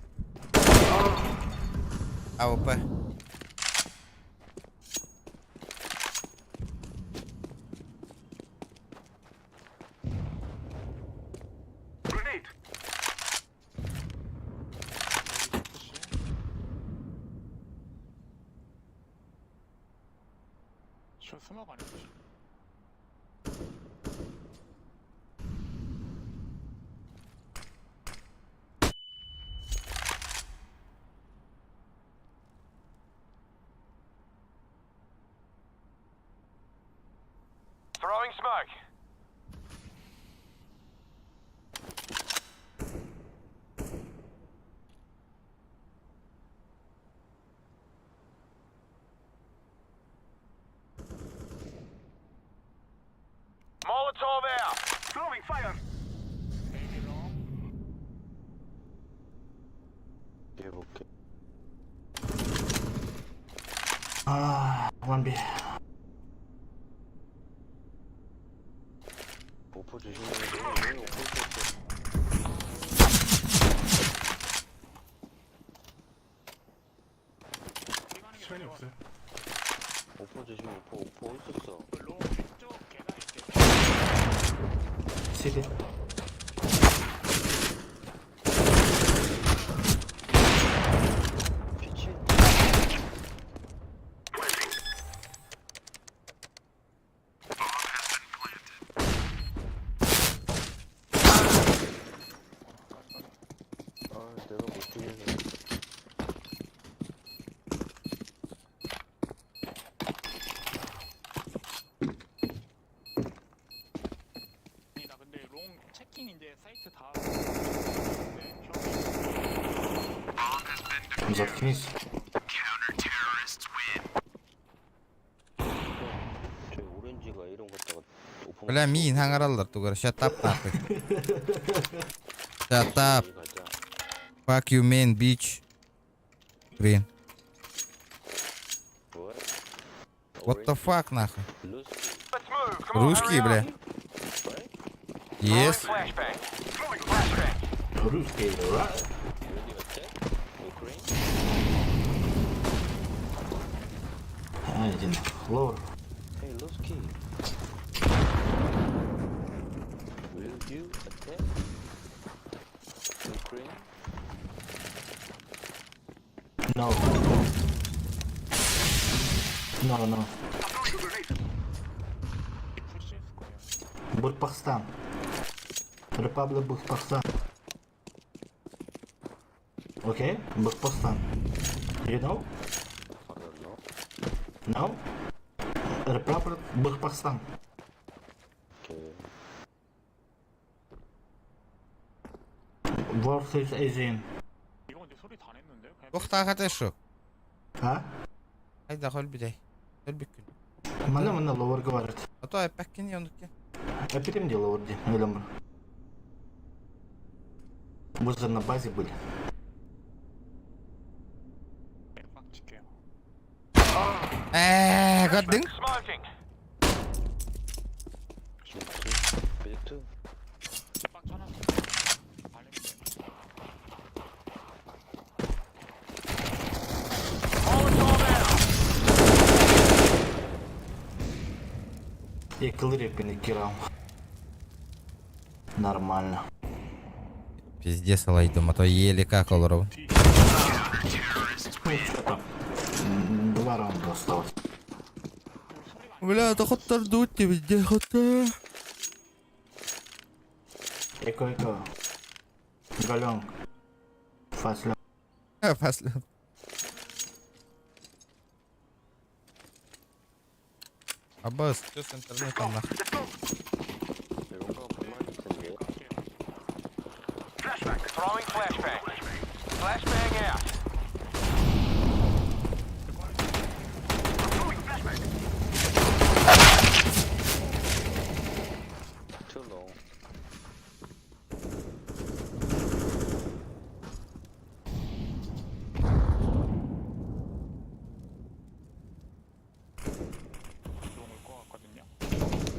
AWP. Grenade. 저 스모그 안 했지. Throwing smoke. Molotov out. Throwing fire. 해볼게 원비. 오퍼 조심하는데 왜 오퍼 쳤어 시간이 없어요. 오퍼 조심 오퍼 어딨었어 로 왼쪽 계단 있게. 시티. 피치 아 내가 못 죽였네 아니 나 근데 롱 체킹 이제 사이트 다. Заткнись. 저 오렌지가 이런 갖다가 오퍼 Bля min hangarallar tugar. Shut up nahı. Shut up. 가자 Fuck you man bitch. Green. What? What the fuck nahı? Let's move. Come on. Русские, hurry бля. up. Right? Yes. Русский, right? Will you attack Ukraine? Один. Лор. Hey, Lusky. Will you attack Ukraine? No. No. 푸시했을 거예요. Бурпахстан. Republic Бурпахстан. Okay? Бурпахстан. You know? I don't know. No? Republic Бурпахстан. Okay. Versus Asian. 이거 근데 소리 다 냈는데요? 그냥 Тоқтағаты шо. Ha? Қайда қол бидай. Өлбеккүл. Мана ловар говорит. А то айпәккен yonukken. Опять дело вроде. Ойлам. Мы же на базе были. 멜빵 칠게요. Көрдің? Bitte. 멜빵 쳐놨어. 발리면 돼. И клырик паникировал. Нормально. Пиздец алайдым, а то еле как олыру. Ну и что там? 2 раунда осталось. Бля, тоқтарды өтте бізде құтты. Эко. Галён. Фаслен. Фаслен. Аббас, что с интернетом нахуй? 이런 거 불만 있던데. Too low. 들어올 것 같거든요.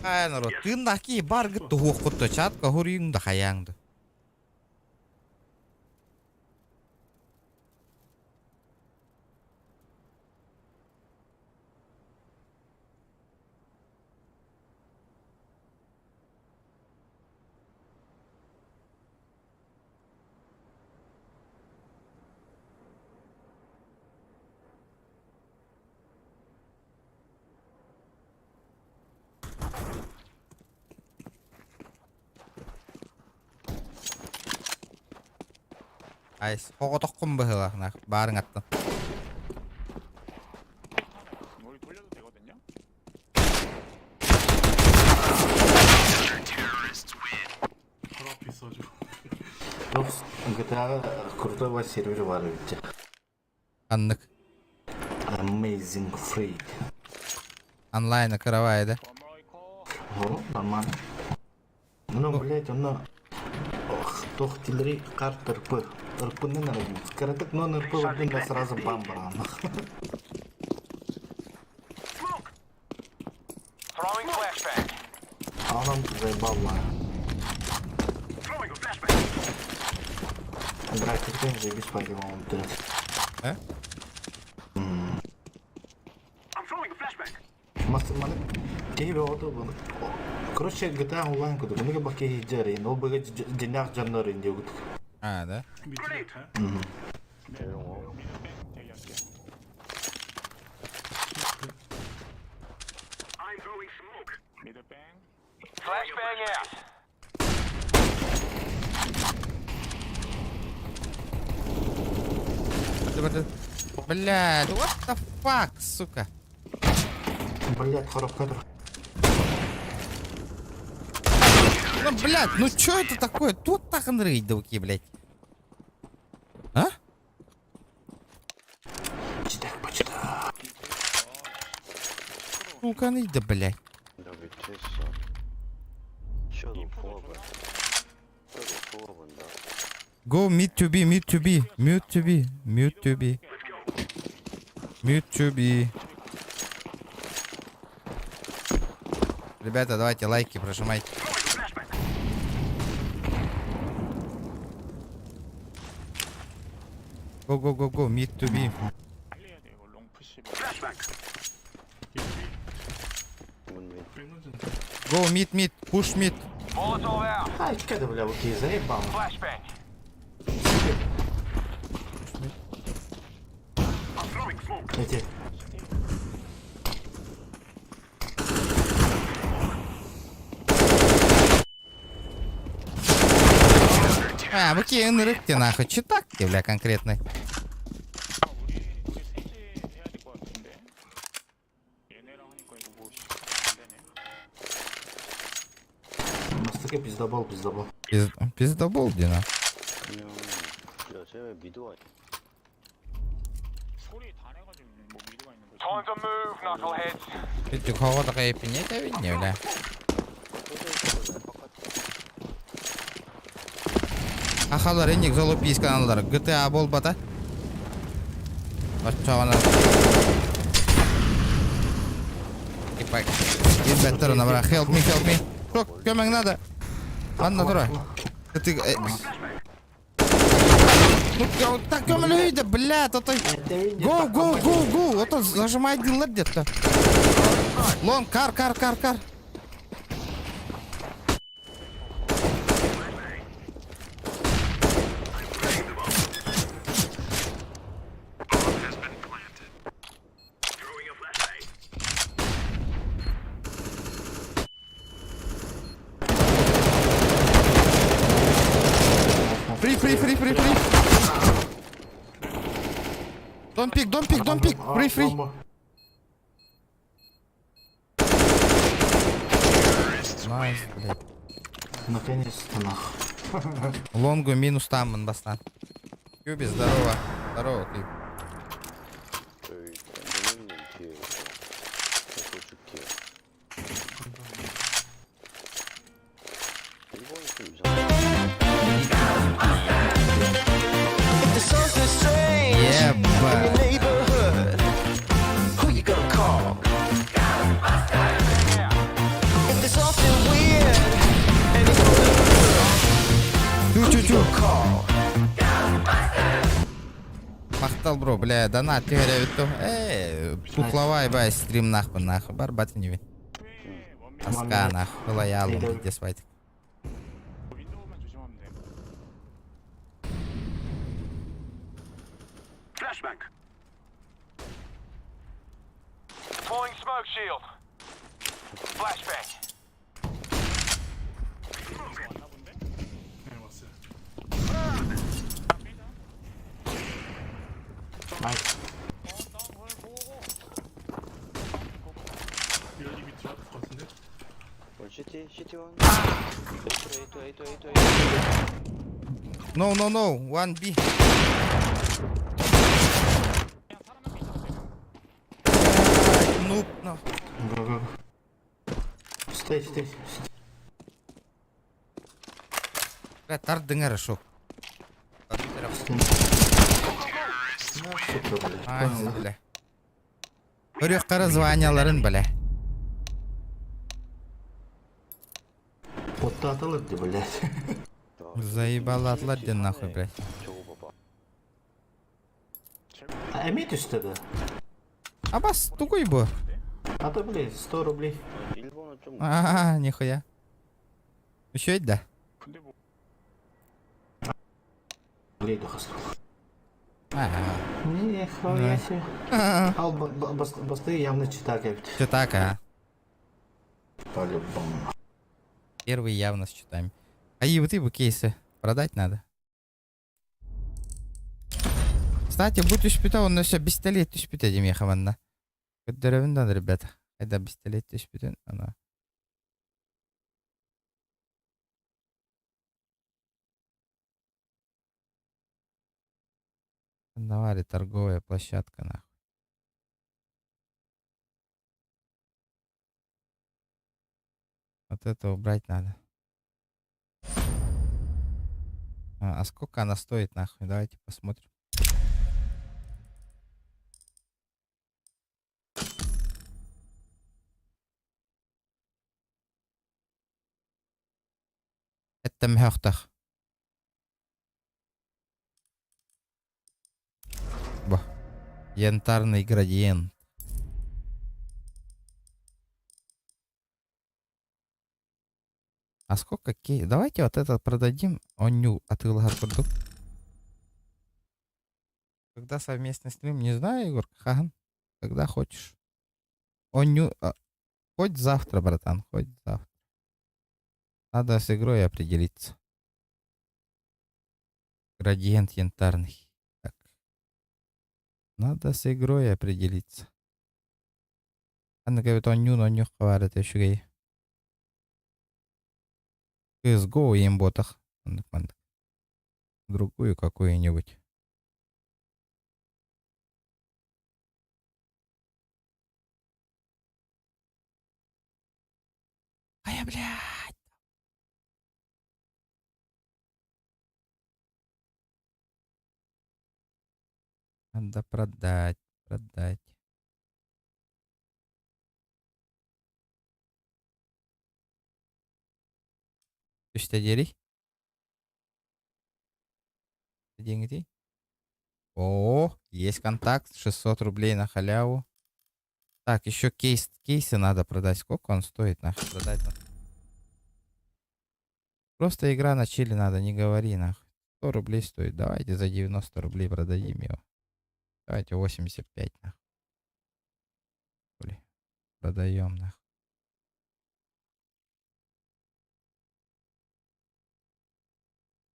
Айныру, тындаки бар гытты хуқытты чатка хурийыңды хаяңды. Айс, хоғытоққым бұхыла, барың аттын. 머리 돌려도 되거든요. Тут GTA крутого сервера воруете. Аннык, Amazing Free. онлайны кыравайды. О, нормально. Ну, блять, он тох тилери карт РП. РП не надо. Каратек, но РП один да сразу бамбара. А он заебал, ладно. Брать, ты же без по-любому, блядь. Максимально кейбе оду bunu. Короче, GTA Online kudu. Bunu bak ki hicari. No böyle cennet canları indi kudu. А, да? 이런 거. 대기할게요. 미드뱅. Блядь, what the fuck, сука? Блять, хороб кадр. Ну, блядь, ну чё это такое? Тут так нрыйдовки, блядь. А? Почитай, почитай. Сука, ныйда, блядь. 나 밑에 있어. 셔도 부어봐. 셔도 부어본다. Go mid to be, mid to be, mute to be, mute to be. Mute to be. Ребята, давайте лайки прожимайте. Go. Mid to B. 빨리 해야 돼 이거 롱푸시 Go mid. Push mid. Ай, чекай да, бля, окей, заебал. Эти. Вы какие нырыки нахуй. Че так ты, бля, конкретно? 우리 셋이 해야 될 것 같은데 얘네랑 하니까 이거 뭐 안 되네 Мастаке пиздобол. Пиздобол, Дина. 그냥 야쟤왜 미드 와 소리 다 내가지고 뭐 미드가 있는 거지 Ты кого-то кайпи это видно, бля. Ахалар эник залупись каналдар. GTA болбата. Баччавана. Ипак. Инвентор набра. Help me. Шок, көмең надо. Ладно, дура. Ты... Ну, так көмель үйді, бля, тотой. Go. Это зажимай один лед где-то. Лон, кар. Free. Don't pick. Free. Бомба. Найс, блядь. Наконец-то нахуй. Лонгу минус там, бастан. Кюби, здорово, ты. 저희 선생님 뒤에 갖고 줄게요 일본이 좀 이상해 If there's something strange in your Ебать. neighborhood, who you gonna call? If there's something weird and it's who you gonna call? Мақтал, бро, бля, донат тегере біту. Тухлава, бай, стрим нахуй. Барбаты не вид. Тоска, нахуй, лоялом, где спать. 윈도우만 조심하면 돼 왔나 본데? 나이스. 시티1 No, 1B. Нуб, нахуй. Го. Стой. Бля, тар дыңары шок. Сука, блядь. Ай, бля. Өрек қара званияларын, бля. Отто атылырды, блядь. Заебал атладен, нахуй, блядь. 저거 봐봐 А эмит üstte А бас, тугой бо. А то, блядь, 100 рублей. 일본은 좀 Нихуя. Еще есть, да? 근데 뭐 Блядь, дохас. А, Нихуя себе. Ал басты явно читак, Все так, а? по-любому. Первый явно с читами. А ты кейсы продать надо. Кстати, будь успета, он все пистолет успета, Диме Хаванна. Деревен надо, ребята. Это пистолет успета, она. Давай, торговая площадка, нахуй. Вот это убрать надо. А сколько она стоит, нахуй? Давайте посмотрим. Это мягтах. Янтарный градиент. А сколько Давайте вот этот продадим. Оню атылгар курдук. Когда совместный стрим? Не знаю, Егор Хахан. Когда хочешь. Оню... Хоть завтра, братан, хоть завтра. Надо с игрой определиться. Градиент янтарный. Так. Надо с игрой определиться. Она говорит, оню хварит еще гей. CSGO и имботах. Другую какую-нибудь. Ай, блядь. Надо продать. Продать. Что дери? Деньги? О, есть контакт. 600 рублей на халяву. Так, еще кейсы надо продать. Сколько он стоит? Нахуй продать. Просто игра на чили надо, не говори нахуй. 100 рублей стоит. Давайте за 90 рублей продадим его. Давайте 85 нахуй. Блин, продаем нахуй.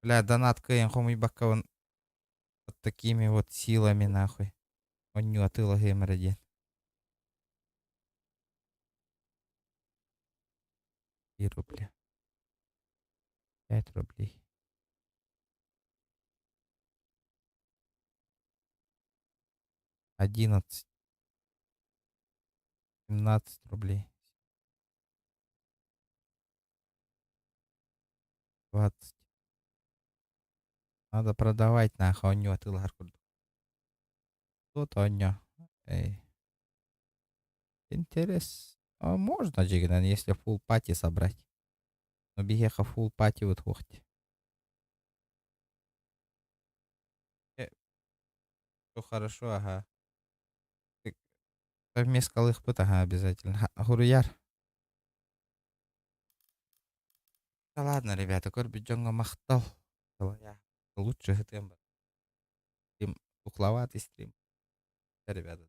Бля, донат КМ хомый он вот такими вот силами нахуй. Он не отыла геймер один. И рубля. 5 рублей. 11. 17 рублей. 20. Надо продавать нахуй. Он не отыла гаркурду. Тут он не. Эй. Интерес. А можно, Джиган, если фул пати собрать. Но бігеха фул пати вот хохти. Все хорошо, ага. Вместо скалых пыт, ага, обязательно. Хуруяр. Да ладно, ребята, Корбиджонга махтал. Лучше тембр. Стрим, тухловатый стрим. Да, ребята.